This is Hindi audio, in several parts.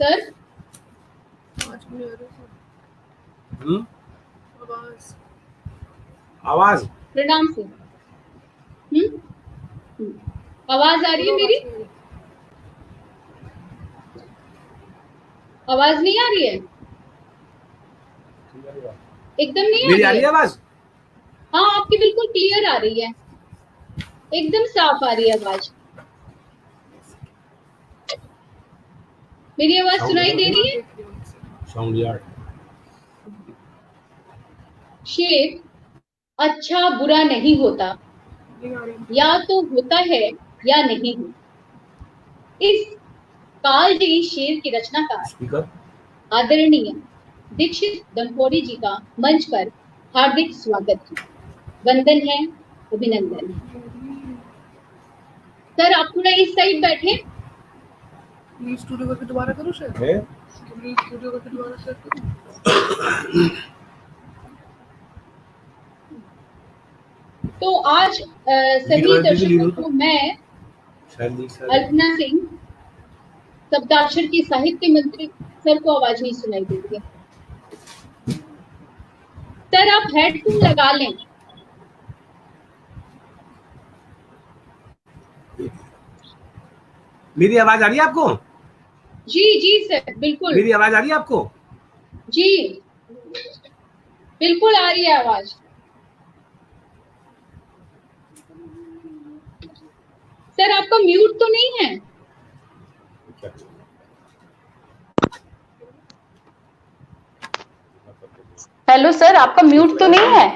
सर आवाज प्रणाम सर। आवाज आ रही है मेरी? आवाज नहीं आ रही है? एकदम नहीं मेरी आ रही है आवाज? हाँ, आपकी बिल्कुल क्लियर आ रही है, एकदम साफ आ रही है आवाज। मेरी आवाज सुनाई दे रही है? साउंड यार। शेर अच्छा बुरा नहीं होता, या तो होता है या नहीं हो। इस कालजयी शेर के रचनाकार आदरणीय दीक्षित दंपोरी जी का मंच पर हार्दिक स्वागत है, वंदन है, अभिनंदन है। सर आप थोड़ा इस साइड बैठे। स्टूडियो करके दोबारा करूं सर? स्टूडियो करके दोबारा सर करूं? तो आज सभी दर्शकों को मैं अल्पना सिंह, शब्दाक्षर की साहित्य मंत्री, सर को आवाज नहीं सुनाई दे रही है। सर आप हेडफोन लगा लें। मेरी आवाज आ रही है आपको? जी जी सर बिल्कुल। मेरी आवाज आ रही है आपको? जी बिल्कुल आ रही है आवाज। सर आपका म्यूट तो नहीं है? हेलो सर, आपका म्यूट तो नहीं है?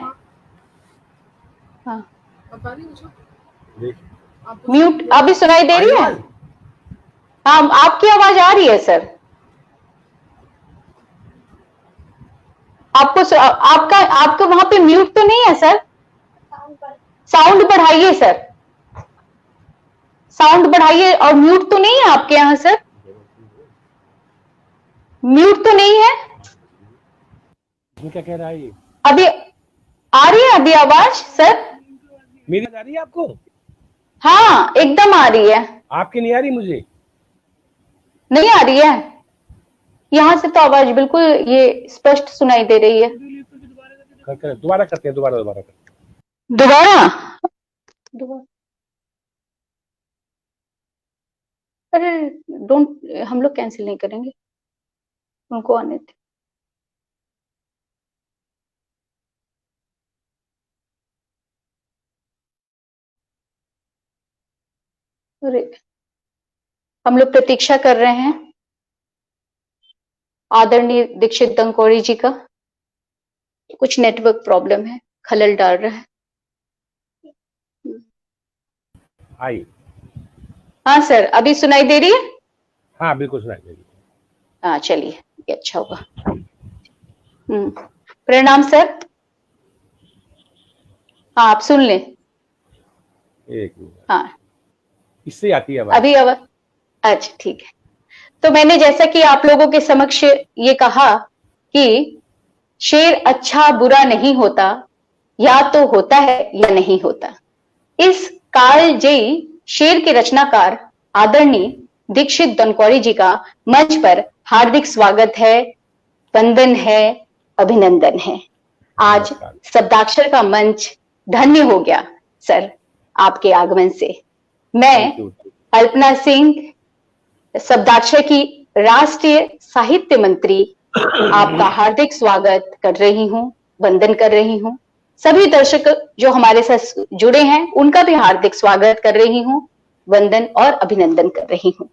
हाँ म्यूट अभी सुनाई दे रही है? हाँ आपकी आवाज आ रही है सर। आपको आपका वहां पे म्यूट तो नहीं है सर? साउंड बढ़ाइए सर, साउंड बढ़ाइए। और म्यूट तो नहीं है आपके यहाँ सर? म्यूट तो नहीं है? क्या कह रहा है ये? अभी आ रही है अभी आवाज सर? मेरी आ रही है आपको? हाँ एकदम आ रही है। आपकी नहीं आ रही? मुझे नहीं आ रही है? यहाँ से तो आवाज बिल्कुल ये स्पष्ट सुनाई दे रही है। दोबारा करते हैं, दोबारा करते हैं। दोबारा अरे डोंट, हम लोग कैंसिल नहीं करेंगे, उनको आने थे। अरे हम लोग प्रतीक्षा कर रहे हैं आदरणीय दीक्षित दंकोरी जी का। कुछ नेटवर्क प्रॉब्लम है, खलल डाल रहा है। आई। हाँ सर अभी सुनाई दे रही है? हाँ बिल्कुल सुनाई दे रही है। हाँ चलिए ये अच्छा होगा। प्रणाम सर। हाँ आप सुन लें। एक मिनट। हाँ इससे आती है आवाज? अभी आवाज? अच्छा ठीक है। तो मैंने जैसा कि आप लोगों के समक्ष ये कहा कि शेर अच्छा बुरा नहीं होता, या तो होता है या नहीं होता। इस कालजयी शेर के रचनाकार आदरणीय दीक्षित दंकोरी जी का मंच पर हार्दिक स्वागत है, वंदन है, अभिनंदन है। आज शब्दाक्षर का मंच धन्य हो गया सर आपके आगमन से। मैं अल्पना सिंह, शब्दाक्षर की राष्ट्रीय साहित्य मंत्री, आपका हार्दिक स्वागत कर रही हूँ, वंदन कर रही हूँ। सभी दर्शक जो हमारे साथ जुड़े हैं उनका भी हार्दिक स्वागत कर रही हूँ, वंदन और अभिनंदन कर रही हूँ।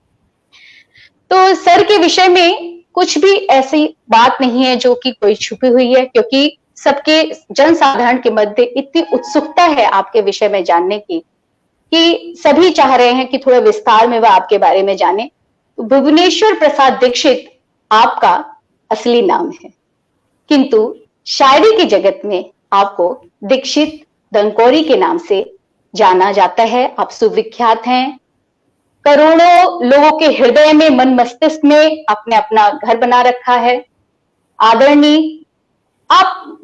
तो सर के विषय में कुछ भी ऐसी बात नहीं है जो कि कोई छुपी हुई है, क्योंकि सबके जनसाधारण के मध्य इतनी उत्सुकता है आपके विषय में जानने की कि सभी चाह रहे हैं कि थोड़ा विस्तार में वह आपके बारे में जाने। भुवनेश्वर प्रसाद दीक्षित आपका असली नाम है, किंतु शायरी के जगत में आपको दीक्षित दंकोरी के नाम से जाना जाता है। आप सुविख्यात हैं, करोड़ों लोगों के हृदय में, मन मस्तिष्क में आपने अपना घर बना रखा है। आदरणीय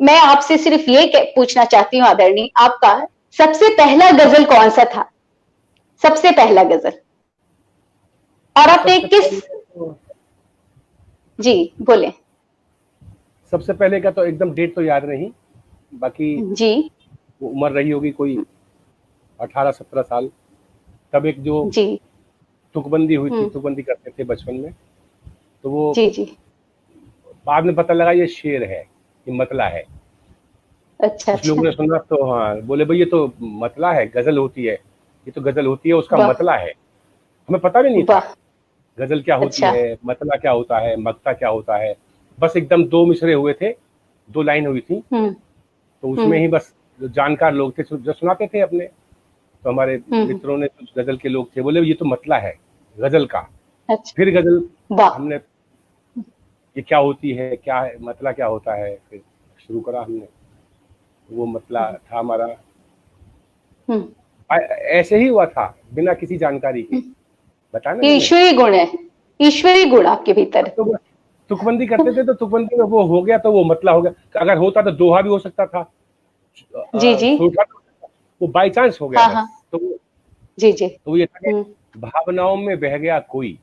मैं आपसे सिर्फ ये पूछना चाहती हूँ आदरणीय, आपका सबसे पहला गजल कौन सा था? सबसे पहला गजल। और आपने किस जी बोले। सबसे पहले का तो एकदम डेट तो याद नहीं, बाकी जी वो उम्र रही होगी कोई 18-17 साल। तब एक जो जी तुकबंदी हुई थी, हम्म, तुकबंदी करते थे बचपन में, तो वो जी जी। बाद में पता लगा ये शेर है, ये मतला है। अच्छा कुछ लोगों अच्छा। ने सुना तो हाँ बोले भाई ये तो मतला है, गजल होती है, ये तो गजल होती है, उसका वाह मतला है। हमें पता भी नहीं था वाह। गजल क्या होती अच्छा। है, मतला क्या होता है, मक्ता क्या होता है। बस एकदम दो मिसरे हुए थे, दो लाइन हुई थी, हम्म तो उसमें हम्म ही बस जो जानकार लोग थे जो सुनाते थे अपने, तो हमारे हम्म। मित्रों ने, कुछ गजल के लोग थे, बोले ये तो मतला है गजल का। अच्छा। फिर गजल वाह। हमने, ये क्या होती है, क्या है मतला, क्या होता है, फिर शुरू करा हमने। वो मतला था हमारा। हम्म ऐसे ही हुआ था बिना किसी जानकारी के, बताया ना ये मैंने। ईश्वरी गुण है, ईश्वरी गुण आपके भीतर। तो बस तुकबंदी करते थे, तो तुकबंदी में वो हो गया तो वो मतला हो गया। अगर होता तो दोहा भी हो सकता था, जी जी। सोठा भी हो सकता था। वो बाई चांस हो गया हाँ बस। हाँ। जी जी। तो ये था कि हम्म भावनाओं में बह गया कोई,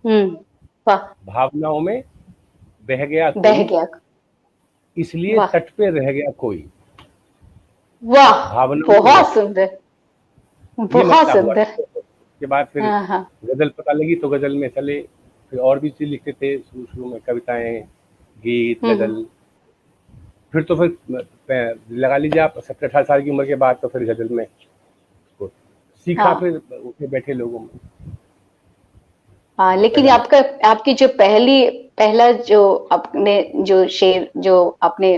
वाह। भावनाओं में बह गया बह कोई, गया। इसलिए वाह तट पे रह गया कोई। वाह। भावनाओं में बह, बहुत सुंदर, ये बहुत मतला हुआ। सुंदर। उसके बाद फिर हाँ हाँ। गजल पता लगी तो गजल में चले, फिर और भी चीज लिखते थे शुरू शुरू में, कविताएं, गीत, हम्म। गजल। फिर तो फिर लगा लीजिए आप 17-18 साल की उम्र के बाद तो फिर गजल में उसको सीखा, हाँ फिर उठे बैठे लोगों में। हाँ। लेकिन पहला आपका, आपकी जो पहला जो आपने जो शेर जो आपने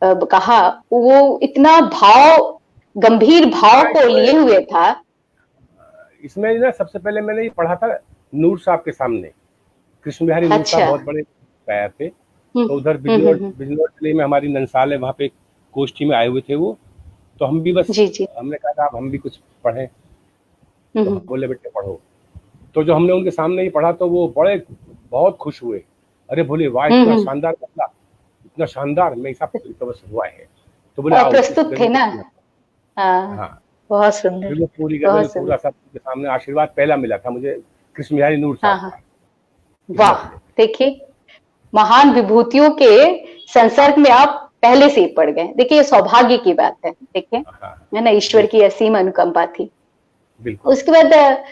कहा, वो इतना गंभीर भाव हाँ, को लिए हुए था। इसमें ना सबसे पहले मैंने ये पढ़ा था नूर साहब के सामने। कृष्ण बिहारी नूर साहब अच्छा। बहुत बड़े शायर थे, हम्म तो उधर हम्म बिजनौर हम्म बिजनौर जिले में हमारी नंसाल है, वहाँ पे एक गोष्ठी में आए हुए थे वो। तो हम भी बस, जी जी। हमने कहा था अब हम भी कुछ पढ़ें, तो हम हम्म बोले बेटे पढ़ो। तो जो हमने उनके सामने ही पढ़ा तो वो बड़े बहुत खुश हुए। अरे बोले वाह इतना हम्म। शानदार मतलब, इतना शानदार। मैं हिसाब तो बस हुआ है। तो बोले आओ इस प्रस्तुत थे गजल को ना। सुना। हाँ। हाँ, बहुत सुंदर, फिर वो पूरी गजल बहुत सुंदर। पूरा सब के सामने, आशीर्वाद पहला मिला था मुझे कृष्ण बिहारी नूर हाँ साहब हाँ। का, वाह। किस्मत में। देखिए, महान विभूतियों के हाँ संसर्ग में आप पहले से ही पड़ गए। देखिए, ये सौभाग्य की बात है। देखिए, हाँ है ना, ईश्वर बिल्कुल की असीम अनुकंपा थी। बिल्कुल। उसके बाद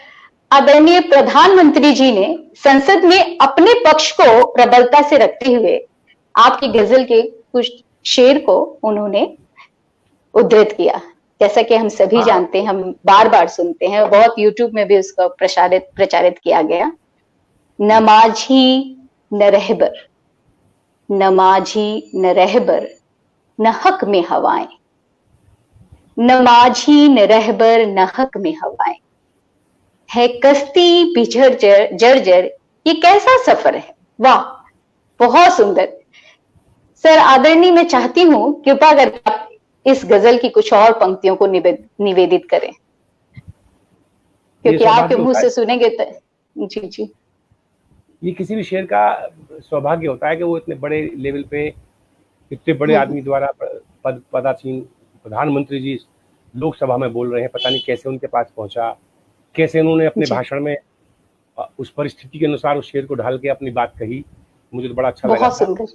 आदरणीय प्रधानमंत्री जी ने संसद में अपने पक्ष को प्रबलता से रखते हुए आपकी गजल के कुछ शेर को उन्होंने उद्धृत किया। जैसा कि हम सभी हाँ जानते हैं, हम बार बार सुनते हैं, बहुत यूट्यूब में भी उसका प्रचारित किया गया। न बिल्कुल। माझी न रहबर, न माझी न रहबर, न हक में हवाएं, न माझी न रहबर न हक में हवाएं, है कश्ती बिझर जर्जर, ये कैसा सफर है। वाह, बहुत सुंदर। सर आदरणीय, मैं चाहती हूँ कृपा करके आप इस गजल की कुछ और पंक्तियों को निवेदित करें, ये क्योंकि आपके सौभाग्य मुंह होता है, से सुनेंगे तो। जी जी। ये किसी भी शेर का सौभाग्य होता है कि वो इतने बड़े लेवल पे, इतने बड़े हम्म। आदमी द्वारा पदासीन प्रधानमंत्री जी लोकसभा में बोल रहे हैं। पता नहीं कैसे उनके पास पहुंचा, कैसे उन्होंने अपने जी। भाषण में उस परिस्थिति के अनुसार उस शेर को ढाल के अपनी बात कही। मुझे तो बड़ा अच्छा लगा बहुत था। सुंदर।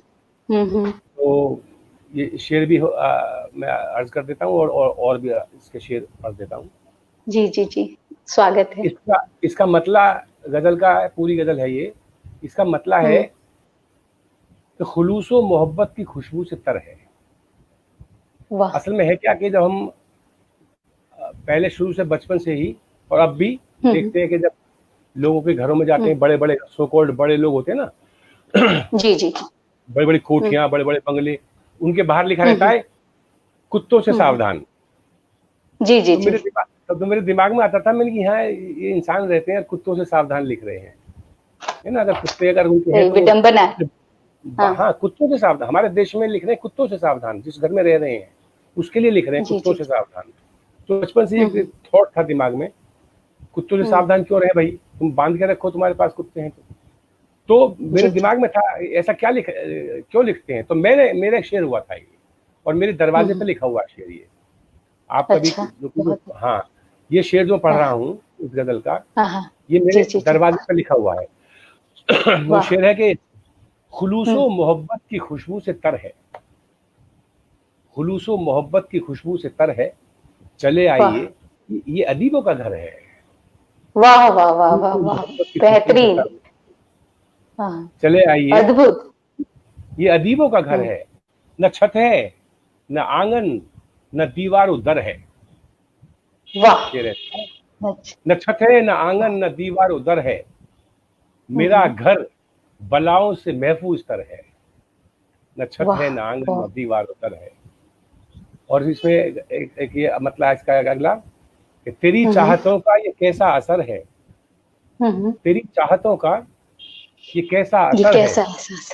हम्म। तो ये शेर भी मैं अर्ज कर देता हूँ, और भी इसके शेर पढ़ देता हूँ। जी जी जी। स्वागत है। इसका इसका मतला गजल का है, पूरी गजल है ये। इसका मतला है हम्म। कि खुलूसो मोहब्बत की खुशबू से तर है। वाह। असल में है क्या कि जब हम पहले शुरू से बचपन से ही और अब भी हम्म देखते हैं कि जब लोगों के घरों में जाते हम्म। हैं, बड़े बड़े सो कॉल्ड बड़े लोग होते हैं ना, जी जी। बड़ी बड़ी हम्म कोठियां, बड़े बड़े बंगले, उनके बाहर लिखा रहता हम्म है कुत्तों से हम्म। सावधान। जी जी तो जी। मेरे दिमाग में आता था, मैंने कि हाँ ये इंसान रहते हैं कुत्तों से सावधान लिख रहे हैं, है ना। अगर कुत्ते अगर उनके हैं तो विडंबना है। हाँ। हाँ कुत्तों से सावधान। हमारे देश में लिख रहे हैं कुत्तों से सावधान, जिस घर में रह रहे हैं उसके लिए लिख रहे हैं जी कुत्तों जी। से सावधान। तो बचपन से एक हम्म थॉट था दिमाग में, कुत्तों से हम्म। सावधान क्यों रहे भाई, तुम बांध के रखो, तुम्हारे पास कुत्ते हैं तो मेरे जी जी। दिमाग में था ऐसा क्या क्यों लिखते हैं। तो मेरा एक शेर हुआ था ये, और मेरे दरवाजे पे हम्म। लिखा हुआ शेर ये। आप कभी अच्छा। बहुत। हाँ, ये शेर जो पढ़ रहा हाँ हूँ इस गजल का, हाँ हाँ। ये जी मेरे जी जी। दरवाजे पे लिखा हुआ है। वो वाह। शेर है कि खुलूसो मोहब्बत की खुशबू से तर है, खुलूसो मोहब्बत की खुशबू से तर है, चले वाह आइए ये अदीबों का घर है। वाह वाह वाह वाह खुलूसो वाह, मोहब्बत की खुशबू से बेहतरीन। तर है, हाँ, चले आइए अद्भुत। ये अदीबों का घर हम्म, है। न छत है न आंगन न दीवार उधर है। वाह। शेर है, अच्छा। न छत है न आंगन न दीवार उधर है, मेरा हम्म, घर बलाओं से महफूज तर है। न छत वाह है न आंगन वाह। न दीवार उधर है। और इसमें एक ये मतलब इसका अगला कि तेरी हम्म चाहतों का ये कैसा असर है, हम्म, तेरी चाहतों का ये कैसा ये असर है, कैसा एहसास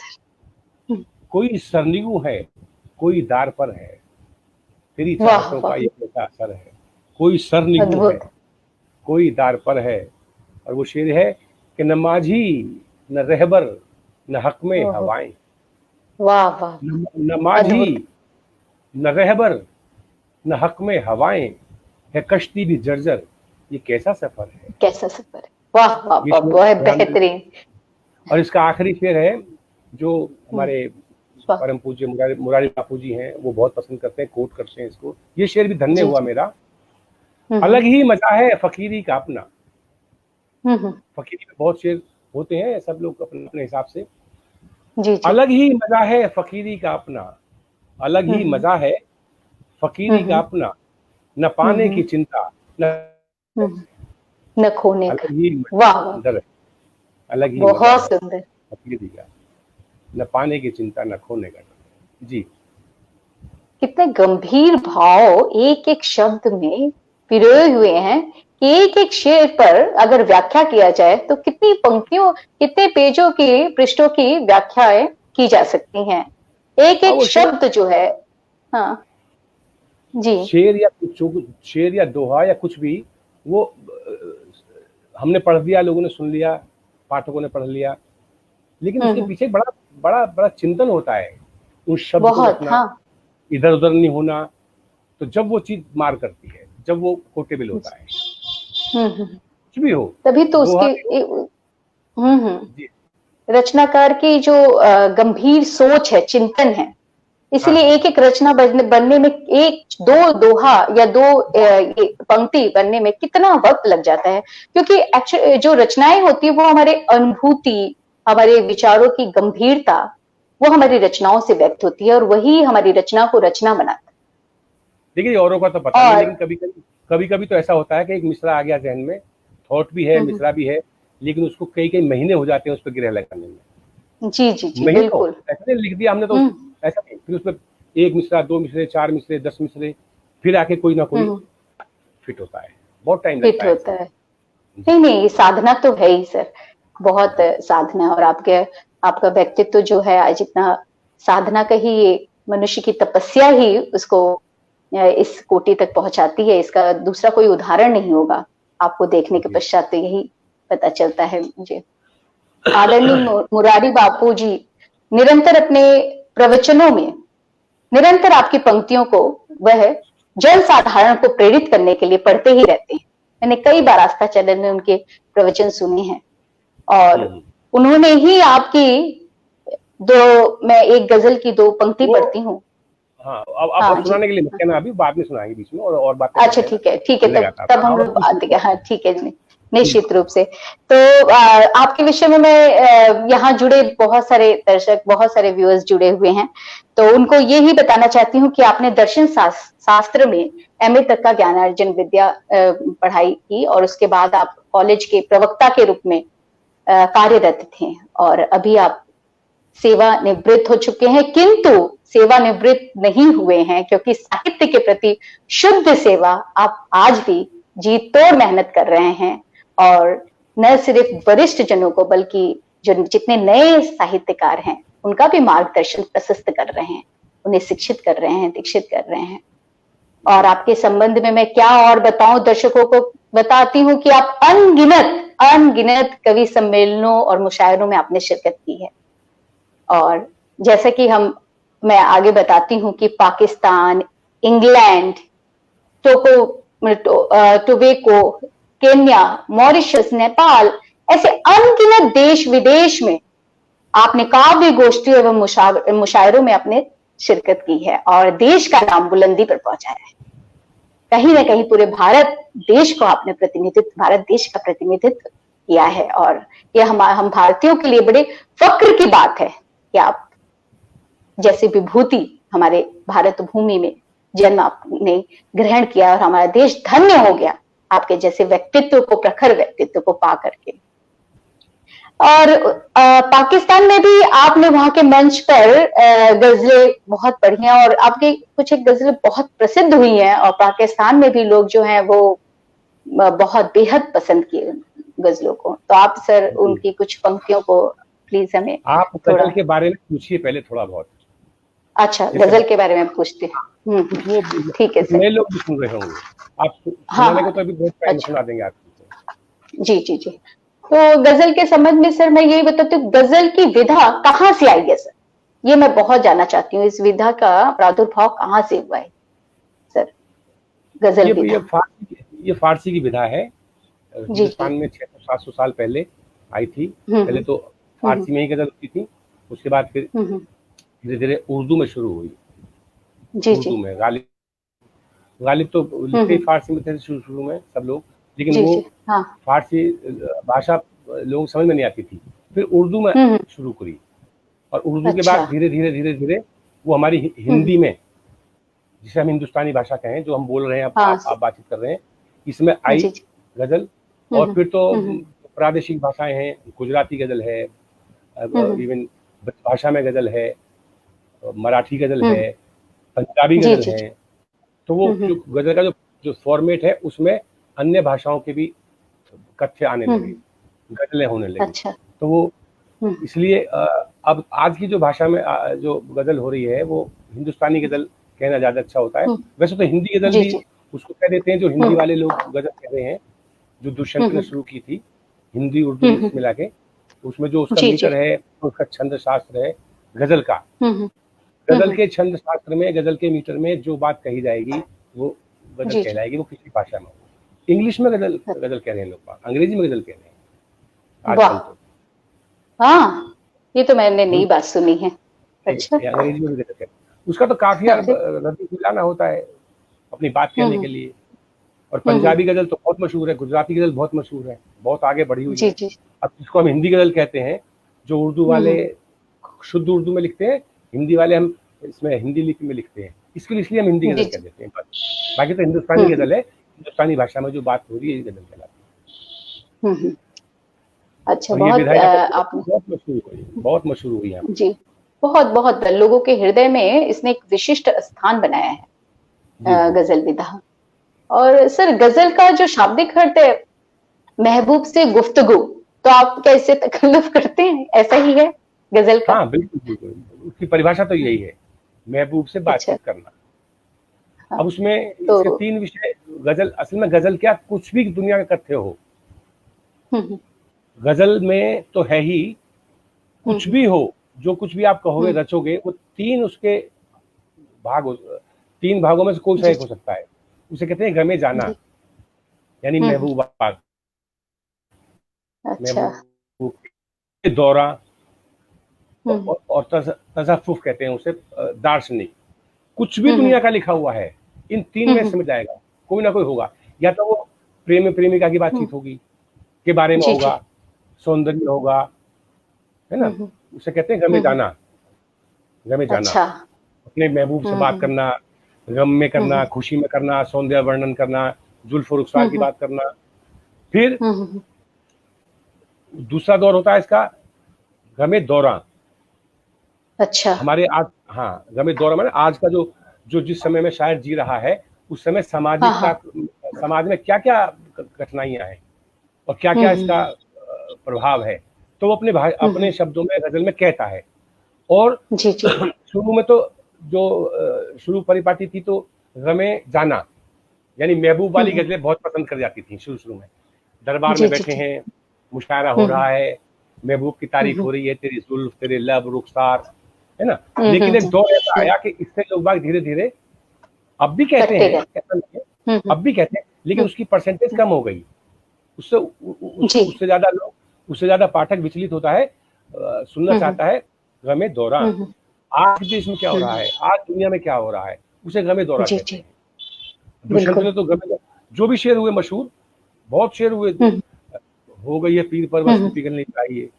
है? कोई सरनिगू है कोई दार पर है। तेरी वाह चाहतों का वाह, ये कैसा असर है, कोई सरनिगू है अद्भुत। कोई दार पर है। और वो शेर है कि न माझी न रहबर न हक में ओहो, हवाएं, वाह वाह, न माझी अद्भुत। न रहबर न हक में हवाएं, है कश्ती भी जर्जर ये कैसा सफर है। कैसा सफर है, वाह वाह ये वाह, शेर बहुत ध्यान देना। बेहतरीन। और इसका आखिरी शेर है जो हम्म, हमारे वाह। परम पूज्य मुरारी मुरारी बापू जी हैं, वो बहुत पसंद करते हैं, कोट करते हैं इसको। ये शेर भी धन्य जी हुआ जी। मेरा। हम्म अलग ही मजा है फकीरी का अपना। हम्म, फकीरी में बहुत शेर होते हैं, सब लोग अपने अपने हिसाब से। जी जी। अलग ही मजा है फकीरी का अपना, अलग ही हम्म मजा है फकीरी का हम्म अपना, न पाने की हम्म चिंता न हम्म, न खोने का। अलग ही वाह वाह, मजा, अलग ही मजा बहुत है सुंदर। फकीरी का, न पाने की चिंता न खोने का डर। जी। कितने गंभीर भाव एक एक शब्द में पिरोए हुए हैं कि एक एक शेर पर अगर व्याख्या किया जाए तो कितनी पंक्तियों, कितने पेजों की, पृष्ठों की व्याख्याएं की जा सकती हैं। एक हाँ एक वो शेर, शब्द जो है। हाँ जी। शेर या दोहा या कुछ भी, वो हमने पढ़ दिया, लोगों ने सुन लिया, पाठकों ने पढ़ लिया, लेकिन उसके हम्म, पीछे बड़ा बड़ा बड़ा चिंतन होता है। उस शब्द को बहुत। रखना, हाँ इधर उधर नहीं होना। तो जब वो चीज मार करती है, जब वो कोटेबल होता है, हम्म, कुछ भी हो, तभी तो दोहा उसकी भी हो। हम्म, जी। रचनाकार की जो गंभीर सोच है, चिंतन है, हाँ इसलिए हाँ, एक एक रचना बनने में, एक दो दोहा या दो ये पंक्ति बनने में कितना वक्त लग जाता है। क्योंकि एक्चुअली जो रचनाएं होती है वो हमारे अनुभूति, हमारे विचारों की गंभीरता, वो हमारी रचनाओं से व्यक्त होती है और वही हमारी रचना को रचना बनाता देखिए औरों का तो पता है। नहीं, और लेकिन कभी कभी तो ऐसा होता है कि एक मिसरा आ गया जहन में, थॉट भी है, हम्म, मिसरा भी है, लेकिन उसको कई कई महीने हो जाते हैं उस पर गिरह लगाने में। जी जी जी, महीनों बिल्कुल। ऐसे नहीं लिख दिया हमने तो, हम्म ऐसा नहीं, फिर उसमें एक मिसरा, दो मिसरे, चार मिसरे, 10 मिसरे, फिर आके कोई ना कोई हम्म, फिट होता है। बहुत टाइम फिट लगता है होता ऐसे। है। जी। नहीं नहीं, ये साधना तो है ही सर, बहुत साधना है। और आपके, आपका व्यक्तित्व जो है आज इतना, साधना का ही, ये मनुष्य की तपस्या ही उसको इस कोटि तक पहुंचाती है। इसका दूसरा कोई उदाहरण नहीं होगा। आपको देखने के जी। पश्चात तो यही पता चलता है मुझे। आदरणीय मुरारी बापू जी निरंतर अपने प्रवचनों में, निरंतर आपकी पंक्तियों को वह जन साधारण को प्रेरित करने के लिए पढ़ते ही रहते हैं। मैंने कई बार आस्था चैनल में उनके प्रवचन सुने हैं और हम्म। उन्होंने ही आपकी दो, मैं एक गजल की दो पंक्ति वो पढ़ती हूँ। हाँ, अब हाँ जी। सुनाने के लिए मत कहना, अभी बाद में सुनाएंगे बीच में, और बातें अच्छा करते हैं ना, ठीक है ठीक है, चलेगा। तब तब हम हाँ बस लोग पूछिए। बात, हाँ ठीक है, जी। निश्चित रूप से। तो आपके विषय में मैं, यहाँ जुड़े बहुत सारे दर्शक, बहुत सारे व्यूअर्स जुड़े हुए हैं, तो उनको ये ही बताना चाहती हूँ कि आपने दर्शन शास्त्र में एमए तक का ज्ञानार्जन विद्या पढ़ाई की और उसके बाद आप कॉलेज के प्रवक्ता के रूप में कार्यरत थे और अभी आप सेवानिवृत्त हो चुके हैं। किंतु सेवानिवृत्त नहीं हुए हैं क्योंकि साहित्य के प्रति शुद्ध सेवा आप आज भी जी तोड़ मेहनत कर रहे हैं और न सिर्फ वरिष्ठ जनों को बल्कि जो जितने नए साहित्यकार हैं उनका भी मार्गदर्शन प्रशस्त कर रहे हैं, उन्हें शिक्षित कर रहे हैं, दीक्षित कर रहे हैं। और आपके संबंध में मैं क्या और बताऊं, दर्शकों को बताती हूँ कि आप अनगिनत अनगिनत कवि सम्मेलनों और मुशायरों में आपने शिरकत की है। और जैसे कि मैं आगे बताती हूँ कि Pakistan, England, tobacco, Kenya, Mauritius, Nepal, ऐसे अनगिनत देश विदेश में आपने काव्य गोष्ठी एवं मुशायरों में अपने शिरकत की है और देश का नाम बुलंदी पर पहुंचाया है। कहीं ना कहीं पूरे भारत देश को आपने भारत देश का प्रतिनिधित्व किया है और यह हम भारतीयों के लिए बड़े फक्र की बात है कि आप जैसे विभूति हमारे भारत भूमि में जन्म आपने ग्रहण किया और हमारा देश धन्य हो गया आपके जैसे व्यक्तित्व को, प्रखर व्यक्तित्व को पा करके। और पाकिस्तान में भी आपने वहां के मंच पर गजलें बहुत पढ़ी हैं और आपकी कुछ एक गजलें बहुत प्रसिद्ध हुई हैं और पाकिस्तान में भी लोग जो हैं वो बहुत बेहद पसंद किए गजलों को। तो आप सर उनकी कुछ पंक्तियों को प्लीज हमें आप गजल के बारे में पूछिए पहले थोड़ा बहुत। अच्छा, गजल के बारे में पूछते हैं। ठीक है सर। नए लोग भी सुन रहे होंगे, आप सुनाने को तो अभी बहुत टाइम सुना देंगे आपको। जी जी जी। तो गजल के संबंध में सर मैं यही बताती हूँ, गजल की विधा कहाँ से आई है सर, ये मैं बहुत जानना चाहती हूँ। इस विधा का प्रादुर्भाव कहाँ से हुआ है सर? गजल विधा ये फारसी की विधा है। हिंदुस्तान में 600-700 साल पहले आई थी। पहले तो फारसी में ही गजल होती थी, उसके बाद फिर धीरे धीरे उर्दू में शुरू हुई। उर्दू में गालिब तो लिखते फारसी में थे शुरू में सब लोग, लेकिन वो फारसी भाषा लोगों समझ में नहीं आती थी। फिर उर्दू में शुरू करी और उर्दू के बाद धीरे धीरे वो हमारी हिंदी में, जिसे हम हिंदुस्तानी भाषा कहें, जो हम बोल रहे हैं आप बातचीत कर रहे हैं, इसमें आई गजल। और फिर तो प्रादेशिक भाषाएं हैं, गुजराती गजल है, इवन भाषा में गजल है, मराठी गजल है, पंजाबी गजल है। तो वो जो गजल का जो फॉर्मेट है उसमें अन्य भाषाओं के भी कथ्य आने लगे, गजलें होने लगी। तो वो इसलिए अब आज की जो भाषा में जो गजल हो रही है वो हिंदुस्तानी गजल कहना ज्यादा अच्छा होता है। वैसे तो हिंदी गजल भी उसको कह देते हैं, जो हिंदी वाले लोग गजल कह रहे हैं, जो दुष्यंत ने शुरू की थी, हिंदी उर्दू मिला के, उसमें जो उसका मीटर है, उसका छंद शास्त्र है गजल का। गजल के छंद शास्त्र में, गजल के मीटर में जो बात कही जाएगी वो गजल कहलाएगी, वो किसी भाषा में हो। इंग्लिश में गजल कह रहे हैं लोग, अंग्रेजी में गजल कह रहे हैं आजकल तो। हाँ, ये तो मैंने नई बात सुनी है। अच्छा, अंग्रेजी में भी गजल कहते हैं। उसका तो काफिया रद्दी खुलाना होता है अपनी बात कहने के लिए। और पंजाबी गजल तो बहुत मशहूर है, गुजराती गजल बहुत मशहूर है, बहुत आगे बढ़ी हुई है। अब जिसको हम हिंदी गजल कहते हैं, जो उर्दू वाले शुद्ध उर्दू में लिखते हैं, हिंदी वाले हम इसमें हिंदी लिपि में लिखते हैं, इसलिए हम हिंदी गजल कह देते हैं। बाकी तो हिंदुस्तानी गजल है, हिंदुस्तानी भाषा में जो बात हो रही है ये गजल कहलाती है। अच्छा, बहुत मशहूर हुई है जी। बहुत लोगों के हृदय में इसने एक विशिष्ट स्थान बनाया है गजल विधा। और सर गजल का जो शाब्दिक अर्थ है, महबूब से गुफ्तगू, तो आप क्या इससे तकल्लुफ करते हैं? ऐसा ही है गजल का? हाँ बिल्कुल, उसकी परिभाषा तो यही है, महबूब से बातचीत करना। अब उसमें तो इसके 3 विषय। गजल असल में गजल क्या, कुछ भी दुनिया का कथ्य हो, गजल में तो है ही। कुछ भी हो, जो कुछ भी आप कहोगे, रचोगे, वो 3 उसके भाग, 3 भागों में से कोई सा एक हो सकता है। उसे कहते हैं गमे जाना, यानी महबूबा, महबूब दौरा, और तज़फ़्फ़ुफ़ कहते हैं उसे, दार्शनिक। कुछ भी दुनिया का लिखा हुआ है, इन 3 में समझ जाएगा, कोई ना कोई होगा। या तो वो प्रेम प्रेमिका की बातचीत होगी, के बारे में होगा, सौंदर्य होगा, है ना, उसे कहते हैं गमे जाना। गमे जाना, अपने महबूब से बात करना, गम में करना, खुशी में करना, सौंदर्य वर्णन करना, जुल्फ और रुखसार की बात करना। फिर दूसरा दौर होता है इसका गमे दौरा। अच्छा, हमारे आज, हाँ, गमे दौरा माने आज का जो जिस समय में शायर जी रहा है, उस समय समाज में क्या क्या कठिनाइयां हैं और क्या क्या इसका प्रभाव है, तो वो अपने शब्दों में गजल में कहता है। और शुरू में तो जो शुरू परिपाटी थी तो गमे जाना, यानी महबूब वाली गजलें बहुत पसंद कर जाती थी शुरू में। दरबार में बैठे हैं, मुशायरा हो रहा है, महबूब की तारीफ हो रही है, तेरी जुल्फ, तेरे लब, रुखसार, है ना। लेकिन एक दौर ऐसा आया कि इससे लोग बाग धीरे धीरे अब भी कहते हैं, अब भी कहते हैं, लेकिन उसकी परसेंटेज कम हो गई। उससे ज्यादा लोग उससे ज्यादा पाठक विचलित होता है, सुनना चाहता है गमे दौरान। आज देश में क्या हो रहा है, आज दुनिया में क्या हो रहा है, उसे गमे दौरा कहते हैं। दुष्यंत ने तो गमे, जो भी शेर हुए मशहूर, बहुत शेर हुए, हो गई है पीर पर मछली पिघलनी चाहिए,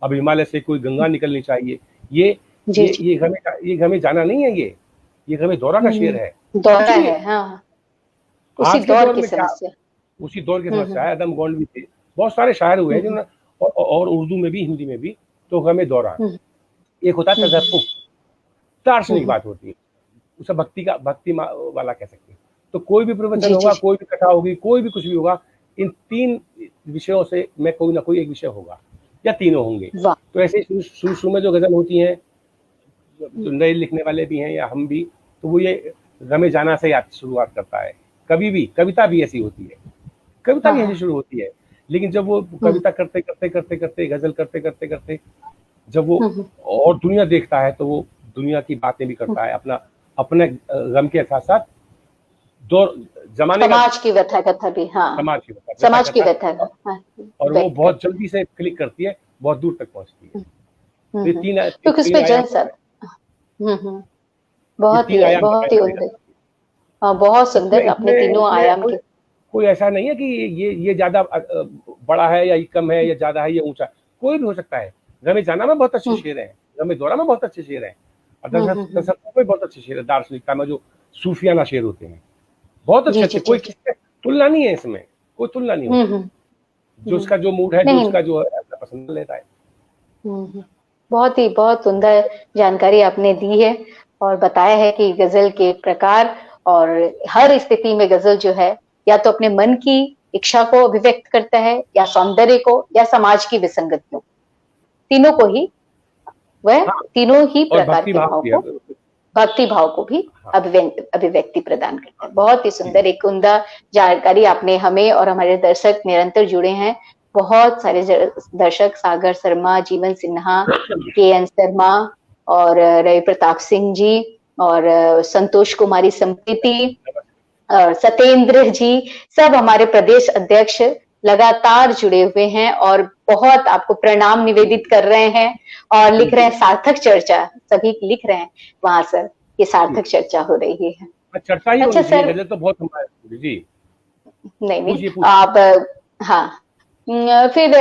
अब हिमालय से कोई गंगा निकलनी चाहिए, ये गमे जाना नहीं है, ये गमे दौरा का शेर है, दौरा है। हाँ, उसी दौर की समस्या, उसी दौर की समस्या है। आदम गोल्डवी थे, बहुत सारे शायर हुए हैं जिन्होंने, और उर्दू में भी, हिंदी में भी। तो गमे दौरा एक होता है तज़फ्फुफ, दार्शनिक बात होती है, उसे भक्ति वाला कह सकते हैं। तो कोई भी प्रवचन होगा, कोई भी कथा होगी, कोई भी कुछ भी होगा, इन 3 विषयों से में कोई ना कोई एक विषय होगा, या तीनों होंगे। तो ऐसे शुरू में जो गजल होती हैं, जो नए लिखने वाले भी हैं या हम भी, तो वो ये गमे जाना से शुरुआत करता है। कभी भी कविता भी ऐसी होती है, कविता भी ऐसी शुरू होती है, लेकिन जब वो कविता करते करते करते करते गजल करते करते करते जब वो और दुनिया देखता है, तो वो दुनिया की बातें भी करता है, अपने गम के साथ साथ दौर जमाने समाज की व्यथा कथा भी। हाँ, समाज की व्यथा, और वो बहुत जल्दी से क्लिक करती है, बहुत दूर तक पहुंचती है। तो किस पे जन सर बहुत ही उम्दा, बहुत सुंदर अपने तीनों आयाम के। कोई ऐसा नहीं है कि ये ज्यादा बड़ा है या कम है, या ज्यादा है या ऊंचा, कोई भी हो सकता है। गमे जाना में बहुत अच्छे शेर हैं, गमे दौरा में बहुत अच्छे शेर हैं, और तसव्वुफ में बहुत अच्छे शेर है, दार्शनिकता में जो सूफियाना शेर होते हैं बहुत अच्छे। कोई तुलना नहीं है इसमें, कोई तुलना नहीं होती। जो उसका जो मूड है, जो उसका जो है, पसंद लेता है। बहुत सुंदर जानकारी आपने दी है, और बताया है कि गजल के प्रकार, और हर स्थिति में गजल जो है या तो अपने मन की इच्छा को अभिव्यक्त करता है, या सौंदर्य को, या समाज की विसंगतियों, तीनों को ही, वह तीनों ही प्रकार के भाव को, भक्ति भाव को भी अभिव्यक्ति प्रदान करता है। बहुत ही सुंदर, एक उम्दा जानकारी आपने हमें और हमारे दर्शक निरंतर जुड़े हैं, बहुत सारे दर्शक, सागर शर्मा, जीवन सिन्हा, KN शर्मा, और रवि प्रताप सिंह जी, और संतोष कुमारी संप्रीति, और सत्येंद्र जी, सब हमारे प्रदेश अध्यक्ष लगातार जुड़े हुए हैं, और बहुत आपको प्रणाम निवेदित कर रहे हैं, और लिख रहे हैं सार्थक चर्चा, सभी लिख रहे हैं वहां सर, ये सार्थक चर्चा हो रही है। चर्चा ही अच्छा सर, गजल तो बहुत हमारे जी। नहीं आप, हाँ, फिर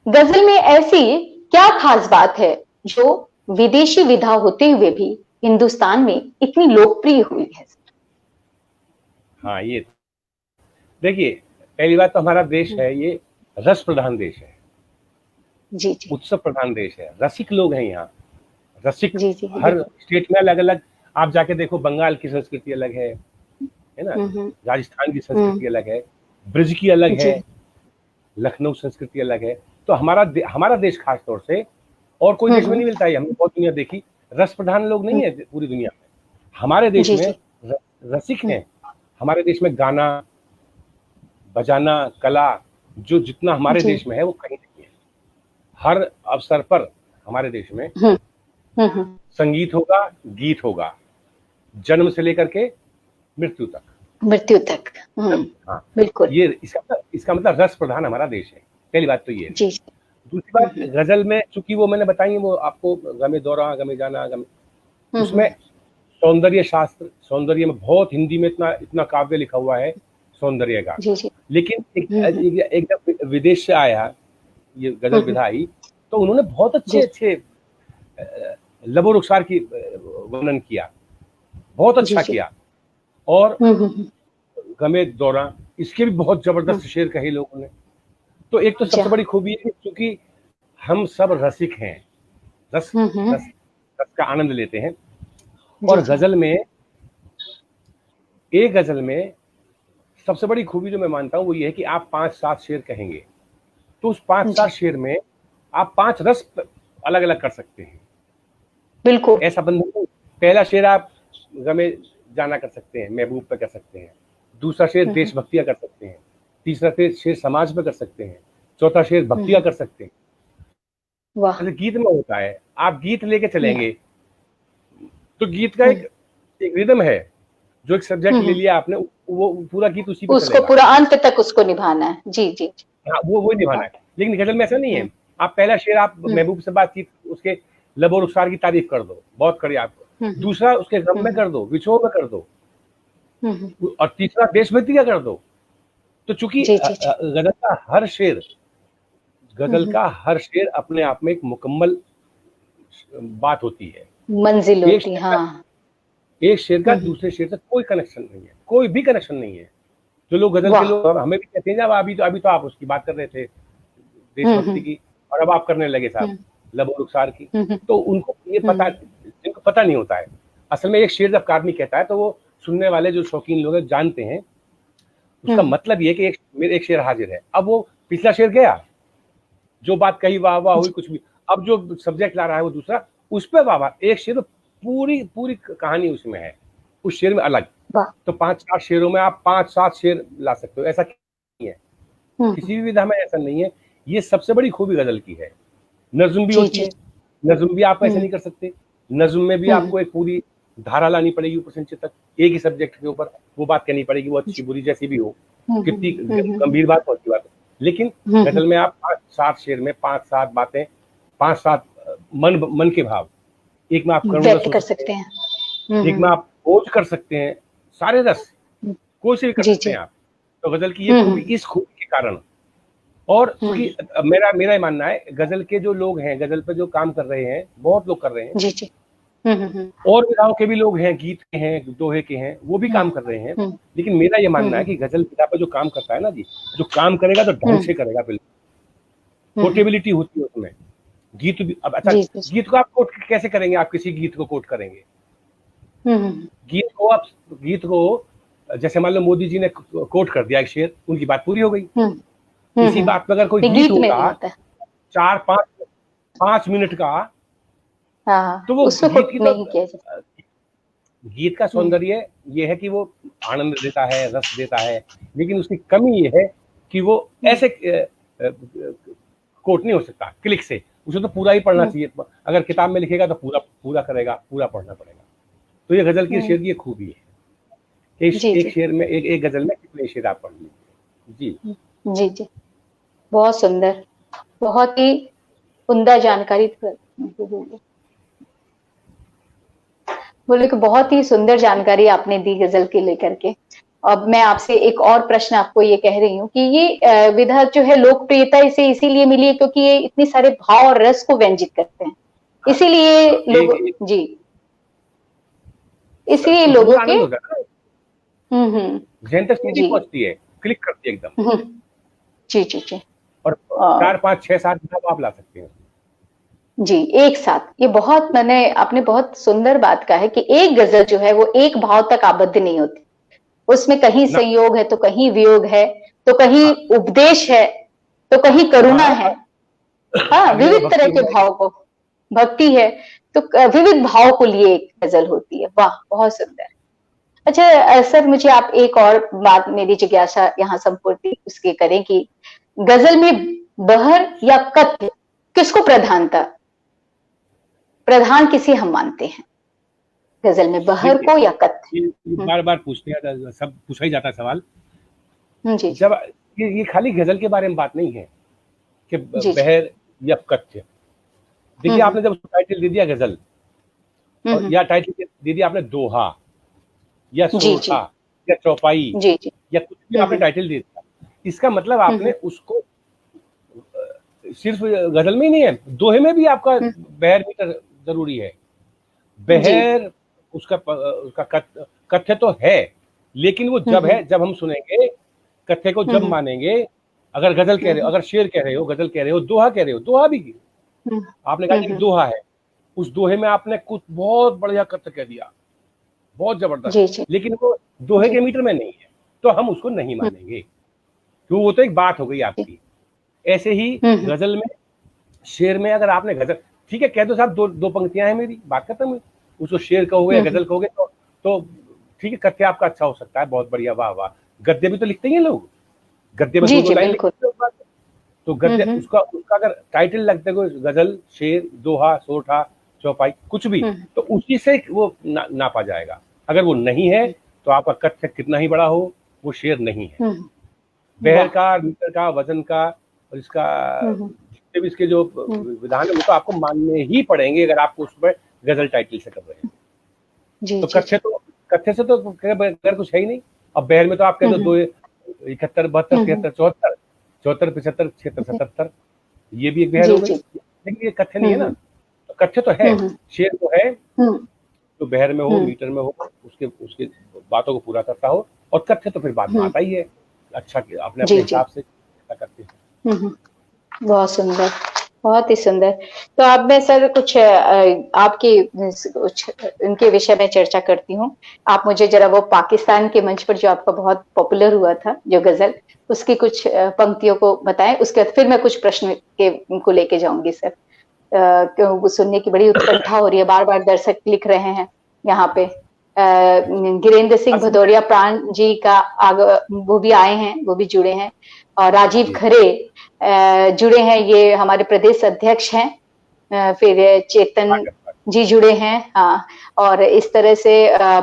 गजल में ऐसी क्या खास बात है जो विदेशी विधा होते हुए भी हिंदुस्तान में इतनी लोकप्रिय हुई है? हाँ, ये देखिए, पहली बात तो हमारा देश है, ये रस प्रधान देश है, जी, उत्सव प्रधान देश है, रसिक लोग हैं यहाँ, रसिक हर स्टेट में अलग अलग। आप जाके देखो, बंगाल की संस्कृति अलग है ना, राजस्थान की संस्कृति अलग है, ब्रज की अलग है, लखनऊ संस्कृति अलग है। तो हमारा देश खास तौर से, और कोई देश में नहीं मिलता है, हमने बहुत दुनिया देखी, रस प्रधान लोग नहीं है पूरी दुनिया में। हमारे देश में रसिक हैं, हमारे देश में गाना बजाना कला जो जितना हमारे देश में है वो कहीं नहीं है। हर अवसर पर हमारे देश में संगीत होगा, गीत होगा, जन्म से लेकर के मृत्यु तक। हाँ, बिल्कुल, ये इसका मतलब रस प्रधान हमारा देश है। पहली बात तो ये है। दूसरी बात, गजल में चूंकि वो मैंने बताई, वो आपको गमे दौरा, गमे जाना, उसमें सौंदर्य शास्त्र, सौंदर्य में बहुत, हिंदी में इतना काव्य लिखा हुआ है सौंदर्य का। लेकिन एक विदेश से आया ये गजल विधा आई, तो उन्होंने बहुत अच्छे लबो रुखसार की वर्णन किया, बहुत अच्छा किया। और गमे दौरा, इसके भी बहुत जबरदस्त शेर कहे लोगों ने। तो एक तो सबसे बड़ी खूबी है क्योंकि हम सब रसिक हैं, रस का आनंद लेते हैं। और गजल में, एक गजल में सबसे बड़ी खूबी जो मैं मानता हूं वो ये है कि आप 5-7 शेर कहेंगे, तो उस 5-7 शेर में आप 5 रस अलग अलग कर सकते हैं। बिल्कुल, ऐसा बंधन। पहला शेर आप गमे जाना कर सकते हैं, महबूब पे कर सकते हैं। दूसरा शेर देशभक्तियां कर सकते हैं। तीसरा शेर समाज पे कर सकते हैं। चौथा शेर भक्तियां कर सकते हैं। वाह, गीत में होता है, आप गीत लेके चलेंगे तो गीत का एक रिदम है, जो एक सब्जेक्ट ले लिया आपने, वो पूरा गीत उसी पे उसको पूरा अंत तक उसको निभाना है। जी, हाँ, वो निभाना है। लेकिन गजल में ऐसा नहीं है। आप पहला शेर आप महबूब से बातचीत, उसके लब और रुखसार की तारीफ कर दो, बहुत कड़ी आपको। दूसरा उसके गम में कर दो, विछोह में कर दो, और तीसरा देशभक्ति का कर दो। तो चूंकि गजल का हर शेर अपने आप में एक मुकम्मल बात होती है, मंजिल होती है। हाँ, एक शेर का दूसरे शेर से कोई कनेक्शन नहीं है, कोई भी कनेक्शन नहीं है। जो लोग गजल के लोग हमें भी कहते हैं, जब अभी तो आप उसकी बात कर रहे थे देशभक्ति की, और अब आप करने लगे साहब लब और रुखसार की, तो उनको ये पता नहीं होता है। असल में एक शेर जब आदमी कहता है तो वो सुनने वाले जो शौकीन लोग हैं जानते हैं, उसका मतलब ये कि एक शेर हाजिर है। अब वो पिछला शेर गया, जो बात कही वाह वाह हुई कुछ भी, अब जो सब्जेक्ट ला रहा है वो दूसरा, उस पर वाह वाह। एक शेर पूरी कहानी उसमें है, उस शेर में अलग। तो 5-7 शेरों में आप 5-7 शेर ला सकते हो, ऐसा नहीं है, किसी भी विधा में ऐसा नहीं है। ये सबसे बड़ी खूबी गजल की है। नज्म भी होती है, नज्म भी आप ऐसे नहीं कर सकते। नज्म में भी आपको एक पूरी धारा लानी पड़ेगी ऊपर से नीचे तक, एक ही सब्जेक्ट के ऊपर वो बात कहनी पड़ेगी, वो अच्छी बुरी जैसी भी हो, कितनी गंभीर बात हो, अच्छी बात। लेकिन गजल में आप 5-7 शेर में 5-7 बातें, 5-7 मन के भाव, एक में आप व्यक्त कर सकते हैं, एक में आप ओज कर सकते हैं, सारे रस कोई से भी कर सकते हैं आप। तो गजल की ये खूबी, इस खूबी के कारण। और क्योंकि मेरा मानना है, गजल के जो लोग हैं, गजल पे जो काम कर रहे हैं, बहुत लोग कर रहे हैं, जी। और विधाओं के भी लोग हैं, गीत के हैं, दोहे के हैं, वो भी काम कर रहे हैं। लेकिन मेरा ये मानना है कि गजल विधा पे जो काम करता है ना जी, जो काम करेगा तो ढंग से करेगा, बिल्कुल पोर्टेबिलिटी होती है उसमें। गीत भी अब अच्छा, गीत को आप कोट कैसे करेंगे? आप किसी गीत को कोट करेंगे, गीत को जैसे मान लो मोदी जी ने कोट कर दिया एक शेर, उनकी बात पूरी हो गई। इसी बात पर अगर कोई गीत होता 4-5 मिनट का, तो वो गीत का सौंदर्य ये है कि वो आनंद देता है, रस देता है। लेकिन उसकी कमी ये है कि वो ऐसे कोट नहीं हो सकता क्लिक से, उसे तो पूरा ही पढ़ना चाहिए। अगर किताब में लिखेगा तो पूरा करेगा, पूरा पढ़ना पड़ेगा। तो ये गजल की शेर की खूबी है, एक शेर में, एक गजल में कितने शेर आप पढ़ लीजिए। जी, बहुत सुंदर, बहुत ही उम्दा जानकारी। बोले कि बहुत ही सुंदर जानकारी आपने दी गजल के लेकर के। अब मैं आपसे एक और प्रश्न आपको ये कह रही हूँ कि ये विधा जो है लोकप्रियता इसे इसीलिए मिली है क्योंकि ये इतने सारे भाव और रस को व्यंजित करते हैं, इसीलिए लोग इसीलिए लोगों के जैन तक सीधी पहुंचती है, क्लिक करती है एकदम। जी। और 4-5-6-7 भाव आप ला सकते हैं जी एक साथ। ये बहुत आपने बहुत सुंदर बात कहा है कि एक गजल जो है वो एक भाव तक आबद्ध नहीं होती, उसमें कहीं संयोग है तो कहीं वियोग है, तो कहीं उपदेश है तो कहीं करुणा है। हाँ, विविध तरह के भाव को, भक्ति है तो विविध भाव को लिए एक गजल होती है। वाह, बहुत सुंदर। अच्छा सर, मुझे आप एक और बात, मेरी जिज्ञासा यहाँ संपूर्ति उसके करें कि गजल में बहर या कत्व किसको प्रधान किसे हम मानते हैं गजल में, बहर को या कत्व? बार पूछते हैं, सब पूछा ही जाता है सवाल। जी। जब ये खाली गजल के बारे में बात नहीं है कि बहर या कत्व। देखिए, आपने जब टाइटल दे दिया गजल, या टाइटल दे दिया आपने दोहा या सोठा या चौपाई या कुछ भी आपने टाइटल दे दिया, इसका मतलब आपने उसको सिर्फ गजल में ही नहीं है, दोहे में भी आपका बहर मीटर जरूरी है। बहर उसका कथ्य तो है, लेकिन वो जब हम सुनेंगे, कथ्य को जब मानेंगे। अगर गजल कह रहे हो, अगर शेर कह रहे हो, गजल कह रहे हो, दोहा कह रहे हो, दोहा भी आपने कहा कि दोहा है, उस दोहे में आपने कुछ बहुत बढ़िया कथ्य कह दिया, बहुत जबरदस्त, लेकिन वो दोहे के मीटर में नहीं है, तो हम उसको नहीं मानेंगे, क्यों? वो तो एक बात हो गई आपकी। ऐसे ही गजल में, शेर में अगर आपने गजल, ठीक है, कह दो साहब, दो पंक्तियां हैं, मेरी बात खत्म हुई, उसको शेर कहोगे या गजल कहोगे तो ठीक है, कथ्य आपका अच्छा हो सकता है, बहुत बढ़िया, वाह वाह। गद्य भी तो लिखते हैं लोग, गद्य में 2 लाइन लिखते हैं, तो गद्य उसका अगर टाइटल लगते हो गजल, शेर, दोहा, सोठा, चौपाई, कुछ भी, तो उसी से वो नापा जाएगा। अगर वो नहीं है तो आपका कथ्य कितना ही बड़ा हो, वो शेर नहीं है। बहर का, मीटर का, वजन का और इसका जितने भी इसके जो विधान है वो तो आपको मानने ही पड़ेंगे अगर आपको उस पर गजल टाइटल से कर रहे हैं। तो कथ्य से तो अगर कुछ है ही नहीं। अब बहर में तो आप कहते हो 71, 72, 73, 74, 74, 75, 76, 77, ये भी एक बहर हो गई, लेकिन ये कथ्य नहीं है ना। तो कथ्य तो है, शेर तो है जो बहर में हो, मीटर में हो, उसके बातों को पूरा करता हो, और कथ्य तो फिर बाद में आता ही है, अच्छा अपने अपने हिसाब से करते हैं। बहुत सुंदर, बहुत ही सुंदर। तो अब मैं सर कुछ आपकी इनके विषय में चर्चा करती हूँ। आप मुझे जरा वो पाकिस्तान के मंच पर जो आपका बहुत पॉपुलर हुआ था जो गजल, उसकी कुछ पंक्तियों को बताएं, उसके बाद फिर मैं कुछ प्रश्न को लेके जाऊंगी सर, क्यों सुनने की बड़ी उत्कंठा हो रही है, बार बार दर्शक लिख रहे हैं यहाँ पे। गिरेंद्र सिंह भदौरिया प्राण जी का वो भी आए हैं, वो भी जुड़े हैं, और राजीव खरे जुड़े हैं, ये हमारे प्रदेश अध्यक्ष हैं। फिर चेतन जी जुड़े हैं, हाँ, और इस तरह से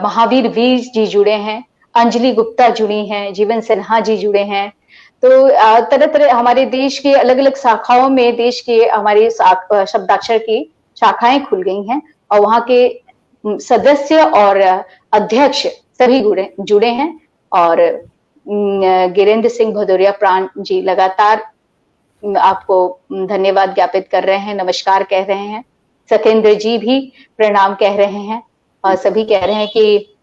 महावीर वीर जी जुड़े हैं, अंजलि गुप्ता जुड़ी हैं, जीवन सिन्हा जी जुड़े हैं। तो तरह तरह हमारे देश के अलग अलग शाखाओं में देश के हमारे शब्दाक्षर की शाखाएं खुल गई हैं, और वहाँ के सदस्य और अध्यक्ष सभी जुड़े हैं। और गिरेंद्र सिंह भदौरिया प्राण जी लगातार आपको धन्यवाद ज्ञापित कर रहे हैं, नमस्कार कह रहे हैं। सत्येंद्र जी भी प्रणाम कह रहे हैं, और सभी कह रहे हैं कि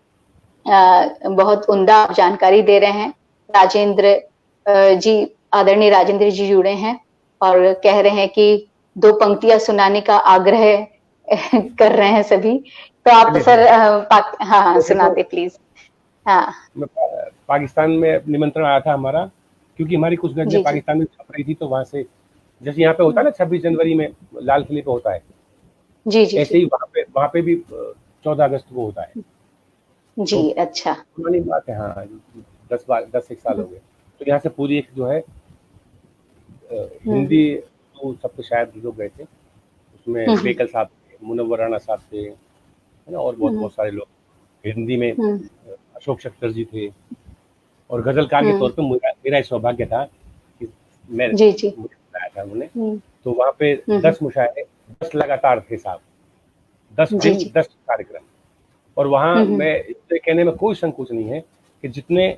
बहुत उम्दा जानकारी दे रहे हैं। राजेंद्र जी, आदरणीय राजेंद्र जी जुड़े हैं और कह रहे हैं कि 2 पंक्तियां सुनाने का आग्रह कर रहे हैं सभी। तो आप सर हाँ सुना दे प्लीज। हाँ, पाकिस्तान में निमंत्रण आया था हमारा, क्योंकि हमारी कुछ गजलें पाकिस्तान में छप रही थी, तो वहां से जैसे यहाँ पे होता है ना 26 जनवरी में लाल किले पे होता है, ऐसे ही वहाँ पे भी 14 अगस्त को होता है जी। तो अच्छा, पुरानी बात है, हाँ 10-1 साल हो गए। तो यहाँ से पूरी एक जो है हिंदी, तो सबके शायद लोग गए थे उसमें, बेकल साहब थे, मुनव्वर राणा साहब थे, है ना, और बहुत सारे लोग हिंदी में, अशोक शक्कर जी थे, और गजलकार के तौर पे मेरा सौभाग्य था कि मैं मुझे बुलाया था उन्होंने। तो वहाँ पे 10 मुशायरे, 10 लगातार थे साहब, 10 दिन 10 कार्यक्रम, और वहाँ मैं इससे कहने में कोई संकोच नहीं है कि जितने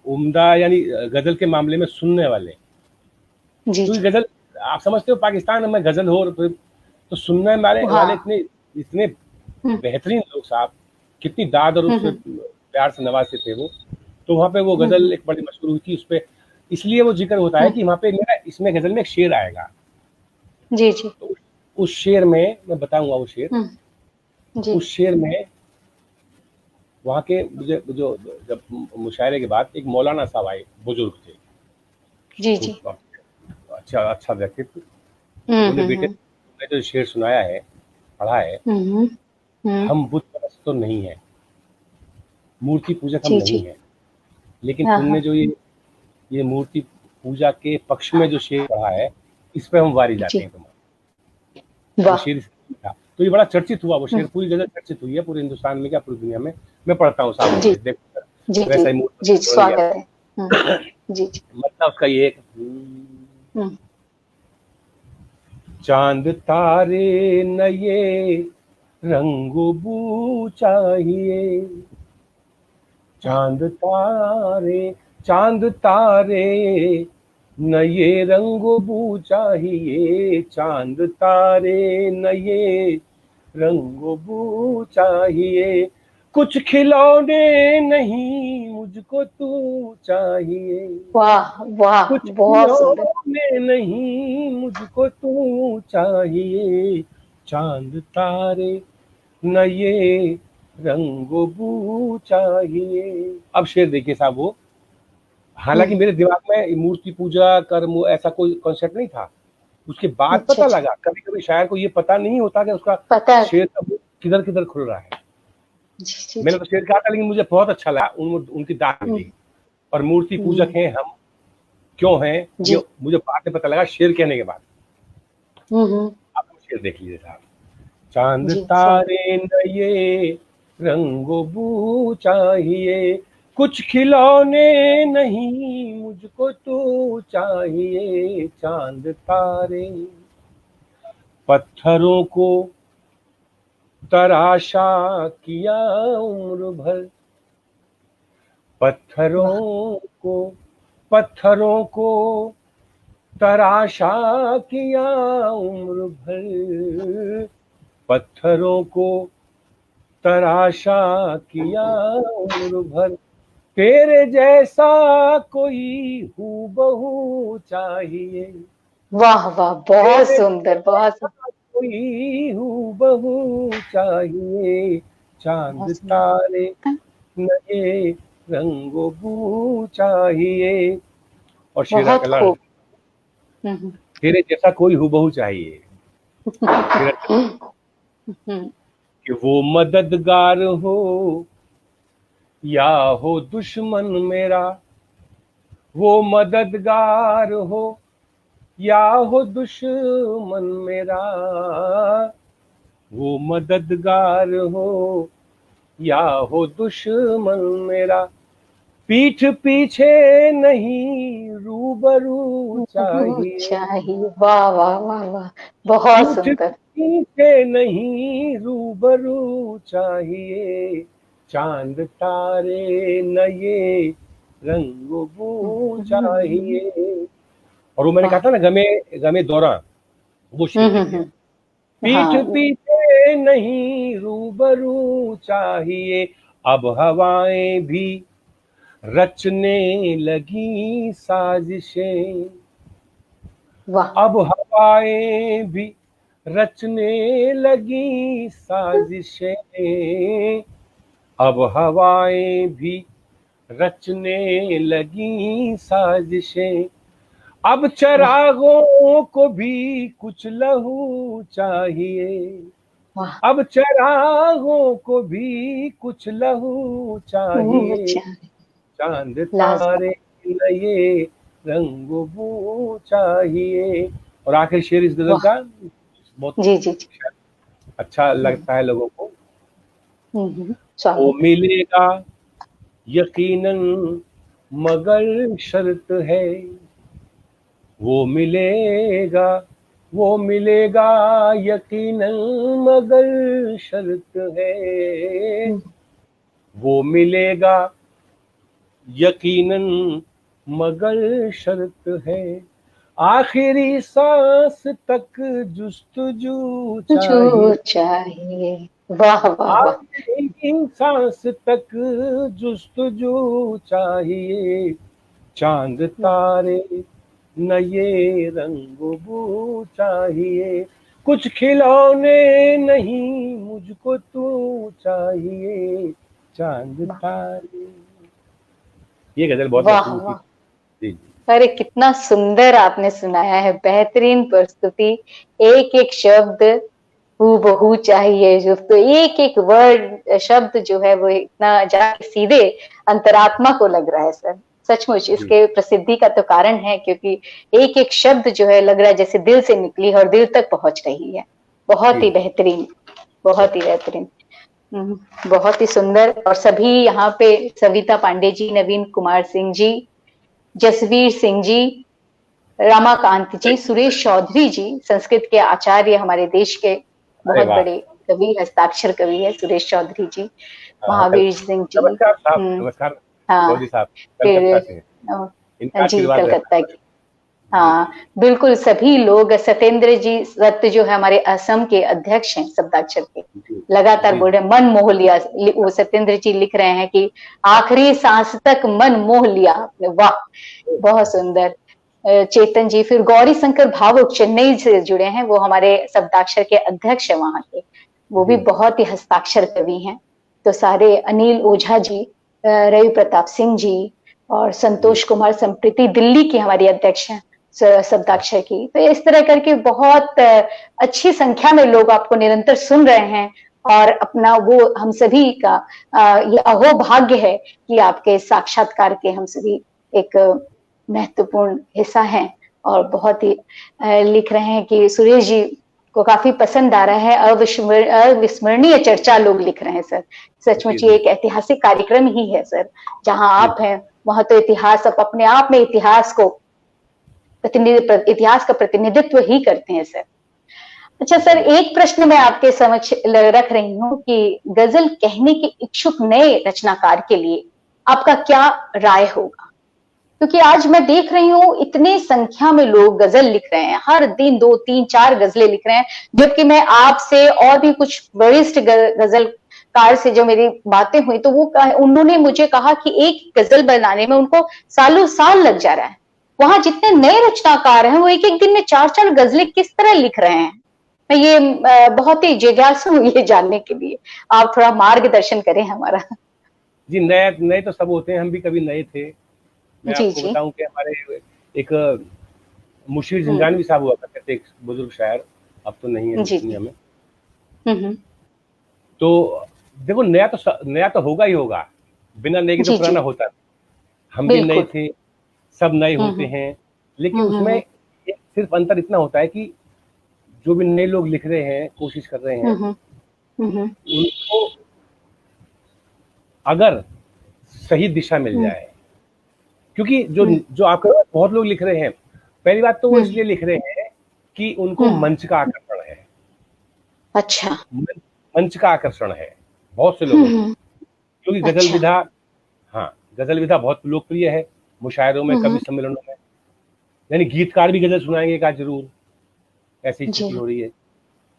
उम्दा यानी गजल के मामले में सुनने वाले, क्योंकि गजल आप समझते हो पाकिस्तान में गजल हो तो सुनने वाले इतने बेहतरीन लोग साहब, कितनी दाद और उससे प्यार से नवाजते थे वो। तो वहाँ पे वो गजल एक बड़ी मशहूर हुई थी उस पे, इसलिए वो जिक्र होता है कि वहाँ पे मेरा इसमें गजल में एक शेर आएगा। जी जी। तो उस शेर में मैं बताऊंगा वो शेर, उस शेर में वहाँ के मुझे जो जब मुशायरे के बाद एक मौलाना साहब आए, बुजुर्ग थे, जी जी, अच्छा व्यक्तित्व, उन्होंने बेटे ने जो शेर सुनाया है, पढ़ा है, हम बुत परस्त तो नहीं है, मूर्ति पूजक हम नहीं है, लेकिन तुमने जो ये मूर्ति पूजा के पक्ष में जो शेर पढ़ा है, इस पे हम वारी जाते हैं तुम्हारे। शेर था, तो ये बड़ा चर्चित हुआ वो शेर, पूरी जगह चर्चित हुई है, पूरे हिंदुस्तान में क्या पूरी दुनिया में। मैं पढ़ता हूँ साहब, वैसा ही जी, स्वागत है। जी जी, मतलब उसका ये चांद तारे नए रंगो बू चाहिए, चांद तारे नए रंगो बू चाहिए, चांद तारे नए रंगो बू चाहिए, कुछ खिलौने नहीं मुझको तू चाहिए। वाह वाह, कुछ बहुत सुंदर। खिलौने नहीं मुझको तू चाहिए, चांद तारे नए रंगो बू चाहिए। अब शेर देखिए साहब, वो हालांकि मेरे दिमाग में मूर्ति पूजा कर्म ऐसा कोई कॉन्सेप्ट नहीं था, उसके बाद पता लगा। कभी कभी शायर को ये पता नहीं होता कि उसका शेर का किधर किधर खुल रहा है। मैंने तो शेर कहा था, लेकिन मुझे बहुत अच्छा लगा उनकी दाद मिली। और मूर्ति पूजक हैं हम, क्यों हैं, ये मुझे बाद में पता लगा शेर कहने के बाद। आप शेर देख लीजिए साहब, चांद तारे नए रंगो बू चाहिए, कुछ खिलौने नहीं मुझको तो चाहिए चांद तारे, पत्थरों को तराशा किया उम्र भर, पत्थरों को तराशा किया उम्र भर, पत्थरों को तराशा किया उम्र भर, तेरे जैसा कोई हूबहू चाहिए। वाह वाह, बहुत सुंदर, बहुत सुंदर। कोई हूबहू चाहिए, चांद तारे नए रंगो बू चाहिए। और शेरा बहुत कला, खूब। तेरे जैसा कोई हूबहू चाहिए कि वो मददगार हो या हो दुश्मन मेरा, वो मददगार हो या हो दुश्मन मेरा, वो मददगार हो या हो दुश्मन मेरा, पीठ पीछे नहीं रूबरू चाहिए। वाह वाह वाह वाह, बहुत सुंदर। पीछे नहीं रूबरू चाहिए, चांद तारे नए रंगो बू चाहिए। और वो मैंने कहा था ना, गमे गमे दौरा, वो शेर पीठ पीछे नहीं रूबरू चाहिए, अब हवाएं भी रचने लगी साजिशें, अब हवाएं भी रचने लगी साजिशें, अब हवाएं भी रचने लगी साजिशें, अब चरागों को भी कुछ लहू चाहिए, अब चरागों को भी कुछ लहू चाहिए, चांद तारे नए रंगो बू चाहिए। और आखिर शेर इस गजल का बहुत जी अच्छा लगता है लोगों को। वो स्वागत। मिलेगा यकीनन मगर शर्त है, वो मिलेगा यकीनन मगर शर्त है, वो मिलेगा यकीनन मगर शर्त है, आखिरी सांस तक जुस्तजू चाहिए। वाह वाह वाह, आखिरी सांस तक जुस्तजू चाहिए, चांद तारे नए रंगो बू चाहिए, कुछ खिलौने नहीं मुझको तू चाहिए, चांद तारे। ये गजल बहुत वाह। जी। अरे कितना सुंदर आपने सुनाया है, बेहतरीन प्रस्तुति। एक एक शब्द हूबहू चाहिए, जो तो एक एक वर्ड शब्द जो है वो इतना जाके सीधे अंतरात्मा को लग रहा है सर। सचमुच इसके प्रसिद्धि का तो कारण है, क्योंकि एक एक शब्द जो है लग रहा है जैसे दिल से निकली है और दिल तक पहुंच रही है। बहुत ही बेहतरीन, बहुत ही बेहतरीन, बहुत ही सुंदर। और सभी यहाँ पे सविता पांडे जी, नवीन कुमार सिंह जी, जसवीर सिंह जी, रमाकांत जी, सुरेश चौधरी जी, संस्कृत के आचार्य, हमारे देश के बहुत बड़े कवि, हस्ताक्षर कवि है सुरेश चौधरी जी, महावीर सिंह जी। नमस्कार। हाँ, फिर जी कलकत्ता की, हाँ बिल्कुल सभी लोग। सत्येंद्र जी दत्त जो है हमारे असम के अध्यक्ष हैं शब्दाक्षर के, लगातार बोल रहे हैं मन मोह लिया। वो सत्येंद्र जी लिख रहे हैं कि आखिरी सांस तक मन मोह लिया आपने। वाह, बहुत सुंदर। चेतन जी, फिर गौरी शंकर भावुक चेन्नई से जुड़े हैं, वो हमारे शब्दाक्षर के अध्यक्ष है वहां के, वो भी बहुत ही हस्ताक्षर कवि हैं। तो सारे, अनिल ओझा जी, रवि प्रताप सिंह जी और संतोष कुमार संप्रीति दिल्ली की हमारी अध्यक्ष हैं शब्दाक्षर की। तो इस तरह करके बहुत अच्छी संख्या में लोग आपको निरंतर सुन रहे हैं, और अपना वो हम सभी का ये अहोभाग्य है कि आपके साक्षात्कार के हम सभी एक महत्वपूर्ण हिस्सा हैं। और बहुत ही लिख रहे हैं कि सुरेश जी को काफी पसंद आ रहा है। अविस्मरणीय चर्चा लोग लिख रहे हैं सर। सचमुच ये एक ऐतिहासिक कार्यक्रम ही है सर। जहां आप हैं वहां तो इतिहास, आप अपने आप में इतिहास का प्रतिनिधित्व ही करते हैं सर। अच्छा सर, एक प्रश्न मैं आपके समक्ष रख रही हूँ कि गजल कहने के इच्छुक नए रचनाकार के लिए आपका क्या राय होगा? क्योंकि आज मैं देख रही हूँ इतने संख्या में लोग गजल लिख रहे हैं, हर दिन 2, 3, 4 गजलें लिख रहे हैं। जबकि मैं आपसे और भी कुछ वरिष्ठ गजलकार से जो मेरी बातें हुई तो उन्होंने मुझे कहा कि एक गजल बनाने में उनको सालों साल लग जा रहा है। वहां जितने नए रचनाकार हैं वो एक एक दिन में 4-4 गजलें किस तरह लिख रहे हैं? मैं ये बहुत ही जिज्ञासु हूँ ये जानने के लिए। आप थोड़ा मार्गदर्शन करें हमारा। जी, नए तो सब होते हैं, हम भी कभी नए थे। मैं आपको बताऊं कि हमारे एक मुशीर जिंजानवी साहब हुआ करते थे, एक बुजुर्ग शायर, अब तो नहीं है दुनिया में। तो देखो, नया तो होगा ही होगा, बिना नए के तो पुराना होता है। हम भी नए थे, सब नए होते हैं, लेकिन उसमें सिर्फ अंतर इतना होता है कि जो भी नए लोग लिख रहे हैं, कोशिश कर रहे हैं, उनको अगर सही दिशा मिल जाए, क्योंकि जो आपके बहुत लोग लिख रहे हैं, पहली बात तो वो इसलिए लिख रहे हैं कि उनको मंच का आकर्षण है। अच्छा, मंच का आकर्षण है बहुत से लोगों को, क्योंकि गजल विधा, हाँ, गजल विधा बहुत लोकप्रिय है मुशायरों में, कवि सम्मेलनों में, यानी गीतकार भी गजल सुनाएंगे का जरूर, ऐसी स्थिति हो रही है।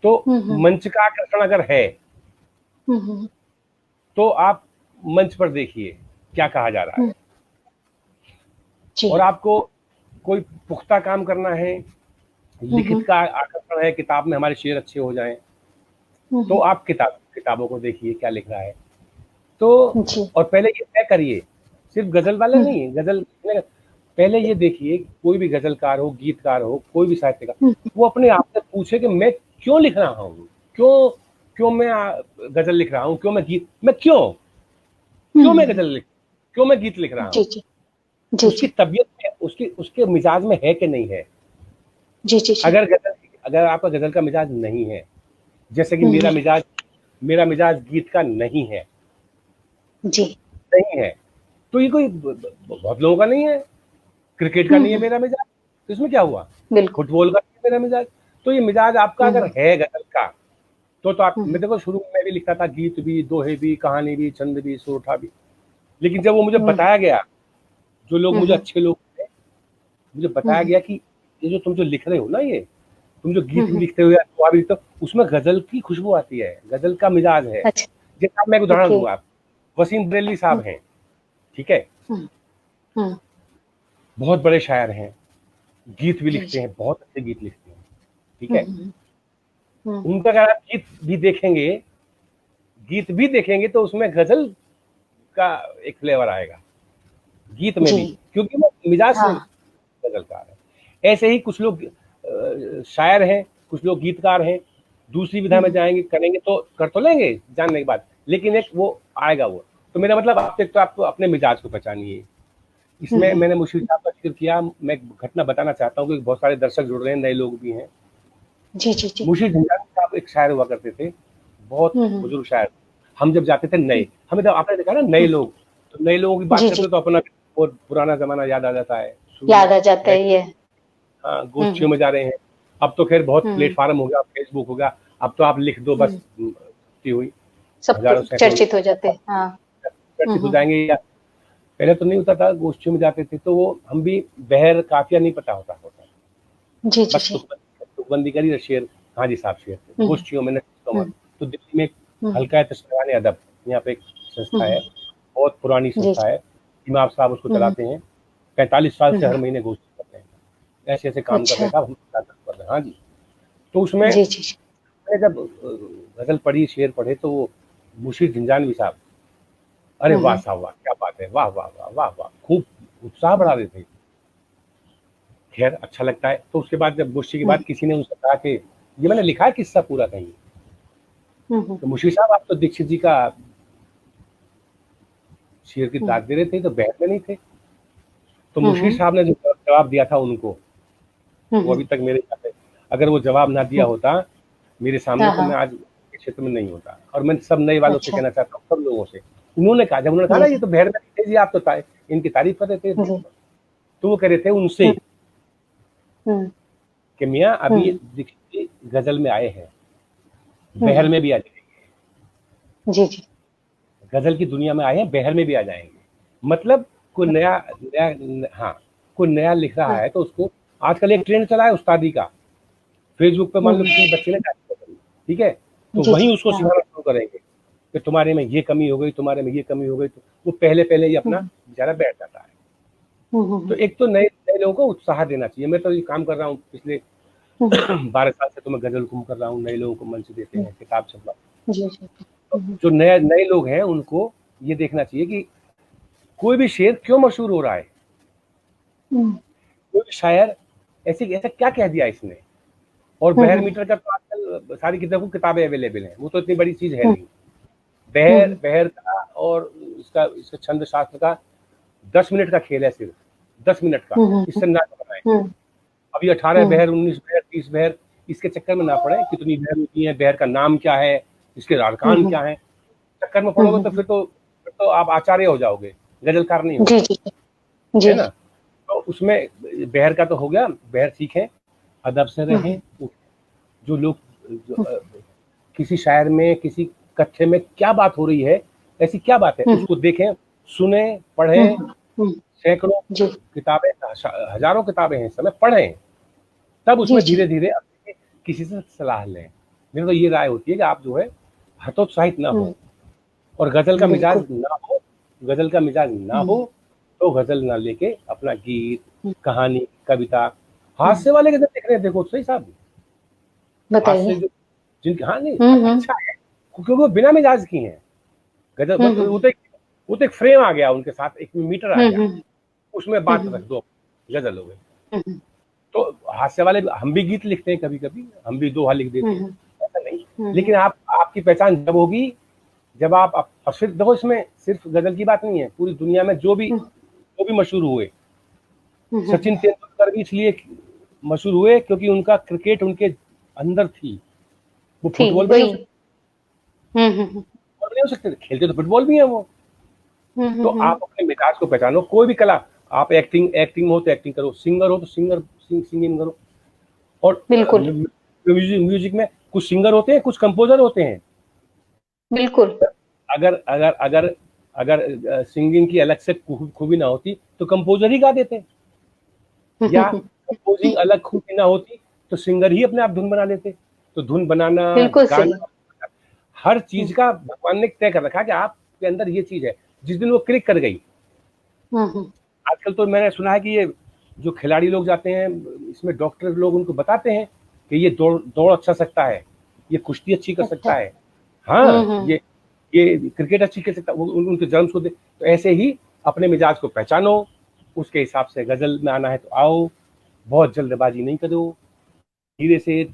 तो मंच का आकर्षण अगर है तो आप मंच पर देखिए क्या कहा जा रहा है, और आपको कोई पुख्ता काम करना है, लिखित का आकर्षण है, किताब में हमारे शेर अच्छे हो जाएं, तो आप किताबों को देखिए क्या लिख रहा है। तो और पहले ये तय करिए, सिर्फ गजल वाला नहीं, गजल पहले ये देखिए, कोई भी गजलकार हो, गीतकार हो, कोई भी साहित्यकार, वो अपने आप से पूछे कि मैं क्यों लिख रहा हूँ, क्यों मैं गजल लिख रहा हूँ, क्यों मैं गीत लिख रहा हूँ। उसकी तबीयत में, उसके मिजाज में है कि नहीं है। अगर आपका गजल का मिजाज नहीं है, जैसे कि मेरा मिजाज गीत का नहीं है, नहीं है, तो ये कोई बहुत लोगों का नहीं है। क्रिकेट का नहीं है मेरा मिजाज, तो इसमें क्या हुआ? फुटबॉल का नहीं है मेरा मिजाज। तो ये मिजाज आपका अगर है गजल का, तो आप, मैं देखो शुरू में भी लिखता था गीत भी, दोहे भी, कहानी भी, छंद भी, सोठा भी, लेकिन जब वो मुझे बताया गया, जो लोग मुझे अच्छे लोग थे, मुझे बताया गया कि ये जो तुम जो लिख रहे हो ना, ये तुम जो गीत भी लिखते हो या दुआ भी लिखते हो, उसमें गजल की खुशबू आती है, गजल का मिजाज है। जैसे मैं एक उदाहरण दूंगा, आप वसीम बरेलवी साहब हैं, ठीक है, बहुत बड़े शायर हैं, गीत भी लिखते हैं, बहुत अच्छे गीत लिखते हैं, ठीक है। उनका अगर आप गीत भी देखेंगे तो उसमें गजल का एक फ्लेवर आएगा गीत में भी, क्योंकि वो मिजाज से गजलकार है। ऐसे ही कुछ लोग शायर हैं, कुछ लोग गीतकार हैं, दूसरी विधा में जाएंगे, करेंगे तो कर तो लेंगे जानने के बाद, लेकिन एक वो आएगा वो। तो मेरा मतलब आपको अपने मिजाज को पहचानिए। इसमें मैंने मुशीर साहब का जिक्र किया, मैं घटना बताना चाहता हूँ कि बहुत सारे दर्शक जुड़ रहे हैं, नए लोग भी हैं। मुशीर जिंजानी साहब एक शायर हुआ करते थे, बहुत बुजुर्ग शायर। हम जब जाते थे नए, हमें तो आपने देखा ना, नए लोग, तो नए लोगों की बात करते तो अपना बहुत पुराना जमाना याद आ जाता है, ये। हाँ, गोष्ठियों में जा रहे हैं। अब तो खैर बहुत प्लेटफार्म हो गया, फेसबुक हो गया, अब तो आप लिख दो बस, हुई सब चर्चित हो जाते हैं, चर्चित हो जाएंगे। या पहले तो नहीं होता था, गोष्ठियों में जाते थे तो वो, हम भी बहर काफिया नहीं पता होता बस तुकबंदी करी, शेर, हाँ जी साहब शेर थे गोष्ठियों में। तो दिल्ली में हल्का तशराने अदब, यहाँ पे एक संस्था है, बहुत पुरानी संस्था है, इमाम साहब उसको चलाते हैं, 45 साल से हर महीने गोष्ठी करते हैं, ऐसे काम कर रहे हैं, हम कर रहे हैं। हाँ जी, तो उसमें मैंने जब गजल पढ़ी, शेर पढ़े, तो वो मुशीर जिंजानवी साहब, अरे वाह साहब वाह, क्या बात है, वाह वाह वाह वाह वाह, खूब उत्साह बढ़ा रहे थे। खैर अच्छा लगता है। तो उसके बाद जब गोष्ठी के बाद किसी ने उनसे कहा कि ये मैंने लिखा है किस्सा पूरा कहीं, तो मुशीर साहब आप तो दीक्षित जी का शेर की दाद दे रहे थे, तो बहस में नहीं थे। तो मुशीर साहब ने जो जवाब दिया था उनको, वो अभी तक मेरे साथ है, अगर वो जवाब ना दिया होता मेरे सामने, तो मैं आज इस क्षेत्र में नहीं होता। और मैं सब नए वालों से कहना चाहता हूँ, सब लोगों से, उन्होंने कहा, जब उन्होंने कहा ना ये तो बहर में थे जी, आप तो इनकी तारीफ कर रहे थे, तो वो कह रहे थे उनसे कि मियाँ अभी देखिए गजल में आए हैं, बहर में भी आ जाएंगे। जी जी, गजल की दुनिया में आए हैं, बहर में भी आ जाएंगे। मतलब कोई नया हाँ, कोई नया लिख रहा है तो उसको, आजकल एक ट्रेंड चला है उस्तादी का, फेसबुक पे मान लो किसी बच्चे ने तारीफ कर दी, ठीक है, तो वहीं उसको सिखाना शुरू करेंगे कि तुम्हारे में ये कमी हो गई, तुम्हारे में ये कमी हो गई, तो वो पहले ही अपना बेचारा बैठ जाता है। तो एक तो नए लोगों को उत्साह देना चाहिए। मैं तो ये काम कर रहा हूँ पिछले 12 साल से, तो मैं गजल हुकुम कर रहा हूँ, नए लोगों को मंच देते हैं, किताब छपवा। जो नए लोग हैं उनको ये देखना चाहिए कि कोई भी शेर क्यों मशहूर हो रहा है, कोई भी शायर ऐसा क्या कह दिया इसने। और बहर मीटर का तो आजकल सारी किताबें अवेलेबल हैं, वो तो इतनी बड़ी चीज है नहीं। बहर का और इसका छंद शास्त्र का 10 मिनट का खेल है, सिर्फ 10 मिनट का, इससे ना बनाए। अभी 18 बहर, 19 बहर, 30 बहर, इसके चक्कर में ना पड़े कितनी बहर होती है, बहर का नाम क्या है, इसके अरकान क्या है, चक्कर में पड़ोगे तो फिर तो आप आचार्य हो जाओगे, गजलकार नहीं होगे, है ना। तो उसमें बहर का तो हो गया, बहर सीखें, अदब से रहें। जो लोग किसी शायर में, किसी कथ्य में क्या बात हो रही है, ऐसी क्या बात है, उसको देखें, सुने, पढ़ें। सैकड़ों किताबें, हजारों किताबें हैं इस समय, पढ़ें, तब उसमें धीरे धीरे किसी से सलाह लें। मेरी तो ये राय होती है कि आप जो है हतोत्साहित ना हो, और गजल का मिजाज ना हो तो गजल ना लेके अपना गीत, कहानी, कविता, हास्य वाले गजल देख रहे हैं, देखो सही साहब, बताइए, जिनकी नहीं अच्छा है, क्योंकि वो बिना मिजाज की हैं गजल। वो तो एक फ्रेम आ गया उनके साथ, एक मीटर आ गया, उसमें बात रख दो, गजल हो गई। तो हास्य वाले, हम भी गीत लिखते हैं, कभी कभी हम भी दोहा लिख देते हैं, ऐसा नहीं। लेकिन आपकी पहचान जब होगी जब आप सिर्फ देखो, इसमें सिर्फ गजल की बात नहीं है, पूरी दुनिया में जो भी मशहूर हुए, सचिन तेंदुलकर भी इसलिए मशहूर हुए क्योंकि उनका क्रिकेट उनके अंदर थी। वो फुटबॉल भी नहीं हो सकते, खेलते तो फुटबॉल भी है वो। तो आप अपने मिजाज को पहचानो, कोई भी कला, आप एक्टिंग हो तो एक्टिंग करो, सिंगर हो तो सिंगिंग करो। और बिल्कुल म्यूजिक में कुछ सिंगर होते हैं, कुछ कंपोजर होते हैं। बिल्कुल, अगर सिंगिंग की अलग से खूबी ना होती तो कंपोजर ही गा देते, या कंपोजिंग अलग खूबी ना होती तो सिंगर ही अपने आप धुन बना लेते। तो धुन बनाना, गाना, हर चीज का भगवान ने तय कर रखा कि आपके अंदर ये चीज है। जिस दिन वो क्लिक कर गई, आजकल तो मैंने सुना है कि ये जो खिलाड़ी लोग जाते हैं, इसमें डॉक्टर लोग उनको बताते हैं कि ये दौड़ अच्छा सकता है, ये कुश्ती अच्छी कर सकता है, हाँ, ये क्रिकेट अच्छी खेल सकता है, उनके जर्म्स को दे। तो ऐसे ही अपने मिजाज को पहचानो, उसके हिसाब से गजल में आना है तो आओ, बहुत जल्दबाजी नहीं करो, धीरे से,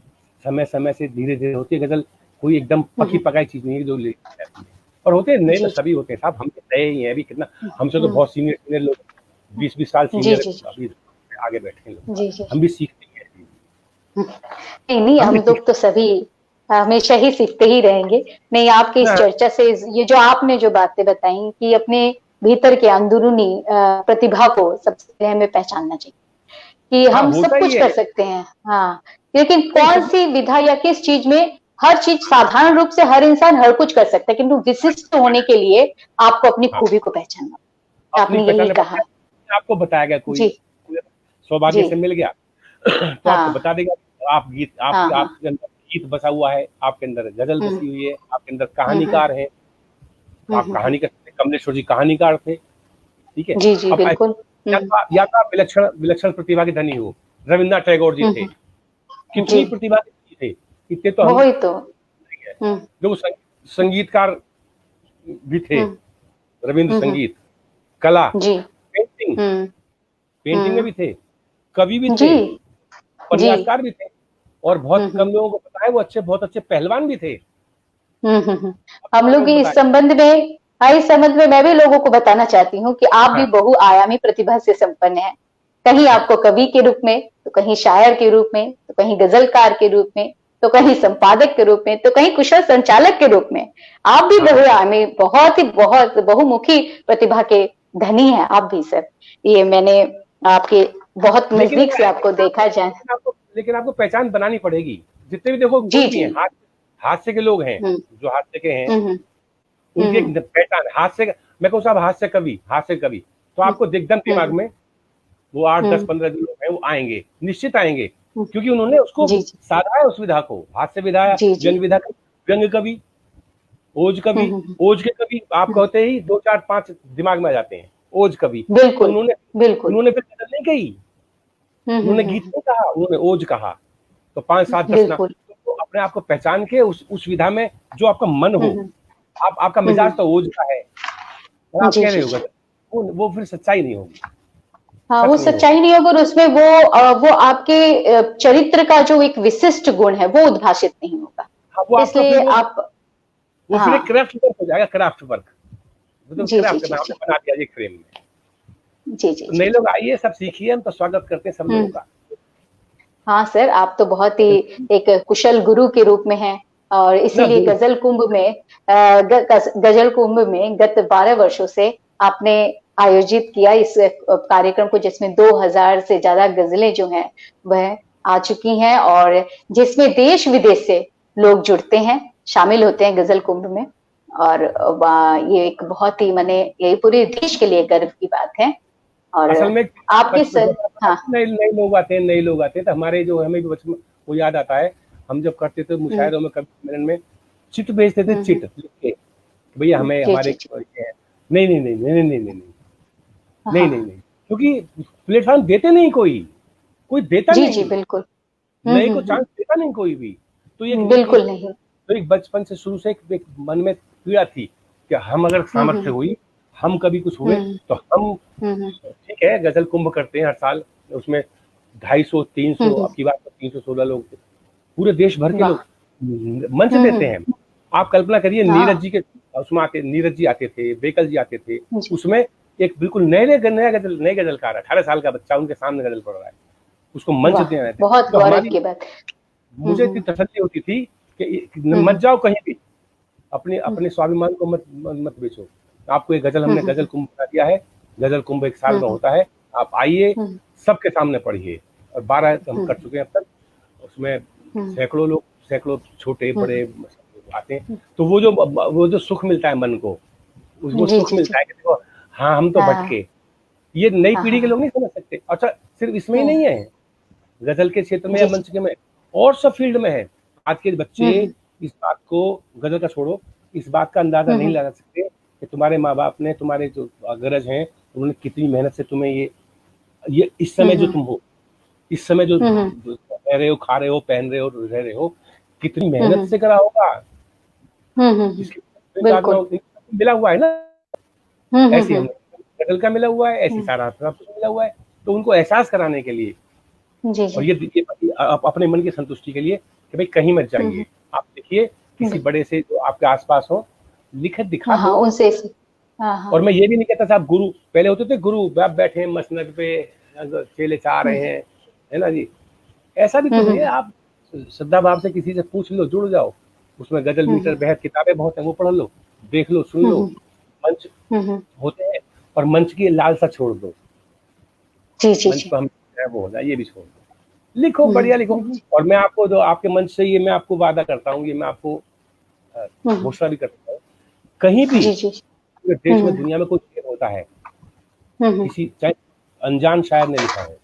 समय से धीरे होती है गजल। कोई एकदम पकी पकाई चीज नहीं है जो ले जाती है। और होते हैं नए तो सभी होते हैं साहब, हम नए ही हैं अभी, कितना हमसे तो बहुत सीनियर लोग, 20 साल सीनियर अभी आगे बैठे लोग, हम भी सीखते हैं। नहीं, हम लोग तो सभी हमेशा ही सीखते ही रहेंगे। नहीं, आपकी इस चर्चा से ये जो आपने जो बातें बताई कि अपने भीतर के अंदरूनी प्रतिभा को सबसे पहले हमें पहचानना चाहिए कि हम सब कुछ कर सकते हैं, हाँ, लेकिन कौन सी विधा या किस चीज में, हर चीज साधारण रूप से हर इंसान हर कुछ कर सकता है, किंतु विशिष्ट होने के लिए आपको अपनी खूबी को पहचानना। आपने यही कहा, आपको बताया गया, कोई सौभाग्य से मिल गया तो आपको बता देगा, आप गीत, आपके अंदर गीत बसा हुआ है, आपके अंदर गजल बसी हुई है, आपके अंदर कहानीकार है, आप कहानी का, कमलेश्वर जी कहानीकार थे, ठीक है, जी बिल्कुल। या तो आप विलक्षण प्रतिभा के धनी हो, रविन्द्रनाथ टैगोर जी थे, कितनी प्रतिभा के थे, इतने तो वही तो जो संगीतकार भी थे, रविंद्र संगीत, कला, पेंटिंग में भी थे, कवि भी थे, उपन्यासकार भी थे, और बहुत कम लोगों को पता है वो बहुत अच्छे पहलवान भी थे। हम लोग इस संबंध में मैं भी लोगों को बताना चाहती हूँ कि आप भी बहुआयामी प्रतिभा से संपन्न हैं। कहीं आपको कवि के रूप में, तो कहीं शायर के रूप में, तो कहीं गजलकार के रूप में, तो कहीं संपादक के रूप में, तो कहीं कुशल संचालक के रूप में। आप भी बहुत ही बहुत बहुमुखी प्रतिभा के धनी हैं आप भी सर। ये मैंने आपके बहुत नजदीक से आपको देखा जाए। लेकिन आपको पहचान बनानी पड़ेगी। जितने भी देखो कोई भी हैं, हास्य के लोग हैं, जो हास्य के हैं, उनकी एक पहचान हास्य। मैं कहूँ साहब हास्य कवि, तो आपको एकदम दिमाग में वो 8, 10, 15 जो लोग हैं वो आएंगे, निश्चित आएंगे, क्योंकि उन्होंने उसको साधा है, उस विधा को, हास्य विधा, व्यंग विधा, व्यंग कवि, ओज कवि, ओज के कवि आप कहते ही 2, 4, 5 दिमाग में आ जाते हैं, ओज कवि। बिल्कुल, उन्होंने फिर गजल नहीं कही, उन्होंने गीत नहीं कहा, उन्होंने ओज कहा। तो 5, 7, 10 ना, तो अपने आप को पहचान के उस विधा में जो आपका मन हो, आपका मिजाज तो ओज का है, और आप कह रहे हो वो फिर सच्चाई नहीं होगी। हाँ, वो सच्चाई नहीं होगी, और उसमें वो आपके चरित्र का जो एक विशिष्ट गुण है वो उद्भाषित नहीं होगा। इसलिए आप वो फिर क्राफ्ट वर्क हो जाएगा, क्राफ्ट वर्क, मतलब क्राफ्ट में आपने बना दिया एक फ्रेम में। जी। तो नए लोग आइए, सब सीखिए, हम तो स्वागत करते हैं सब लोगों का। हाँ सर, आप तो बहुत ही एक कुशल गुरु के रूप में हैं, और इसीलिए गजल कुंभ में गत 12 वर्षों से आपने आयोजित किया इस कार्यक्रम को, जिसमें 2000 से ज्यादा गजलें जो हैं वह आ चुकी हैं, और जिसमें देश विदेश से लोग जुड़ते हैं, शामिल होते हैं गजल कुंभ में। और ये एक बहुत ही ये पूरे देश के लिए गर्व की बात है। और असल में आपके सर नए लोग आते हैं, तो हमारे जो हमें भी बचपन वो याद आता है, हम जब करते थे मुशायरों में, कभी सम्मेलन में चिट भेजते थे, चिट लिख के, भैया हमें हमारे नहीं, क्योंकि प्लेटफॉर्म देते नहीं, कोई देता नहीं। जी बिल्कुल, नए को चांस देता नहीं कोई भी। तो ये बिल्कुल नहीं। तो एक बचपन से शुरू से एक मन में पीड़ा थी कि हम अगर सामर्थ्य हुई, हम कभी कुछ हुए तो हम, ठीक है, गजल कुंभ करते हैं हर साल, उसमें 250, 300, अब की बात 316 लोग, पूरे देश भर के लोग मंच देते हैं। आप कल्पना करिए, नीरज जी के उसमें नीरज जी आते थे, बेकल जी आते थे, उसमें एक बिल्कुल नए गजलकार, 18 साल का बच्चा उनके सामने गजल पढ़ रहा है, उसको मंच दे रहे थे। बहुत गौरव की बात। मुझे इतनी तसल्ली होती थी कि मत जाओ कहीं भी, अपने स्वाभिमान को मत बेचो। आपको एक गजल, हमने गजल कुंभ बना दिया है, गजल कुंभ एक साल में होता है, आप आइए, सबके सामने पढ़िए। और 12 हम कर चुके हैं अब तक, उसमें सैकड़ों छोटे बड़े आते हैं। तो वो जो सुख मिलता है मन को, वो सुख मिलता है कि देखो हाँ हम तो भटके, ये नई पीढ़ी के लोग नहीं समझ सकते। अच्छा, सिर्फ इसमें ही नहीं है, गजल के क्षेत्र में या मंच के में, और सब फील्ड में है। आज के बच्चे इस बात को, गजल का छोड़ो, इस बात का अंदाजा नहीं लगा सकते कि तुम्हारे माँ बाप ने, तुम्हारे जो अग्रज हैं, उन्होंने कितनी मेहनत से तुम्हें ये इस समय जो तुम हो, इस समय जो रह रहे हो, खा रहे हो, पहन रहे हो, रह रहे हो, कितनी मेहनत से करा होगा। मिला हुआ है ना, ऐसी गजल का मिला हुआ है, ऐसी सारा मिला हुआ है। तो उनको एहसास कराने के लिए, और ये अपने मन की संतुष्टि के लिए कि भाई कहीं मत जाइए, आप देखिए किसी बड़े से जो आपके आसपास हो, लिख दिखा दो उनसे। और मैं ये भी नहीं कहता साहब गुरु, पहले होते थे गुरु बैठे मसनद पे, चेले चाह रहे हैं, है ना जी, ऐसा भी तो नहीं है। आप श्रद्धा भाव से किसी से पूछ लो, जुड़ जाओ, उसमें गजल मीटर बहत किताबें बहुत हैं, वो पढ़ लो, देख लो, सुन लो, मंच होते हैं, और मंच की लालसा छोड़ दो। मंच पर हम वो हो जाए, ये भी छोड़ दो, लिखो, बढ़िया लिखो। और मैं आपको जो आपके मंच से ये मैं आपको वादा करता हूँ, ये मैं आपको घोषणा भी करता हूँ, कहीं भी देश में, दुनिया में कोई शेर होता है, किसी चाहे अनजान शायर ने लिखा हो,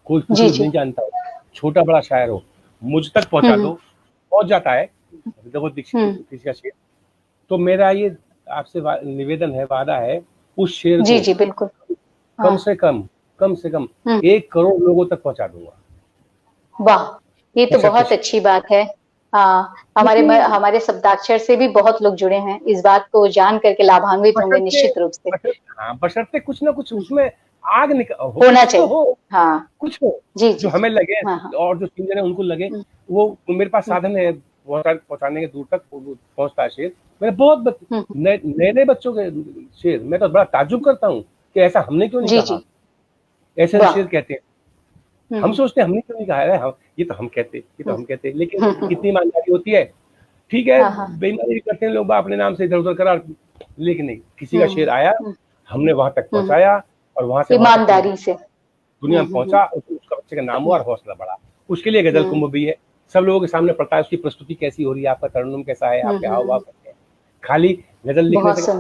कोई कुछ नहीं जानता हो, छोटा बड़ा शायर हो, मुझ तक पहुंचा दो, पहुंच जाता है। देखो दीक्षित किसी का शेर, तो मेरा ये आपसे निवेदन है, वादा है, उस शेर को बिल्कुल कम से कम 1 करोड़ लोगों तक पहुंचा दूंगा। वाह, ये तो बहुत अच्छी बात है। हमारे शब्दाक्षर से भी बहुत लोग जुड़े हैं, इस बात को जान करके लाभान्वित होंगे निश्चित रूप से। हाँ, बशर्ते कुछ ना कुछ उसमें आग होना चाहिए, कुछ हो जो हमें लगे, और जो सिंगर है उनको लगे। वो मेरे पास साधन है पहुंचाने के, दूर तक पहुंचता है शेर। मेरे बहुत नए बच्चों के शेर, मैं तो बड़ा ताज्जुब करता हूँ कि ऐसा हमने क्यों नहीं कहा, ऐसे शेर कहते हैं। हम सोचते हैं हमने क्यों नहीं कहा है, हम ये तो हम कहते, लेकिन कितनी ईमानदारी होती है। ठीक है, बेईमानी भी करते हैं लोग अपने नाम से इधर उधर करा, लेकिन नहीं, किसी का शेर आया, हमने वहां तक पहुंचाया और वहां से ईमानदारी से दुनिया में पहुंचा, उसका बच्चे का नाम हुआ और हौसला बढ़ा। उसके लिए गजल कुंभ भी है, सब लोगों के सामने पड़ता है, उसकी प्रस्तुति कैसी हो रही है, आपका तरन्नुम कैसा है, आपके हाव भाव कैसे हैं। खाली गजल लिखने से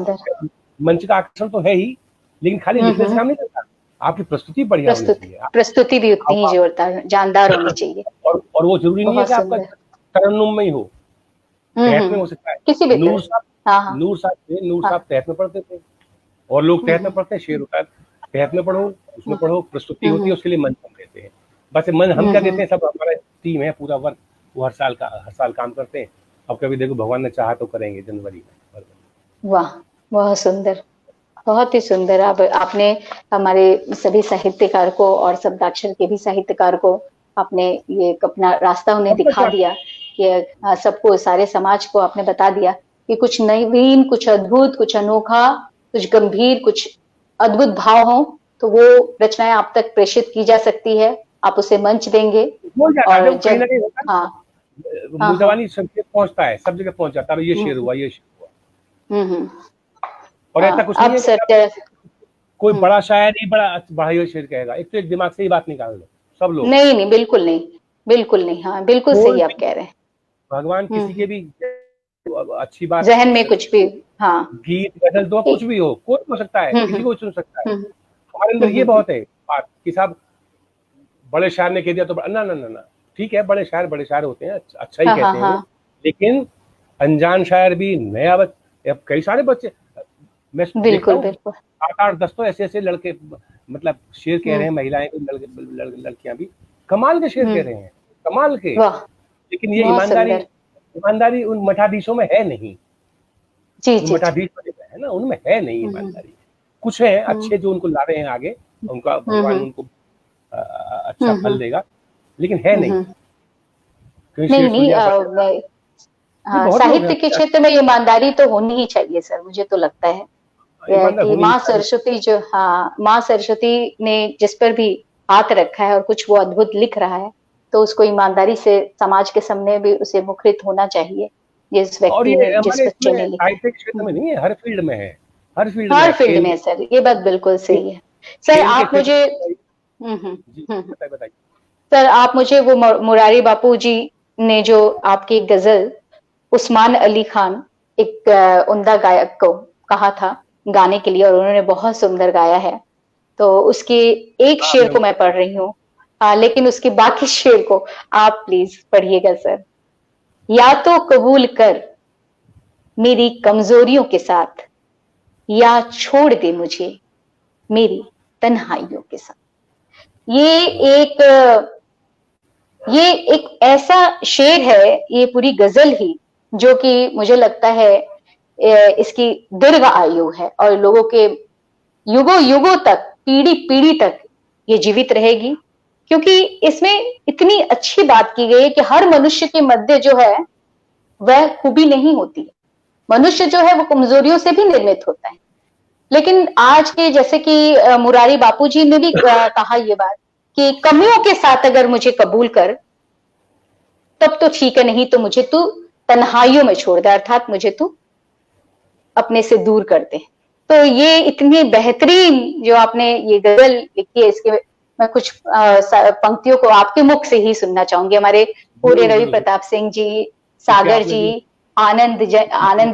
मंच का आकर्षण तो है ही, लेकिन खाली लिखने से काम नहीं चलता, आपकी प्रस्तुति बढ़िया होनी चाहिए, प्रस्तुति भी उतनी ही जोरदार जानदार होनी चाहिए। और वो जरूरी नहीं है कि आपका तरन्नुम में ही हो, तहत में हो सकता है। किसी भी नूर साहब तहत में पढ़ते थे, और लोग तहत में पढ़ते हैं, शेर होता है तहत में पढ़ो, उसमें पढ़ो, प्रस्तुति होती है, उसके लिए मंच हम देते हैं। बस मन हम क्या देते हैं, सब हमारा टीम है, पूरा वर्ग, वो हर साल काम करते हैं। अब कभी देखो भगवान ने चाहा तो करेंगे जनवरी में। वाह, बहुत सुंदर, बहुत ही सुंदर। आपने हमारे सभी साहित्यकार को और शब्दाक्षर के भी साहित्यकार को आपने ये अपना रास्ता उन्हें दिखा दिया कि सबको, सारे समाज को आपने बता दिया कि कुछ नवीन, कुछ अद्भुत, कुछ अनोखा, कुछ गंभीर, कुछ अद्भुत भाव हो तो वो रचनाएं आप तक प्रेषित की जा सकती है, आप उसे मंच देंगे। और जब मुजवानी सब पहुंचता है, सब जगह पहुंच जाता है, ये शेर हुआ, ये शेर हुआ। और ऐसा कुछ नहीं है कोई बड़ा शायर ही बड़ा ये शेर कहेगा, एक तो एक दिमाग से ही बात निकाल लो सब लोग। नहीं, बिल्कुल नहीं। हाँ, बिल्कुल सही आप कह रहे हैं। भगवान किसी के भी अच्छी बात जहन में कुछ भी, हाँ, गीत गजल तो कुछ भी हो, कोई हो सकता है, किसी को सुन सकता है। हमारे अंदर ये बहुत है बात कि साहब बड़े शायर ने कह दिया तो ना, ठीक है, बड़े शायर होते हैं, अच्छा ही कहते हैं, लेकिन अनजान शायर भी, नया कई सारे बच्चे, मैं बिल्कुल 8-10 तो ऐसे लड़के, मतलब शेर कह रहे हैं, महिलाएं, लड़कियां भी कमाल के शेर कह रहे हैं, कमाल के। लेकिन ये ईमानदारी उन मठाधीशों में है नहीं। मठाधीश है ना, उनमें है नहीं ईमानदारी। कुछ है अच्छे जो उनको ला रहे हैं आगे, उनका भगवान उनको अच्छा फल देगा, लेकिन है नहीं। साहित्य के क्षेत्र में ईमानदारी तो होनी ही चाहिए सर, मुझे तो लगता है कि माँ सरस्वती जो, हाँ, माँ सरस्वती ने जिस पर भी हाथ रखा है और कुछ वो अद्भुत लिख रहा है, तो उसको ईमानदारी से समाज के सामने भी उसे मुखरित होना चाहिए। जिस व्यक्ति ने, जिस बच्चे ने लिखा, साहित्य क्षेत्र में नहीं है, हर फील्ड में है, हर फील्ड में है सर, ये बात बिल्कुल सही है। सर आप मुझे सर आप मुझे वो मुरारी बापू जी ने जो आपकी गजल उस्मान अली खान, एक उम्दा गायक को कहा था गाने के लिए, और उन्होंने बहुत सुंदर गाया है, तो उसके एक शेर को मैं पढ़ रही हूँ, लेकिन उसके बाकी शेर को आप प्लीज पढ़िएगा सर। या तो कबूल कर मेरी कमजोरियों के साथ, या छोड़ दे मुझे मेरी तन्हाइयों के साथ। ये एक ऐसा शेर है, ये पूरी गजल ही, जो कि मुझे लगता है इसकी दीर्घ आयु है और लोगों के युगों युगों तक, पीढ़ी पीढ़ी तक ये जीवित रहेगी, क्योंकि इसमें इतनी अच्छी बात की गई है कि हर मनुष्य के मध्य जो है वह खूबी नहीं होती है। मनुष्य जो है वो कमजोरियों से भी निर्मित होता है, लेकिन आज के, जैसे कि मुरारी बापू जी ने भी कहा ये बात कि कमियों के साथ अगर मुझे कबूल कर तब तो ठीक है, नहीं तो मुझे तू तन्हाइयों में छोड़ दे, अर्थात मुझे तू अपने से दूर कर दे। तो ये इतनी बेहतरीन जो आपने ये गजल लिखी है, इसके मैं कुछ पंक्तियों को आपके मुख से ही सुनना चाहूंगी। हमारे पूरे रवि प्रताप सिंह जी, सागर जी, आनंद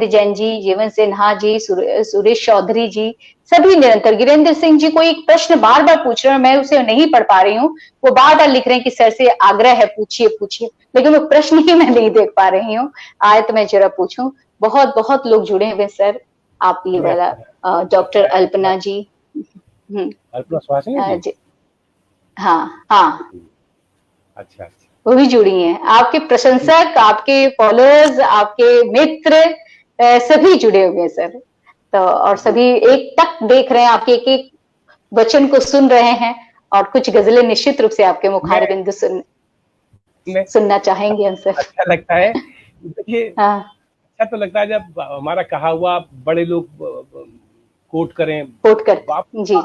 जैन जी, जीवन सिन्हा जी, सुरेश चौधरी जी, सभी निरंतर, गिरेंद्र सिंह जी को एक प्रश्न बार बार पूछ रहे हैं, मैं उसे नहीं पढ़ पा रही हूँ, वो बार बार लिख रहे हैं कि सर से आग्रह है पूछिए, लेकिन वो प्रश्न ही मैं नहीं देख पा रही हूँ। आए तो मैं जरा पूछूं। बहुत बहुत लोग जुड़े हुए सर, आप ये वाला डॉक्टर अल्पना जी, जी, हाँ, अच्छा, वो भी जुड़ी हैं। आपके प्रशंसक, आपके फॉलोअर्स, आपके मित्र, सभी जुड़े हुए हैं सर। तो और सभी एक टक देख रहे हैं, आपके एक एक वचन को सुन रहे हैं, और कुछ गजलें निश्चित रूप से आपके मुखारबिंद सुनना चाहेंगे हम सर। अच्छा लगता है देखिए, अच्छा तो लगता है जब हमारा कहा हुआ बड़े लोग कोट कर जी,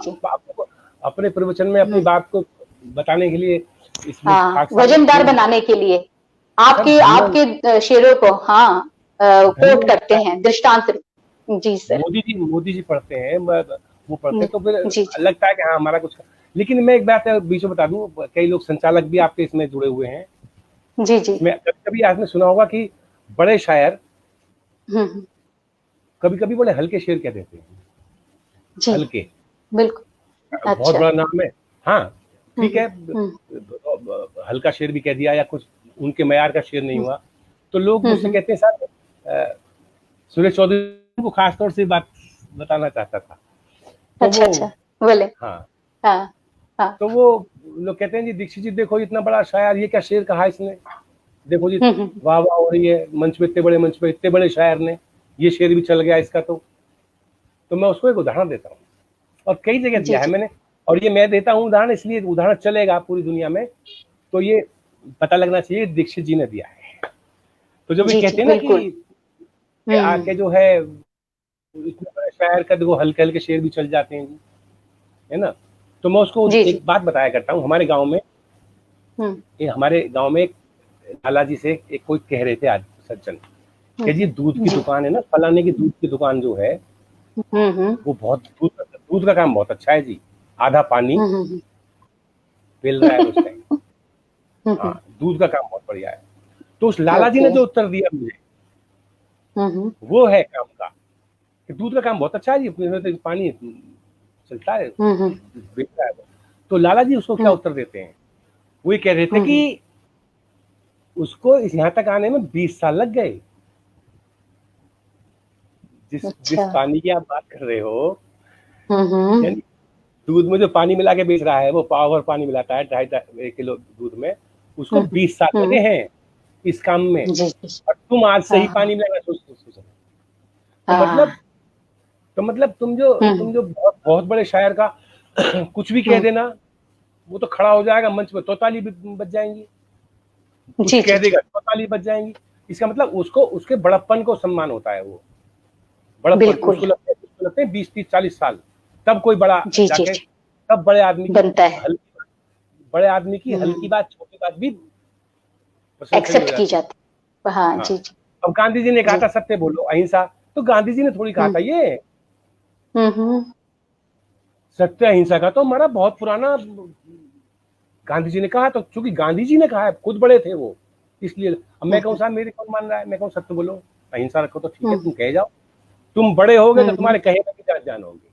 अपने प्रवचन में अपनी बात को बताने के लिए इसमें हाँ, खाक सागर वजनदार बनाने के लिए आपके आपके शेरों को हाँ कोट करते हैं दृष्टांत रूप। जी सर। मोदी जी पढ़ते हैं, वो पढ़ते हैं तो फिर जी जी लगता है कि हाँ हमारा कुछ। लेकिन मैं एक बात बीच में बता दूं, कई लोग संचालक भी आपके इसमें जुड़े हुए हैं। जी जी। मैं कभी आपने सुना होगा कि बड़े शायर हम्म। कभी कभी बड़े हल्के शेर कह देते हैं। जी हल्के, बिल्कुल। बहुत अच्छा। बड़ा नाम है, हाँ ठीक है, हम्म हल्का शेर भी कह दिया या कुछ उनके मयार का शेर नहीं हुआ तो लोग मुझसे हम्म। कहते हैं सर, सुरेश चौधरी को खासतौर से बात बताना चाहता था तो अच्छा वो, अच्छा बोले। हाँ हाँ हाँ। तो वो लोग कहते हैं जी दीक्षित जी देखो इतना बड़ा शायर, ये क्या शेर कहा इसने, देखो जी हम्म। वाह वाह हो रही है मंच पे, इतने बड़े मंच पे इतने बड़े शायर ने, ये शेर भी चल गया इसका। तो मैं उसको एक उदाहरण देता हूँ और कई जगह जी दिया है जी मैंने, और ये मैं देता हूँ उदाहरण इसलिए उदाहरण चलेगा पूरी दुनिया में, तो ये पता लगना चाहिए दीक्षित जी ने दिया है। तो जब ये जी जी कहते हैं ना बिल्कुल। कि आके जो है इतने बड़े शायर का देखो हल्के हल्के शेर भी चल जाते हैं जी, है ना। तो मैं उसको जी जी। एक बात बताया करता हूँ, हमारे गांव में एक लाला जी से एक कोई कह रहे थे आज सज्जन कि जी दूध की जी। दुकान है ना, फलाने की दूध की दुकान जो है हम्म। वो बहुत दूध का काम बहुत अच्छा है जी, आधा पानी हम्म। पेल रहा है उस टाइम, हाँ दूध का काम बहुत बढ़िया है। तो उस लाला जी ओके। ने जो उत्तर दिया मुझे वो है काम का, कि दूध का काम बहुत अच्छा है जी, इसमें तो पानी चलता है बेच रहा है वो। तो लाला जी उसको क्या उत्तर देते हैं, वो ये कह रहे थे कि उसको यहाँ तक आने में 20 साल लग गए। जिस अच्छा। पानी की आप बात कर रहे हो, हम्म। यानी दूध में जो पानी मिला के बेच रहा है, वो पाव भर पानी मिलाता है 2.5 किलो दूध में, उसको 20 साल लगे हैं इस काम में, जी जी। और तुम आज से ही हाँ पानी मिलाना सोच। तो मतलब हाँ। तुम जो बहुत बहुत बड़े शायर का कुछ भी कह देना, वो तो खड़ा हो जाएगा मंच में तो ताली भी बज जाएंगी, कुछ जी कह जी जी देगा तो ताली बज जाएंगी। इसका मतलब उसको उसके बड़प्पन को सम्मान होता है, वो बड़प्पन बिल्कुल। उसको लगते हैं 20 30 40 साल, तब कोई बड़ा जी जी जाके, जी तब बनता है। बड़े आदमी की हल्की बात छोटी बात भी प्रशंसनीय हो एक्सेप्ट की जाती जाती है। हाँ है। हाँ, जी जी अब गांधी जी ने कहा जी। था सत्य बोलो अहिंसा, तो गांधी जी ने थोड़ी कहा था ये, हम्म। सत्य अहिंसा का तो हमारा बहुत पुराना, गांधी जी ने कहा, तो चूंकि गांधी जी ने कहा है, खुद बड़े थे वो, इसलिए। अब मैं कहूँ साहब मेरे कौन मान रहा है, मैं कहूँ सत्य बोलो अहिंसा रखो, तो ठीक है तुम कह जाओ, तुम बड़े होगे तो तुम्हारे कहे में भी जान जान होगी।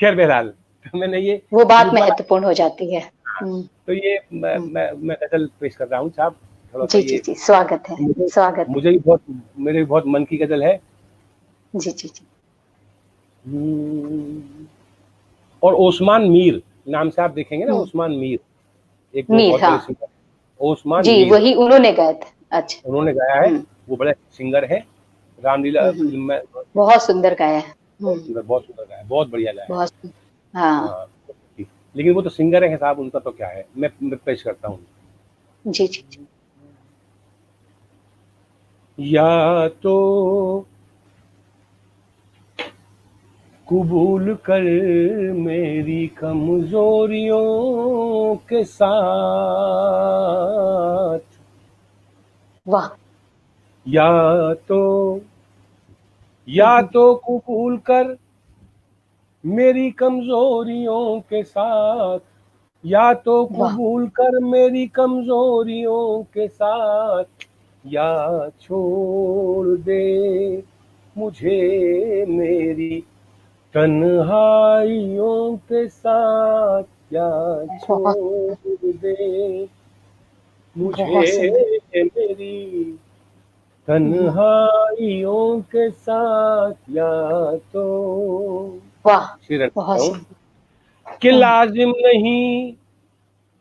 खैर बहरहाल, तो मैंने ये वो बात रुतबा, महत्वपूर्ण हो जाती है। तो ये मैं गजल पेश कर रहा हूँ साहब, थोड़ा सा जी जी ये जी स्वागत है। मुझे स्वागत है। मुझे भी बहुत, मेरे भी बहुत मन की गजल है। जी जी जी। और ओस्मान मीर नाम से आप देखेंगे ना, ओस्मान मीर एक वो मीर बहुत बड़े हाँ। सिंगर, ओस्मान जी मीर, वही उन्होंने गाए थे। अच्छा। उन्होंने गाया है, वो बड़े सिंगर है, रामलीला हम्म। फिल्म में बहुत सुंदर गाया है। बहुत सुंदर गाया है, बहुत बढ़िया गाया है। बहुत हाँ। हाँ, लेकिन वो तो सिंगर है साहब, उनका तो क्या है, मैं पेश करता हूँ। जी जी जी। या तो कबूल कर मेरी कमजोरियों के साथ, वाह। या तो कबूल कर मेरी कमजोरियों के साथ, या तो वाह। कबूल कर मेरी कमजोरियों के साथ, या छोड़ दे मुझे मेरी तन्हाइयों के साथ, या बहुत छोड़ दे बहुत सुंदर। मुझे मेरी तन्हाइयों के साथ, या तो वाह। शेर बहुत हूँ सुंदर। कि लाजिम नहीं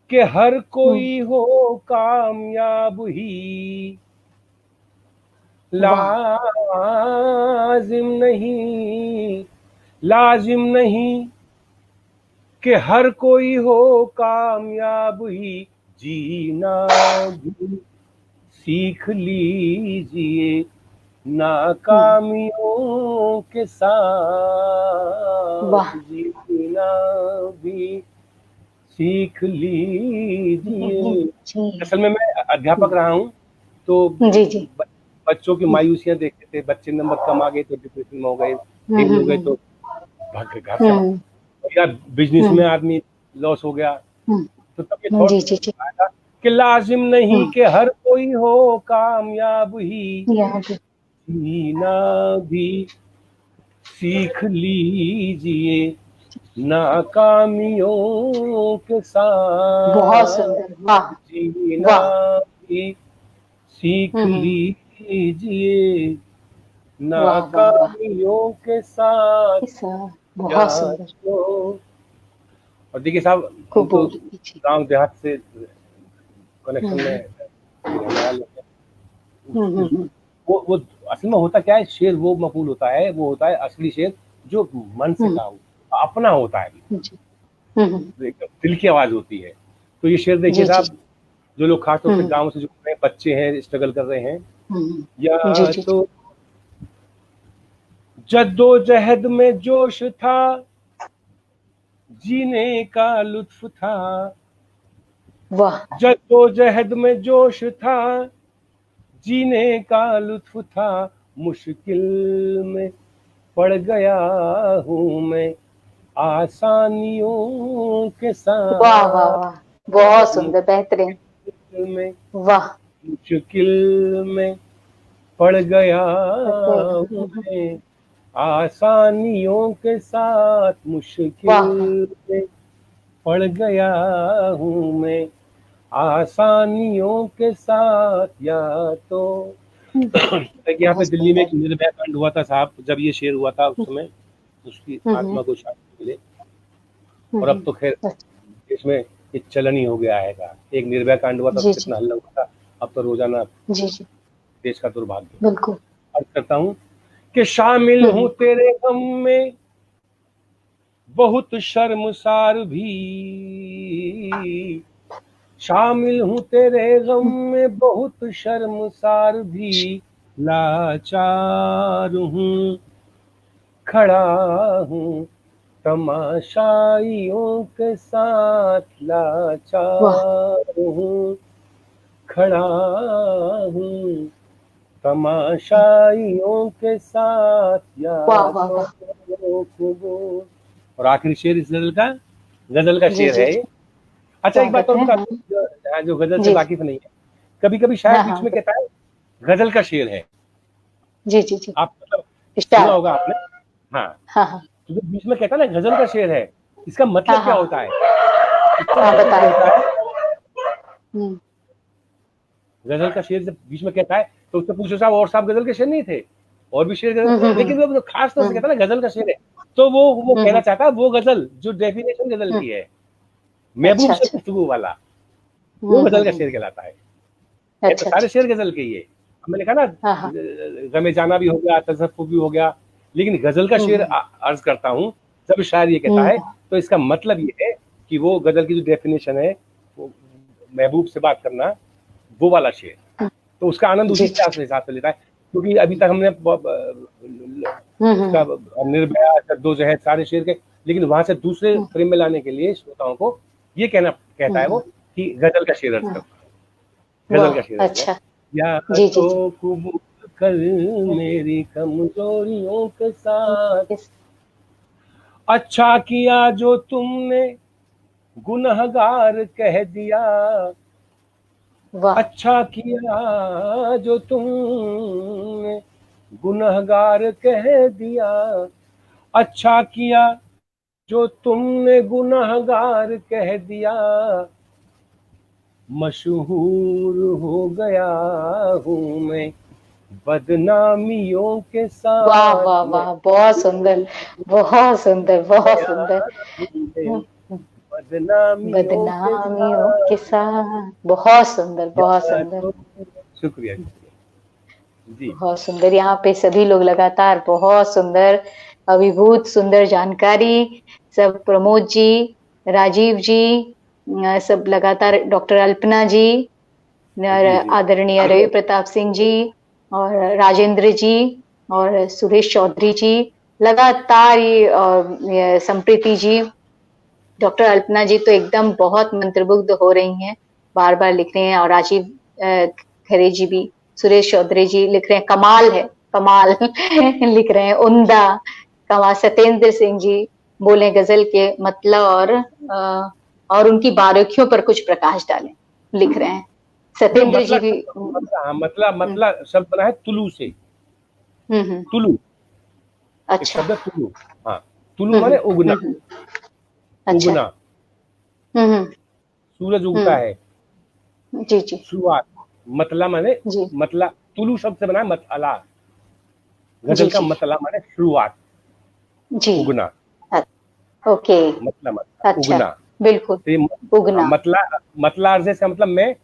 कि हर हम्म। कोई हो कामयाब ही, वाह। लाजिम नहीं कि हर कोई हो कामयाब ही, जीना भी सीख लीजिए नाकामियों के साथ, वाह। जीना भी सीख लीजिए। असल में मैं अध्यापक रहा हूँ, तो जी बच्चों की मायूसियां देखते थे, बच्चे नंबर कम आ गए तो डिप्रेशन में हो गए, फेल हो गए तो भाग के घर से, या बिजनेस में आदमी लॉस हो गया, तो तब ये थॉट जी आया कि लाजिम नहीं कि हर कोई हो कामयाब ही, जीना भी सीख लीजिए नाकामियों के साथ, बहुत सुंदर, वाह जीना भी सीख लीजिए नाकामियों के साथ, बहुत सुंदर। और देखिए साहब, हम तो गांव देहात से कनेक्शन में वो असल में होता क्या है, शेर वो मकबूल होता है, वो होता है असली शेर जो मन से कहा हुआ अपना होता है, दिल की आवाज होती है। तो ये शेर देखिए साहब, जो लोग खासतौर से गांव से जो बच्चे हैं, स्ट्रगल कर रहे हैं, या तो जद्दोजहद में जोश था, जीने का लुत्फ था, जद्दोजहद में जोश था, जीने का लुत्फ था, मुश्किल में पड़ गया हूँ मैं आसानियों के साथ। वाह वाह वाह, बहुत सुंदर, बेहतरीन, वाह। मुश्किल में पड़ गया हूँ मैं आसानियों के साथ, मुश्किल में पड़ गया हूँ मैं आसानियों के साथ, या तो यहाँ पे दिल्ली में एक निर्भया कांड हुआ था साहब, जब ये शेर हुआ था उस समय उसकी आत्मा को शांति मिले, और अब तो खैर इसमें एक चलन ही हो गया है। एक निर्भया कांड हुआ था, कितना हल्ला हुआ था, अब तो रोजाना देश का दुर्भाग्य। बिल्कुल। अर्ज करता हूँ कि शामिल हूँ तेरे गम में बहुत शर्मसार भी, शामिल हूँ तेरे गम में बहुत शर्मसार भी, लाचार हूँ खड़ा हूँ तमाशाइयों के साथ, लाचार हूँ खड़ा हूँ तमाशाइयों के साथ, या और आखिरी शेर इस गजल का शेर है ये। अच्छा, एक बात और बता, जो गजल से वाकिफ नहीं है, कभी कभी शायद बीच में कहता है गजल का शेर है। जी, आप मतलब सुना होगा आपने, हाँ, तो बीच में कहता है ना गजल का शेर है, इसका मतलब क्या होता है? गजल का शेर जब बीच में कहता है तो उससे पूछो साहब, और साहब गजल के शेर नहीं थे, और भी शेर गजल, लेकिन वो खास तौर से कहता है ना गजल का शेर है, तो वो कहना चाहता है वो गजल जो डेफिनेशन गजल की है, महबूब से गुफ्तगू वाला, वो गजल का शेर कहलाता है। तो सारे शेर गजल के ही है। मैंने कहा ना गमे जाना भी हो गया, तसफ्फुफ भी हो गया, लेकिन गजल का शेर अर्ज करता हूँ जब शायर ये कहता है, तो इसका मतलब ये है कि वो गजल की जो डेफिनेशन है, वो महबूब से बात करना, वो वाला शेर, तो उसका आनंद उसी हिसाब से लेता है। क्योंकि अभी तक हमने निर्भया, जद्दोजहद, सारे शेर के, लेकिन वहां से दूसरे फ्रेम में लाने के लिए श्रोताओं को ये कहता है वो कि गजल का शेर अर्ज करता है, गजल का शेर। अच्छा, या तो कबूल कर मेरी कमजोरियों के साथ, अच्छा किया जो तुमने गुनहगार कह दिया, अच्छा किया जो तुमने गुनहगार कह दिया, अच्छा किया जो तुमने गुनहगार कह दिया, मशहूर हो गया हूँ मैं बदनामियों के साथ। वाह वाह वाह, बहुत सुंदर, बहुत सुंदर, बहुत सुंदर। बदनामियों के साथ, बहुत सुंदर, बहुत सुंदर, शुक्रिया जी, बहुत सुंदर। यहाँ पे सभी लोग लगातार बहुत सुंदर, अभिभूत सुंदर जानकारी, सब प्रमोद जी, राजीव जी, सब लगातार, डॉक्टर अल्पना जी, आदरणीय रवि प्रताप सिंह जी, और राजेंद्र जी, और सुरेश चौधरी जी, लगातार ये संप्रीति जी, डॉक्टर अल्पना जी तो एकदम बहुत मंत्रमुग्ध हो रही हैं, बार बार लिख रहे हैं। और राजीव खरे जी भी, सुरेश चौधरी जी लिख रहे हैं कमाल है, कमाल लिख रहे हैं, उम्दा कमाल। सत्येंद्र सिंह जी बोले गजल के मतलब और उनकी बारीकियों पर कुछ प्रकाश डालें, लिख रहे हैं। सत्येंद्र जी भी मतला शब्द बना है तुलु से। तुलु, अच्छा, शब्द तुलु, हाँ, तुलु माने उगना, उगना, सूरज उगता है, जी जी, शुरुआत। मतला माने मतला, तुलु शब्द से बना है मतला, गजल का मतला माने शुरुआत, उगना, ओके, मतलब अच्छा, उगना, बिल्कुल, उगना। मतला अर्ज का मतलब मैं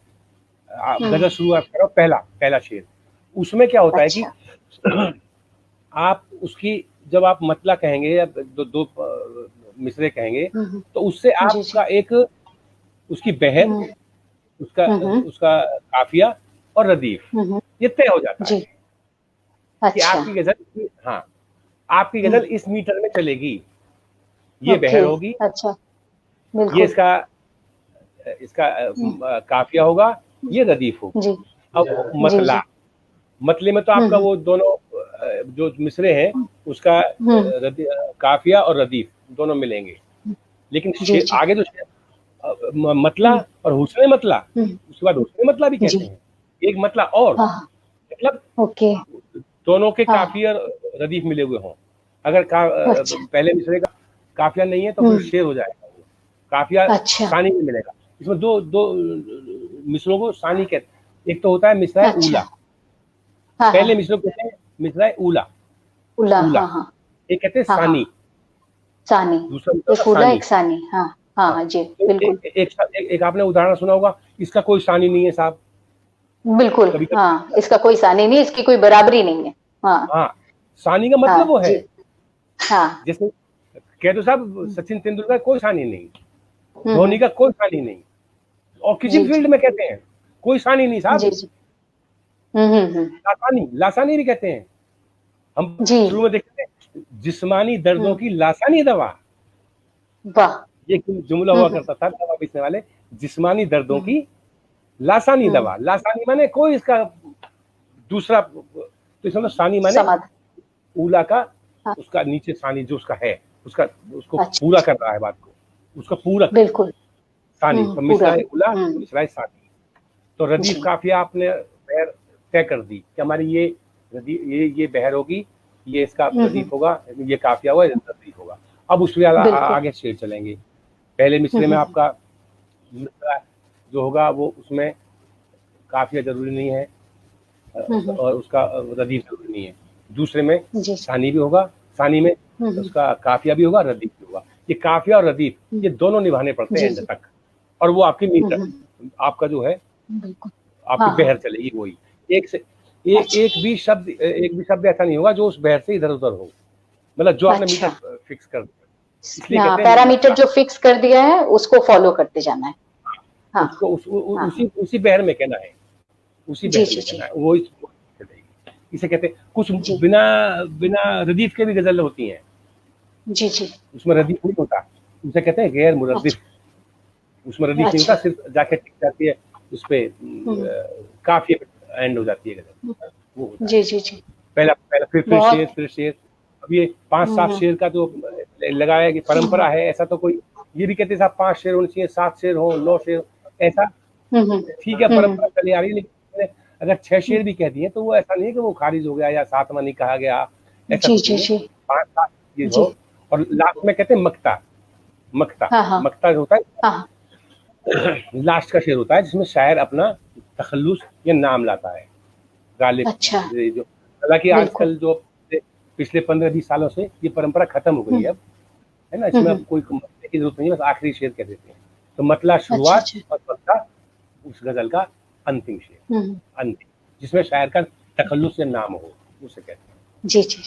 गजल शुरुआत कर रहा हूँ, पहला शेर। उसमें क्या होता है कि आप उसकी, जब आप मतला कहेंगे या दो मिसरे कहेंगे, तो उससे आपका एक उसकी बहर, उसका काफिया और रदीफ ये तय हो जाता है कि आपकी गजल, हाँ, आपकी गजल इस मीटर में चलेगी, ये बहर होगी, अच्छा, ये इसका काफिया होगा, ये रदीफ होगी। अब मतले में तो आपका वो दोनों जो मिसरे हैं उसका काफिया और रदीफ दोनों मिलेंगे। लेकिन आगे जो मतला और हुस्ने मतला, उसके बाद हुस्ने मतला भी कहते हैं, एक मतला और, मतलब दोनों के काफिया और रदीफ मिले हुए हों। अगर पहले मिसरे का काफिया नहीं है तो फिर शेर हो जाएगा, वो काफिया सानी में मिलेगा। इसमें दो मिसरों को सानी कहते हैं। एक तो होता है मिसरा ऊला, पहले मिसरों को कहते हैं मिसरा ऊला, एक कहते हैं सानी, दूसरा एक सानी, हाँ जी, बिल्कुल। एक आपने उदाहरण सुना होगा, इसका कोई सानी नहीं है साहब, बिल्कुल, हाँ, इसका कोई सानी नहीं, इसकी कोई बराबरी नहीं है, हाँ, सानी का मतलब वो है, हाँ, जैसे कह दो साहब सचिन तेंदुलकर कोई सानी नहीं, धोनी का कोई सानी नहीं, और किसी फील्ड में कहते हैं कोई सानी नहीं साहब, लासानी भी कहते हैं हम शुरू में देखते हैं, जिस्मानी दर्दों की लासानी दवा, वाह, ये जुमला हुआ करता था दवा बेचने वाले, जिस्मानी दर्दों की लासानी दवा। लासानी माने कोई इसका दूसरा, तो इसमें सानी माने ऊला का, उसका नीचे सानी जो उसका है, उसको पूरा कर रहा है बात को, उसका पूरक, बिल्कुल, सानी, तो मिसरा ऊला, मिसरा सानी। तो रदीफ काफिया आपने बहर तय कर दी कि हमारी ये बहर होगी, ये इसका रदीफ होगा, ये काफिया होगा, ये रदीफ होगा। अब उसमें आगे शेर चलेंगे। पहले मिसरे में आपका जो होगा वो, उसमें काफिया जरूरी नहीं है और उसका रदीफ जरूरी नहीं है। दूसरे में सानी भी होगा, सानी में उसका काफिया भी होगा, रदीफ भी होगा। ये काफिया और रदीफ ये दोनों निभाने पड़ते हैं एंड तक, और वो आपकी मीटर, आपका जो है आपकी बहर चलेगी वही। एक भी शब्द ऐसा नहीं होगा जो उस बहर से इधर उधर हो, मतलब जो आपने मीटर फिक्स कर दिया, पैरामीटर जो फिक्स कर दिया है उसको फॉलो करते जाना है, उसको उसी बहर में कहना है, उसी बहर में कहना है, वो इसे कहते हैं। कुछ बिना रदीफ के भी गजल होती हैं, जी जी, उसमें रदीफ नहीं होता, उसे कहते हैं गैर मुरद्दिफ, उसमें रदीफ नहीं होता, सिर्फ जाके टिक जाती है उस पे, काफी एंड हो जाती है गजल, वो जी जी जी, पहला फिर शेर। अब ये 5-7 शेर का जो लगाया कि परंपरा है, ऐसा तो कोई ये भी कहते साहब 5 शेर होने चाहिए, 7 शेर हो, 9 शेर, ऐसा ठीक है, परंपरा चली आ रही है। लेकिन अगर 6 शेर भी कह दिए तो वो ऐसा नहीं है कि वो खारिज हो गया या 7वां नहीं कहा गया, ऐसा 5-7 ये हो। और लास्ट में कहते हैं मक्ता जो होता है, लास्ट का शेर होता है जिसमें शायर अपना तखल्लुस या नाम लाता है गालिब। जो हालांकि आजकल जो पिछले 15-20 सालों से ये परंपरा खत्म हो गई है अब, है ना, इसमें अब कोई मसले की जरूरत नहीं है, बस आखिरी शेर कह देते हैं। तो मतला शुरुआत और मक्ता उस गजल का अंतिम शेर, अंतिम, जिसमें शायर का तखल्लुस या नाम हो, उसे कहते हैं। जी जी,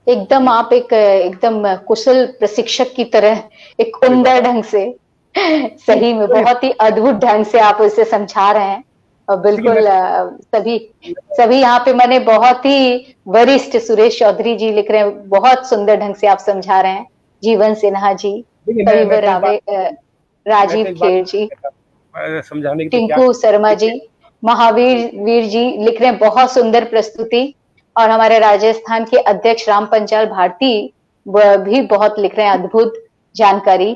एकदम आप एकदम कुशल प्रशिक्षक की तरह एक उम्दा ढंग से, सही में बहुत ही अद्भुत ढंग से आप उसे समझा रहे हैं। और बिल्कुल सभी यहाँ पे मैंने बहुत ही वरिष्ठ सुरेश चौधरी जी लिख रहे हैं, बहुत सुंदर ढंग से आप समझा रहे हैं। जीवन सिन्हा जी देखिए कविवर राजीव मैं तो एक खेर जी, बात समझाने की तो टिंकू शर्मा जी, महावीर वीर जी लिख रहे हैं बहुत सुंदर प्रस्तुति। और हमारे राजस्थान के अध्यक्ष राम पंचाल भारती भी बहुत लिख रहे हैं, अद्भुत जानकारी।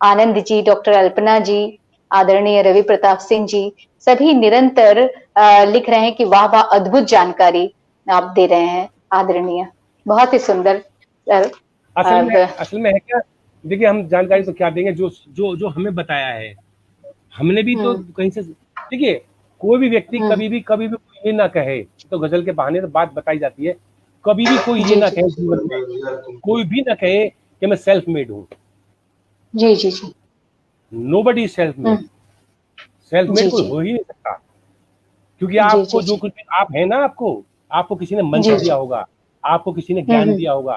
आनंद जी, डॉक्टर अल्पना जी, आदरणीय रवि प्रताप सिंह जी, सभी निरंतर लिख रहे हैं कि वाह वाह, अद्भुत जानकारी आप दे रहे हैं आदरणीय, बहुत ही सुंदर। असल में है क्या, देखिए हम जानकारी तो क्या देंगे, जो जो जो हमें बताया है, हमने भी तो कहीं से, देखिए कोई भी व्यक्ति कभी भी कोई ये ना कहे, तो गजल के बहाने तो बात बताई जाती है, कभी भी कोई ये ना कहे जीवन में, कोई भी ना कहे कि मैं सेल्फ मेड हूँ। जी जी जी, nobody is self made, self made कोई हो ही नहीं सकता, क्योंकि आपको जो कुछ आप है ना, आपको किसी ने मंत्र दिया होगा, आपको किसी ने ज्ञान दिया होगा,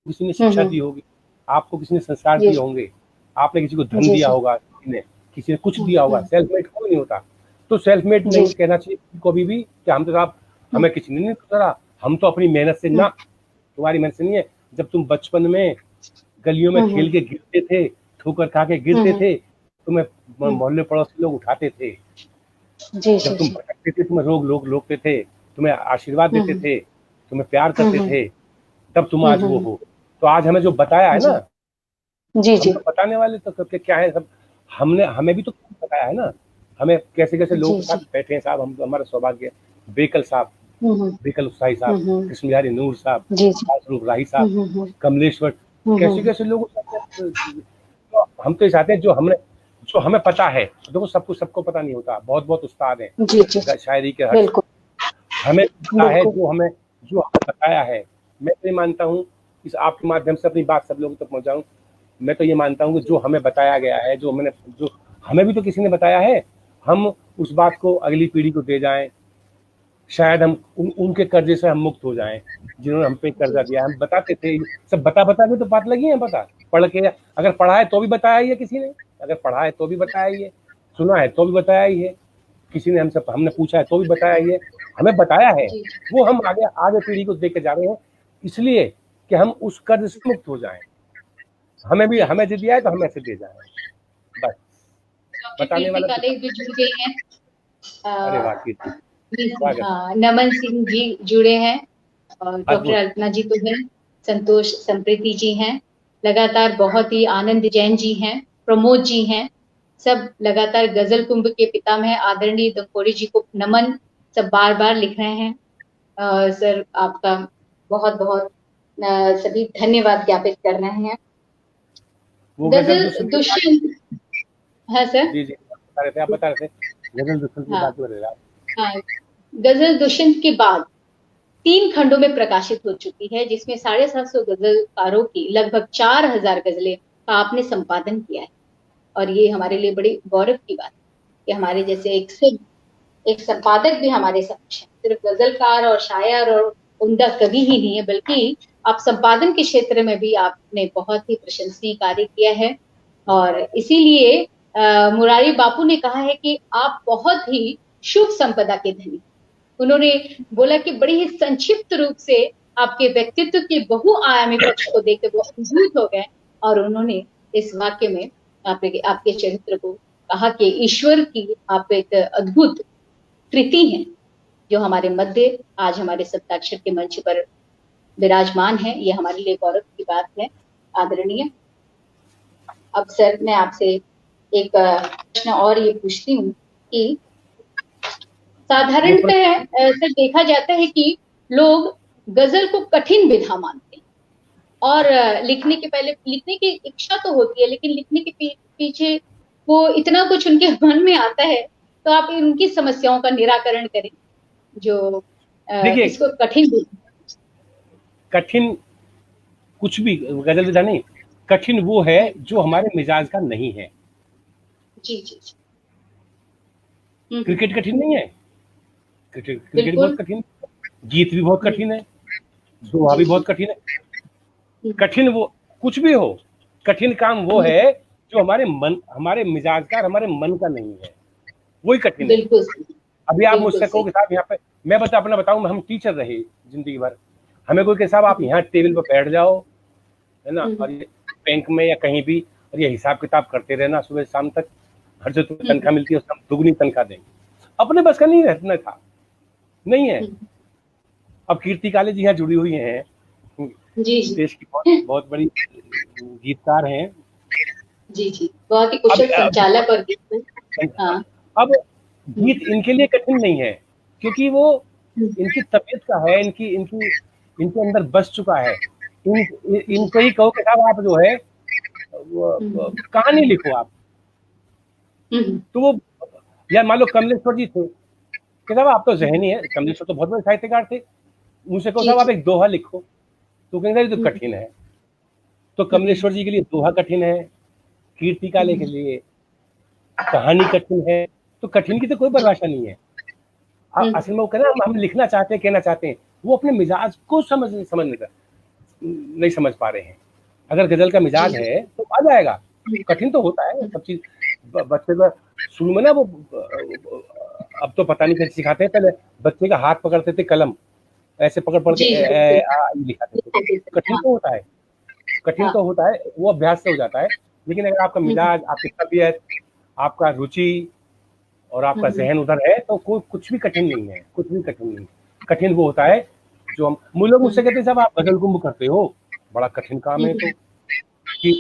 किसी ने शिक्षा दी होगी, आपको किसी ने संस्कार दिए होंगे, आपने किसी को धन दिया होगा, किसी ने कुछ दिया होगा। सेल्फ मेड कोई नहीं होता। तो सेल्फ मेड नहीं कहना चाहिए कभी भी कि हम तो साहब हमें किसी ने नहीं करा, हम तो अपनी मेहनत से, ना, तुम्हारी मेहनत से नहीं है। जब तुम बचपन में गलियों में खेल के गिरते थे, ठोकर खा के गिरते थे, तुम्हें मोहल्ले पड़ोसी लोग उठाते थे, जब तुम भटकते थे तुम्हें लोग रोकते थे, तुम्हें आशीर्वाद देते थे, तुम्हें प्यार करते थे, तब तुम आज वो हो। तो आज हमें जो बताया है ना, जी जी, हम तो बताने वाले तो क्या है, सब हमें भी तो बताया है ना, हमें कैसे कैसे लोग साथ बैठे हैं साहब, हम हमारा सौभाग्य। बेकल साहब, बेकल उत्साही साहब, कृष्ण बिहारी नूर साहब, रूप राही साहब, कमलेश्वर, कैसे कैसे लोग, तो हम तो चाहते हैं जो हमें पता है। देखो सबको पता नहीं होता, बहुत बहुत उस्ताद हैं शायरी के, हमें पता है जो हमें बताया है। मैं तो ये मानता हूँ, इस आपके माध्यम से अपनी बात सब लोगों तक पहुंचाऊं, मैं तो ये मानता हूँ कि जो हमें बताया गया है, जो हमें भी तो किसी ने बताया है, हम उस बात को अगली पीढ़ी को दे जाएं, शायद हम उनके कर्जे से हम मुक्त हो जाएं, जिन्होंने हम पे कर्जा दिया। हम बताते थे, सब बता के तो बात लगी है पता, पढ़ के, अगर पढ़ा है तो भी बताया ही है किसी ने, अगर पढ़ा है तो भी बताया ही है, सुना है तो भी बताया ही है, किसी ने हमने पूछा है तो भी बताया ही है, हमें बताया है, वो हम आगे पीढ़ी को देके जा रहे हैं, इसलिए कि हम उस कर्ज से मुक्त हो जाएं। हमें जो दिया है तो हम ऐसे दे जाएं, बस बताने वाला भी जुड़ गए हैं। अरे वाह, हाँ, नमन सिंह जी जुड़े हैं, और डॉक्टर अल्पना जी तो हैं, संतोष संप्रीति जी हैं, लगातार बहुत ही आनंद जैन जी हैं, प्रमोद जी हैं, सब लगातार गजल कुंभ के पितामह आदरणीय दंपोरी जी को नमन, सब बार बार लिख रहे हैं। सर आपका बहुत बहुत सभी धन्यवाद ज्ञापित कर रहे हैं। गजल दुष्यंत, हाँ सर जी आप बता रहे थे गजल दुष्यंत की बात हो रही है। हाँ, गजल दुष्यंत के बाद 3 खंडों में प्रकाशित हो चुकी है, जिसमें 750 गजलकारों की लगभग 4000 गजलें का आपने संपादन किया है। और ये हमारे लिए बड़ी गौरव की बात है कि हमारे जैसे एक संपादक भी हमारे समक्ष है। सिर्फ गजलकार और शायर और उम्दा कवि ही नहीं है, बल्कि आप संपादन के क्षेत्र में भी आपने बहुत ही प्रशंसनीय कार्य किया है। और इसीलिए मुरारी बापू ने कहा है कि आप बहुत ही शुभ संपदा के धनी। उन्होंने बोला कि बड़ी ही संक्षिप्त रूप से आपके व्यक्तित्व के बहुआयामी पक्ष को देखकर वो अभिभूत हो गए, और उन्होंने इस वाक्य में आपके चरित्र को कहा कि ईश्वर की आप एक अद्भुत कृति हैं, जो हमारे मध्य आज हमारे सप्ताक्षर के मंच पर विराजमान है। ये हमारे लिए गौरव की बात है आदरणीय। अब सर मैं आपसे एक प्रश्न और ये पूछती हूँ कि साधारणतः सर देखा जाता है कि लोग गजल को कठिन विधा मानते हैं, और लिखने की इच्छा तो होती है, लेकिन लिखने के पीछे वो इतना कुछ उनके मन में आता है। तो आप उनकी समस्याओं का निराकरण करें, जो इसको कठिन कुछ भी गजल विधा नहीं, कठिन वो है जो हमारे मिजाज का नहीं है। जी जी, क्रिकेट कठिन नहीं है, क्रिकेट बहुत कठिन, गीत भी बहुत कठिन है, दोहा भी बहुत कठिन है। कठिन वो कुछ भी हो, कठिन काम वो है जो हमारे मिजाज का, हमारे मन का नहीं है, वही कठिन है। अभी आप मुझसे कहो कि साहब यहाँ पे, मैं अपना बताऊं, हम टीचर रहे जिंदगी भर, हमें कोई कहे साहब आप यहाँ टेबल पर बैठ जाओ, है ना, और बैंक में या कहीं भी और ये हिसाब किताब करते रहना सुबह शाम तक, हर जो तुम्हें तनख्वाह मिलती है उसका दुगनी तनख्वाह देंगे, अपने बस का नहीं रहना था, नहीं है। अब कीर्ति काले जी यहाँ जुड़ी हुई हैं, जी देश की बहुत बहुत बड़ी गीतकार हैं। जी जी, बहुत ही कुशल संचालक और गीत। हाँ, अब गीत इनके लिए कठिन नहीं है, क्योंकि वो इनकी तबीयत का है, इनके अंदर बस चुका है। इनको ही कहो कि साहब आप जो है कहानी लिखो आप, तो वो, या मान लो कमलेश्वर जी थे कि साहब आप तो ज़हनी है, कमलेश्वर तो बहुत बड़े साहित्यकार थे, मुझसे कहो साहब आप एक दोहा लिखो, तो कहेंगे ये तो कठिन है। तो कमलेश्वर जी के लिए दोहा कठिन है, कीर्ति काले के लिए कहानी कठिन है, तो कठिन की तो कोई परिभाषा नहीं है। असल में वो कहना हम लिखना चाहते हैं, कहना चाहते हैं, वो अपने मिजाज को नहीं समझ पा रहे हैं। अगर गजल का मिजाज है तो आ जाएगा, कठिन तो होता है सब चीज। बच्चे का शुरू में ना वो, अब तो पता नहीं कैसे सिखाते हैं, पहले बच्चे का हाथ पकड़ते थे, कलम ऐसे पकड़ के लिखाते थे। कठिन तो होता है, कठिन तो होता है, वो अभ्यास से हो जाता है। लेकिन अगर आपका मिजाज, आपकी तबीयत, आपका रुचि और आपका जहन उधर है तो कोई कुछ भी कठिन नहीं है, कुछ भी कठिन नहीं। कठिन वो होता है जो हम, लोग मुझसे कहते हैं साहब आप गजल कुंभ करते हो, बड़ा कठिन काम है। तो कि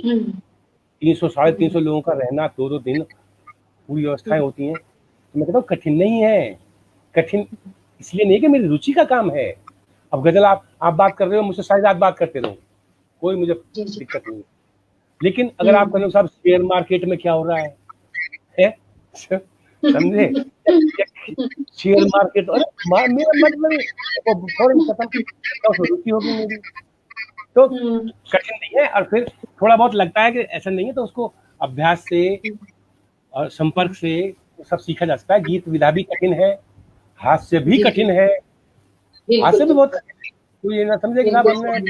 300 350 लोगों का रहना, 2-2 दिन पूरी व्यवस्थाएं होती हैं, तो मैं कहता हूँ कठिन नहीं है। कठिन इसलिए नहीं कि मेरी रुचि का काम है। अब गजल आप बात कर रहे हो, मुझसे सारी रात बात करते रहो, कोई मुझे दिक्कत नहीं। लेकिन अगर आप कहो साहब शेयर मार्केट में क्या हो रहा है समझे, शेयर मार्केट, अरे मेरा मतलब फौरन खत्म, रुचि होगी मेरी, तो कठिन नहीं है। और फिर थोड़ा बहुत लगता है कि ऐसा नहीं है, तो उसको अभ्यास से और संपर्क से सब सीखा जा सकता है। गीत विधा भी कठिन है, हास्य भी कठिन है, हास्य भी बहुत कठिन है। तो ये ना समझे कि साहब हमने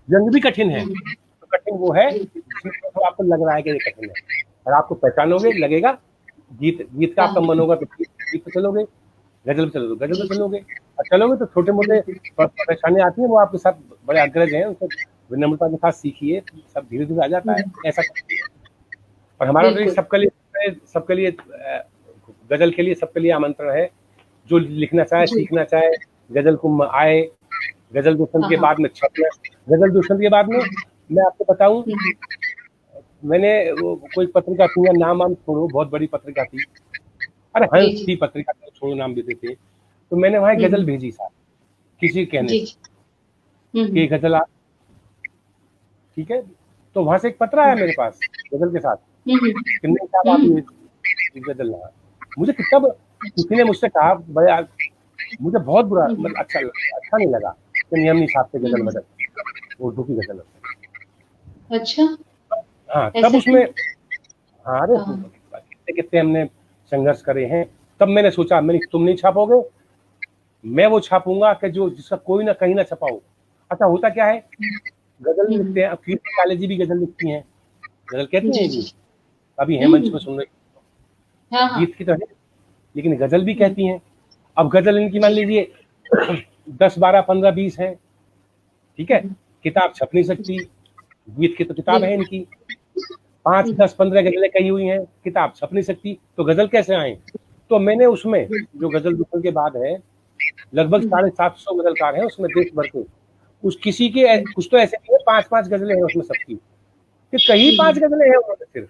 जंग भी कठिन है, तो कठिन वो है तो आपको लग रहा है कि ये कठिन है, और आपको पहचानोगे, लगेगा गीत का आपका मन होगा तो गीत पे चलोगे, गजल पे चलोगे, गजल पे चलोगे, और चलोगे तो छोटे मोटे परेशानी आती है, वो आपके साथ बड़े अग्रज हैं, उनको विनम्रता के साथ सीखिए, सब धीरे धीरे आ जाता है। ऐसा और हमारा तो सबके लिए गजल के लिए सबके लिए आमंत्रण है, जो लिखना चाहे, सीखना चाहे, गजल कुंभ आए। गजल दूषण के बाद में छपना, गजल दूषण के बाद में मैं आपको बताऊं, मैंने वो कोई पत्रिका थी, नाम छोड़ो, बहुत बड़ी पत्रिका थी, अरे हंस थी पत्रिका, छोड़ो नाम देते थे, तो मैंने वहां गजल भेजी साहब, किसी कहने कि गजल आप, ठीक है, तो वहां से एक पत्र आया मेरे पास गजल के साथ, कि नहीं साहब आप ये गजल लगा। मुझे कितना, किसी ने मुझसे कहा, बड़े मुझे बहुत बुरा, मतलब अच्छा नहीं लगा कि नियम हिसाब से गजल बदल, उर्दू की गजल। अच्छा, हाँ, तब उसमें, हाँ, अरे कितने हमने संघर्ष करे हैं। तब मैंने सोचा, तुम नहीं छापोगे, मैं वो छापूंगा कि जो जिसका कोई ना कहीं ना छपा हो। अच्छा, होता क्या है, गजल लिखते हैं, अब कीर्ति काले जी भी गजल लिखती हैं, गजल कहती हैं जी, अभी है मंच में सुन रही, गीत की तो है, लेकिन गजल भी कहती हैं। अब गजल इनकी मान लीजिए 10, 12, 15, 20 है, ठीक है, किताब छप नहीं सकती, गीत की तो किताब है इनकी, 5, 10, 15 गजलें कही हुई हैं, किताब छप नहीं सकती, तो गजल कैसे आए। तो मैंने उसमें जो गजल दूषण के बाद है, लगभग 750 गजलकार हैं उसमें, देश भर के, किसी के कुछ तो ऐसे नहीं है, 5-5 गजलें हैं उसमें सबकी, कि कहीं 5 गजलें हैं उन्होंने, सिर्फ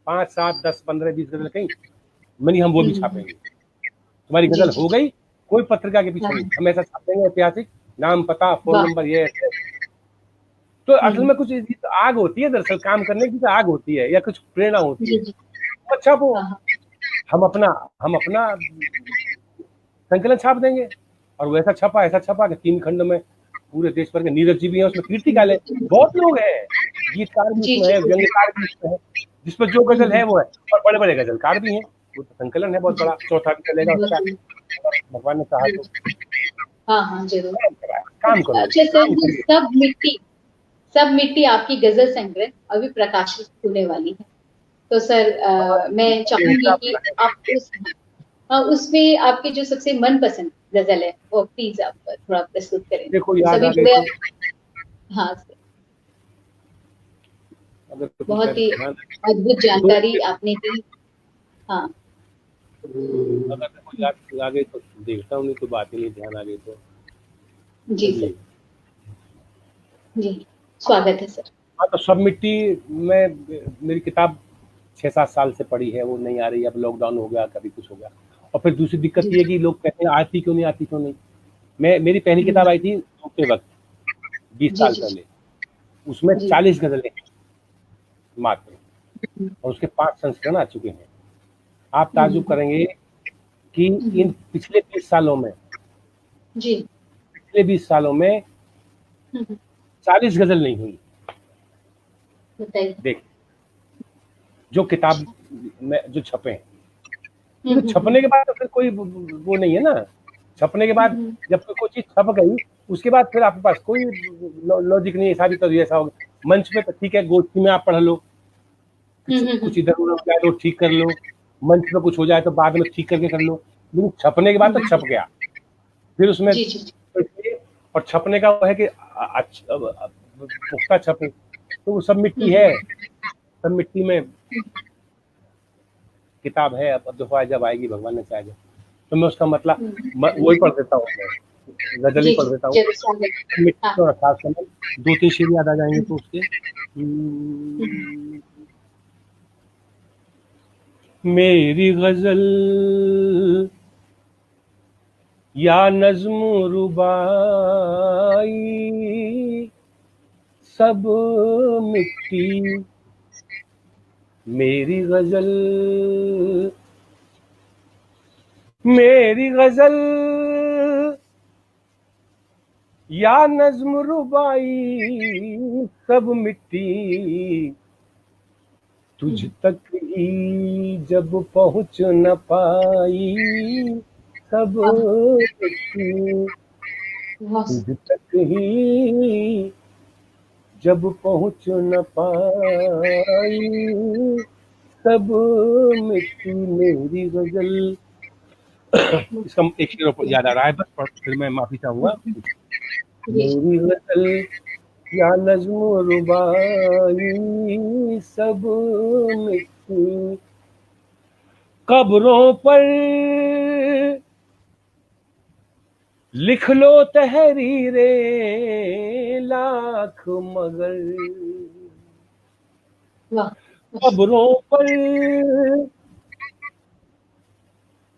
5, 7, 10, 15, 20 गजलें कहीं, मैंने हम वो भी छापेंगे, तुम्हारी गजल हो गई, कोई पत्रिका के पीछे नहीं, हम ऐसा छापेंगे, ऐतिहासिक, नाम, पता, फोन नंबर, ये। तो असल में कुछ आग होती है, दरअसल काम करने की आग होती है, या कुछ प्रेरणा होती है। अच्छा, वो हम अपना संकलन छाप देंगे, और वो ऐसा छपा कि 3 खंड में पूरे देश भर के, नीरज जी भी हैं उसमें, कीर्ति काले, बहुत लोग हैं, गीतकार भी उसमें है, व्यंग्यकार भी उसमें है, जिसमें जो गजल है वो है, और बड़े बड़े गजलकार भी हैं, वो तो संकलन है बहुत बड़ा, चौथा भी चलेगा उसका, भगवान ने चाहा तो। हाँ, जरूर काम करो। अच्छा सर, सब मिट्टी आपकी गजल संग्रह अभी प्रकाशित होने वाली है, तो सर मैं चाहूंगी कि आप उसमें आपकी जो सबसे मनपसंद गजल है वो प्लीज आप थोड़ा प्रस्तुत करें। देखो याद आ गई, हाँ सर, अगर तो बहुत ही ध्यान अद्भुत जानकारी आपने दी। हाँ अगर कोई याद आ गई तो देखता हूँ, नहीं तो बात ही नहीं ध्यान आ गई तो जी सर, चलिए। जी स्वागत है सर। हाँ, तो सब मिट्टी में मेरी किताब 6-7 साल से पड़ी है, वो नहीं आ रही। अब लॉकडाउन हो गया, कभी कुछ हो गया। और फिर दूसरी दिक्कत जी ये है कि लोग कहते हैं आती क्यों नहीं, आती क्यों नहीं। मेरी पहली किताब आई थी सोते वक्त 20 जी साल जी पहले, उसमें जी 40 गज़लें हैं मात्र, हम्म, और उसके 5 संस्करण आ चुके हैं। आप ताज्जुब हम्म, करेंगे कि इन पिछले 20 सालों में, जी पिछले 20 सालों में 40 गज़ल नहीं हुई। बताइए। देख, जो किताब अच्छा। में जो छपे हैं, क्योंकि छपने के बाद तो फिर कोई वो नहीं है ना। छपने के बाद जब कोई चीज छप गई, उसके बाद फिर आपके पास कोई लॉजिक नहीं है। सारी तो ऐसा होगा, मंच पे तो ठीक है, गोष्ठी में आप पढ़ लो, कुछ इधर उधर हो जाए तो ठीक कर लो, मंच पे कुछ हो जाए तो बाद में ठीक करके कर लो। लेकिन छपने के बाद तो छप गया, फिर उसमें जी जी जी तो इसलिए। और छपने का वो है कि पुख्ता छपे, तो वो सब मिट्टी है, सब मिट्टी में किताब है। अब दफा जब आएगी भगवान ने चाहे तो मैं उसका मतलब वही पढ़ देता हूँ, मैं गजल ही जी पढ़ जी देता हूँ। जरूर स्वागत। मिट्टी हाँ तो खास समय 2-3 शेर याद आ जाएंगे तो उसके। हम्म, मेरी गजल या नज्म रुबाई सब मिट्टी, मेरी गजल, मेरी गजल या नज्म रुबाई सब मिट्टी, तुझ तक ही जब पहुंच न पाई सब मिट्टी, बहुत तुझ तक ही जब पहुंच न पाई सब मिट्टी, मेरी गजल। इसका एक शेर याद आ रहा है, बस फिर मैं माफी चाहूंगा। जी मेरी गजल या नज्म रुबाई सब मिट्टी, कब्रों पर लिख लो तहरीरे लाख मगर, वाह कब्रों पर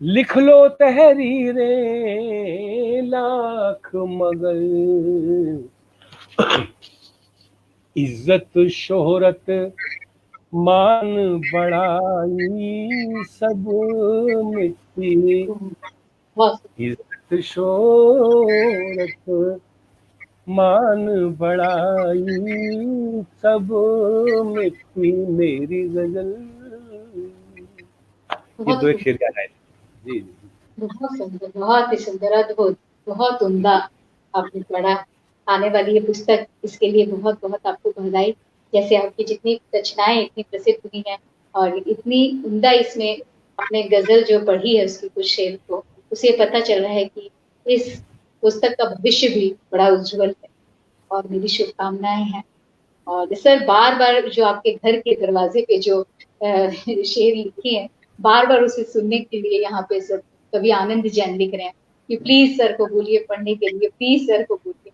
लिख लो तहरीरे लाख मगर, इज्जत शोहरत मान बढ़ाई सब मिट्टी, बहुत इज्जत शोहरत मान बढ़ाई सब मिट्टी, मेरी गजल। ये बहुत दो एक खूब, शेर याद आए। जी जी। बहुत सुंदर, बहुत ही सुंदर, अद्भुत, बहुत उम्दा आपने पढ़ा। आने वाली ये पुस्तक, इसके लिए बहुत बहुत आपको बधाई। जैसे आपकी जितनी रचनाएं इतनी प्रसिद्ध हुई हैं और इतनी उम्दा इसमें आपने गजल जो पढ़ी है उसकी कुछ शेर को, उसे पता चल रहा है कि इस पुस्तक का भविष्य भी बड़ा उज्जवल है। और मेरी शुभकामनाएं हैं। और सर बार बार जो आपके घर के दरवाजे पे जो शेर लिखे हैं, बार बार उसे सुनने के लिए यहाँ पे सब कभी आनंद जैन लिख रहे हैं कि प्लीज सर को बोलिए पढ़ने के लिए, प्लीज सर को बोलिए,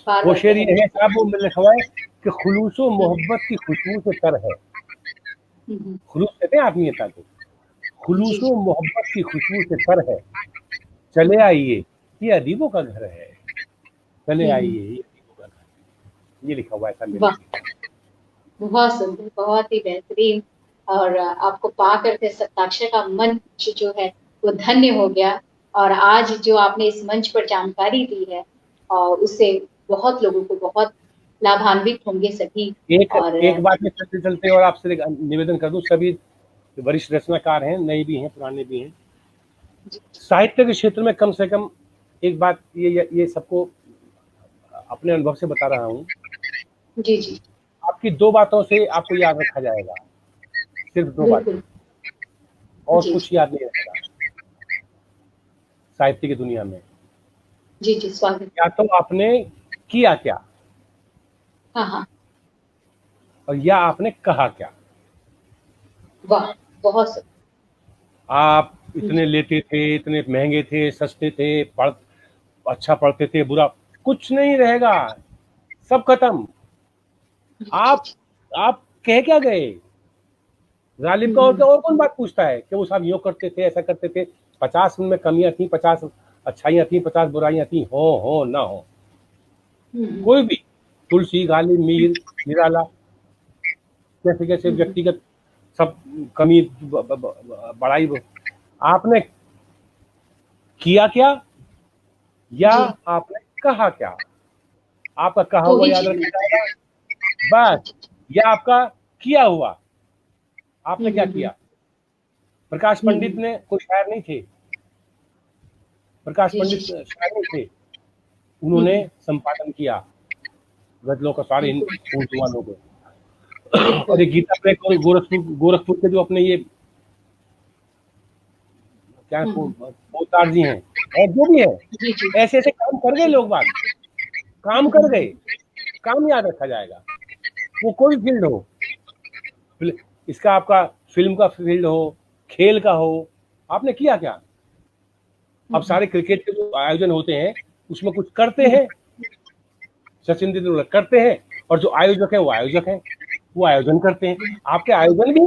बार वो बार शेर कह ये रहे है साहब, वो मैंने लिखा है कि खुलूसो हैं। मोहब्बत की खुशबू से तर है। हम्म, खुलूस कहते हैं आत्मीयता को, जी जी खुलूसो मोहब्बत की खुशबू से तर है। चले आइए, ये अदीबों का घर है। चले आइए, ये अदीबों का घर है। ये लिखा हुआ है सर मेरे वाह, लिए। बहुत सुंदर, बहुत ही बेहतरीन। और आपको पा करके सत्ताक्षर का मंच जो है वो धन्य हो गया। और आज जो आपने इस मंच पर जानकारी दी है और उससे बहुत लोगों को बहुत लाभान्वित होंगे सभी। एक और एक बात में चलते चलते और आपसे एक निवेदन कर दूं, सभी वरिष्ठ रचनाकार हैं, नए भी हैं, पुराने भी हैं। साहित्य के क्षेत्र में कम से कम एक बात ये सबको अपने अनुभव से बता रहा हूँ, जी जी आपकी 2 बातों से आपको याद रखा जाएगा, सिर्फ 2 बातें, बिल्कुल और जी कुछ याद नहीं रहेगा साहित्य की दुनिया में। जी जी स्वागत। या तो आपने किया क्या, हाँ हाँ और या आपने कहा क्या। वाह, बहुत सही। आप इतने लेते थे, इतने महंगे थे, सस्ते थे, अच्छा पढ़ते थे, बुरा कुछ नहीं रहेगा, सब खत्म। आप आप कह क्या गए। गालिब का और कौन बात पूछता है कि वो साहब यूँ करते थे, ऐसा करते थे। 50 उनमें कमियां थी, 50 अच्छाइयां थी, 50 बुराइयां थी, हो ना हो, कोई भी, तुलसी, गालिब, मीर, निराला, कैसे कैसे व्यक्तिगत सब कमी बड़ाई, आपने किया क्या या जी। आपने कहा क्या। आपका कहा तो हुआ ही याद चीज रखा मिलता है। जाएगा बस, या आपका किया हुआ, आपने क्या हम्म। किया। प्रकाश पंडित हम्म। ने कोई शायर नहीं थे, प्रकाश जी जी पंडित जी। शायर नहीं थे, उन्होंने हम्म। संपादन किया गजलों का, सारे बिल्कुल उर्दू वालों को। और बिल्कुल। ये गीता प्रेक और गोरखपुर के जो अपने ये क्या हम्म। पोतार जी हैं और जो भी है, जी जी। ऐसे ऐसे काम कर गए लोग बात, काम कर गए, काम याद रखा जाएगा। वो कोई फील्ड हो, इसका आपका फिल्म का फील्ड हो, खेल का हो, आपने किया क्या। अब सारे क्रिकेट के जो आयोजन होते हैं उसमें कुछ करते हैं, सचिन तेंदुलकर करते हैं, और जो आयोजक है वो आयोजक है, वो आयोजन करते हैं। आपके आयोजन भी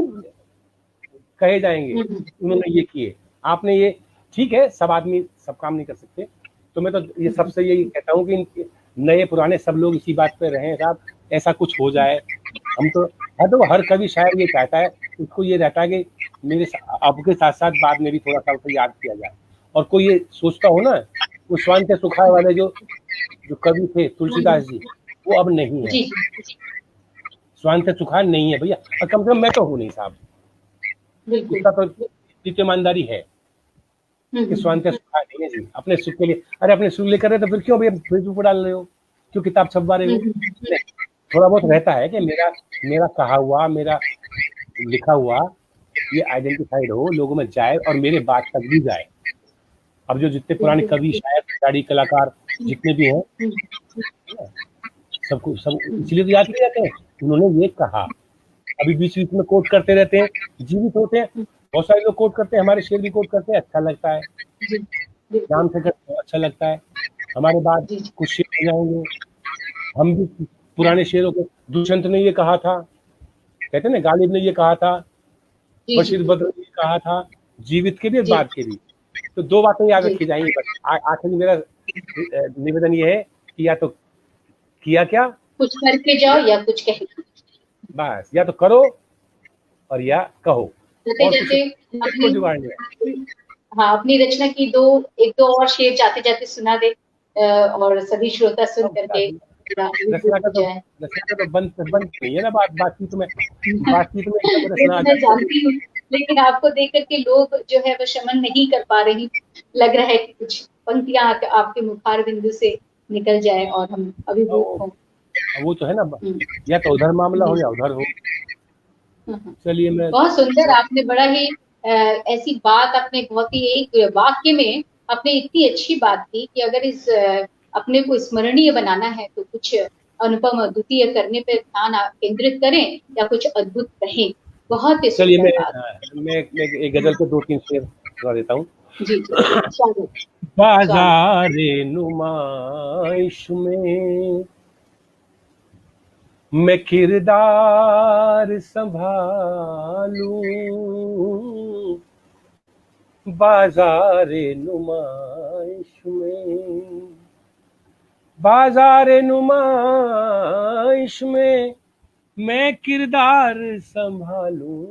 कहे जाएंगे उन्होंने ये किए, आपने ये, ठीक है, सब आदमी सब काम नहीं कर सकते। तो मैं तो ये सबसे यही कहता हूँ कि नए पुराने सब लोग इसी बात पे रहें साहब, ऐसा कुछ हो जाए। हम तो हर कवि शायर ये चाहता है, उसको ये रहता है कि मेरे आपके साथ साथ बाद में भी थोड़ा सा उसे याद किया जाए। और कोई ये सोचता हो ना, वो स्वांत सुखाए वाले जो जो कवि थे तुलसीदास जी, वो अब नहीं है। जी स्वांत सुखाए नहीं है भैया, और कम से कम मैं तो हूँ नहीं साहब, बिल्कुल। इसका तो ईमानदारी है कि स्वांत सुखाए नहीं है जी, अपने सुख के लिए। अरे अपने सुख लिए कर रहे तो फिर क्यों भैया फेसबुक पर डाल रहे हो, क्यों किताब छपवा रहे हो। नहीं, थोड़ा बहुत रहता है कि मेरा मेरा कहा हुआ, मेरा लिखा हुआ ये आइडेंटिफाइड हो, लोगों में जाए और मेरे बात तक भी जाए। अब जो जितने पुराने कवि, शायर, खिलाड़ी, कलाकार जितने भी हैं, सबको सब इसलिए तो याद किए जाते हैं, उन्होंने ये कहा। अभी बीच बीच में कोट करते रहते हैं, जीवित होते हैं, बहुत सारे लोग कोट करते हैं, हमारे शेर भी कोट करते हैं, अच्छा लगता है, नाम से करते हैं, अच्छा लगता है। हमारे बाद कुछ शेर हो जाएंगे, हम भी पुराने शेरों को, दुष्यंत ने ये कहा था, कहते हैं ना, गालिब ने ये कहा था, बशीर बद्र ने ये कहा था, जीवित के भी और बाद के भी। तो दो बातें याद रखी जाएंगी बस। आखिर मेरा निवेदन ये है कि या तो किया क्या, कुछ करके जाओ या कुछ कह, बस, या तो करो और या कहो, जैसे और जैसे कुछ को जुगाड़ नहीं है। अपनी, हाँ, अपनी रचना की एक दो और शेर जाते जाते सुना दे, और सभी श्रोता सुन करके रचना का हो तो जाए। बंद नहीं है ना, बातचीत में एकदम रचना आ लेकिन मैं जाती है। जानती हूँ, लेकिन आपको देख करके लोग जो है वो शमन नहीं कर पा रही। लग रहा है कि कुछ पंक्तियां आपके मुखार बिंदु से निकल जाए और हम अभिभूत हों। वो तो है ना, या तो उधर मामला हो या उधर हो। चलिए मैं बहुत सुंदर, आपने बड़ा ही ऐसी बात, आपने बहुत ही एक वाक्य में आपने इतनी अच्छी बात की कि अगर इस अपने को स्मरणीय बनाना है तो कुछ अनुपम अद्वितीय करने पर ध्यान केंद्रित करें या कुछ अद्भुत कहें। बहुत ही चलिए सुंदर बात। मैं एक गजल के 2-3 शेर सुना देता हूँ। जी जी, स्वागत स्वागत। बाज़ारे नुमाइश में मैं किरदार संभालूं, बाज़ारे नुमाइश में, बाज़ारे नुमाइश में मैं किरदार संभालूं,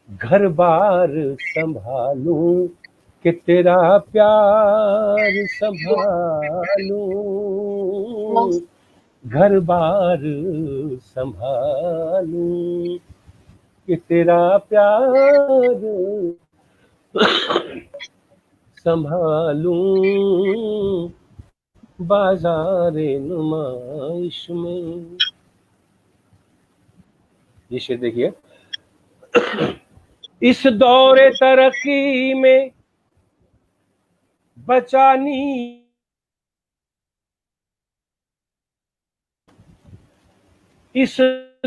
घर बार संभालूं कि तेरा प्यार संभालूं, घर बार संभालूं कि तेरा प्यार संभालूं, बाज़ारे नुमाइश में। ये शेर देखिए। इस दौरे तरक्की में बचानी इस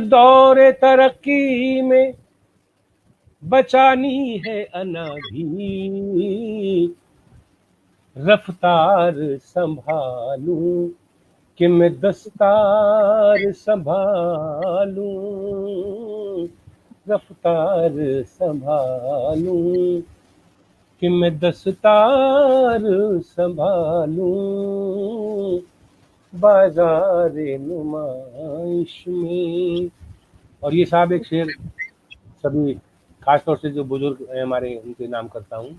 दौरे तरक्की में बचानी है अनाधी, रफ्तार संभालूं कि मैं दस्तार संभालूं, रफ्तार संभालूं कि मैं दस्तार संभालूं, बाजार नुमाइश में। और ये साहब एक शेर सभी खासतौर से जो बुजुर्ग हैं हमारे, उनके नाम करता हूँ।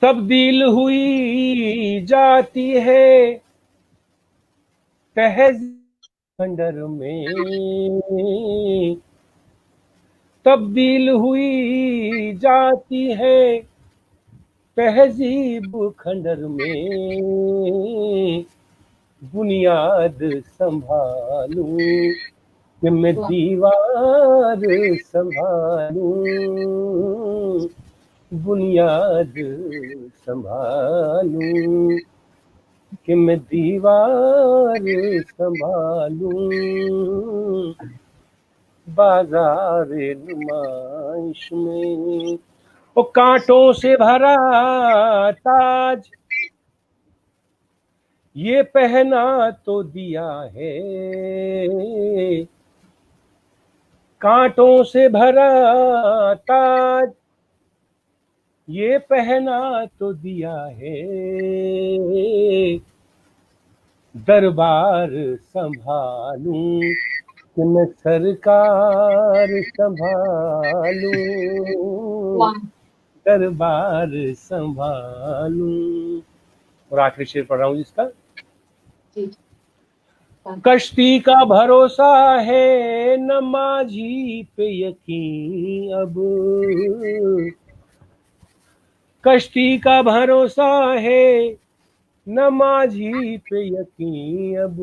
तब्दील हुई जाती है तहज़ीब खंडर में, तब्दील हुई जाती है तहज़ीब खंडर में, बुनियाद संभालूं कि मैं दीवार संभालूं, बुनियाद संभालूं कि मैं दीवार संभालूं, बाजार नुमाइश में। वो कांटों से भरा ताज ये पहना तो दिया है, कांटों से भरा ताज ये पहना तो दिया है, दरबार संभालूं कि मैं सरकार संभालूं, दरबार संभालूं। और आखिरी शेर पढ़ रहा हूँ जिसका, कश्ती का भरोसा है न माझी पे यकीन अब, कश्ती का भरोसा है न माझी पे यकीन अब,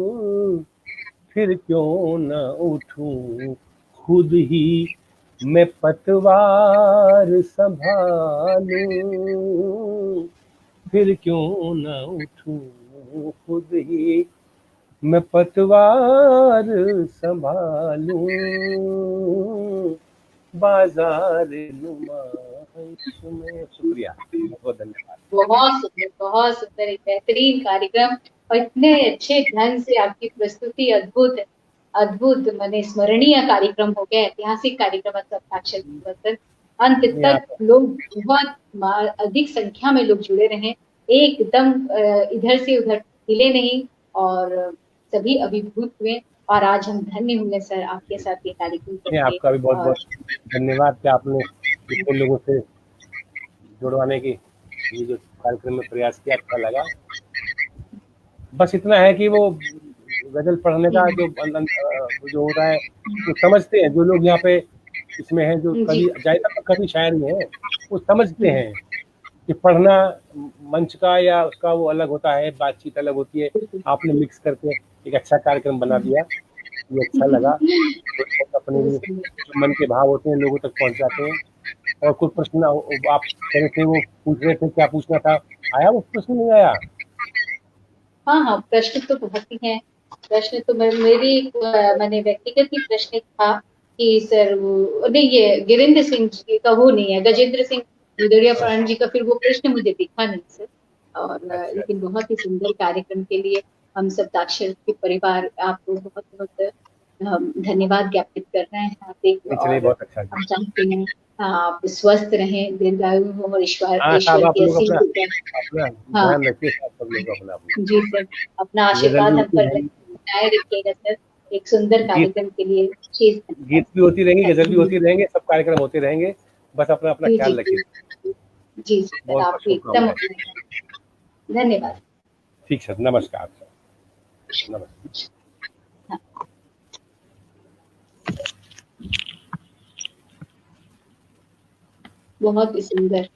फिर क्यों न उठूं खुद ही मैं पतवार संभालूं, फिर क्यों न उठूं खुद ही मैं पतवार संभालूं, बाजार नुमाइश में। शुक्रिया, बहुत धन्यवाद। बहुत सुंदर, एक बेहतरीन कार्यक्रम और इतने अच्छे ढंग से आपकी प्रस्तुति, अद्भुत अद्भुत माने स्मरणीय कार्यक्रम हो गया, ऐतिहासिक कार्यक्रम। हस्ताक्षर अंत तक लोग बहुत अधिक संख्या में लोग जुड़े रहे, एकदम इधर से उधर हिले नहीं और सभी अभिभूत हुए। और आज हम धन्य हुए सर आपके साथ ये कार्यक्रम करके। आपका भी बहुत बहुत धन्यवाद कि आपने इतने लोगों से जुड़वाने की ये जो कार्यक्रम में प्रयास किया, अच्छा लगा। बस इतना है कि वो गजल पढ़ने का जो हो रहा है, वो समझते हैं जो लोग यहाँ पे इसमें हैं, जो कभी ज्यादा कभी शायर में है, वो समझते हैं कि पढ़ना मंच का या उसका वो अलग होता है, बातचीत अलग होती है। आपने मिक्स करके एक अच्छा कार्यक्रम बना दिया, ये अच्छा लगा। अपने जो मन के भाव होते हैं लोगों तक पहुंचाते हैं। और कुछ प्रश्न आप कह रहे थे, वो पूछ रहे थे, क्या पूछना था, आया वो प्रश्न? नहीं आया? हाँ, प्रश्न तो बहुत ही है। प्रश्न तो मेरी मैंने व्यक्तिगत ही प्रश्न था कि सर वो नहीं, ये गिरिंद्र सिंह जी का वो नहीं है, गजेंद्र सिंह भदौरिया प्राण जी का फिर वो प्रश्न मुझे दिखा नहीं सर। और लेकिन बहुत ही सुंदर कार्यक्रम के लिए हम सप्ताक्षर के परिवार आपको बहुत बहुत धन्यवाद ज्ञापित कर रहे हैं। चलिए, बहुत अच्छा। हम चाहते हैं आप स्वस्थ रहें, दीर्घायु हो और ईश्वर की ध्यान रखिए जी सर, अपना आशीर्वाद हम पर बनाए रखिएगा सर, एक सुंदर कार्यक्रम के लिए। गीत भी होती रहेंगे, गजल भी होती रहेंगे, सब कार्यक्रम होते रहेंगे, बस अपना ख्याल रखिए। जी सर, आप एकदम धन्यवाद। ठीक सर, नमस्कार सर, नमस्कार। बहुत ही सुंदर।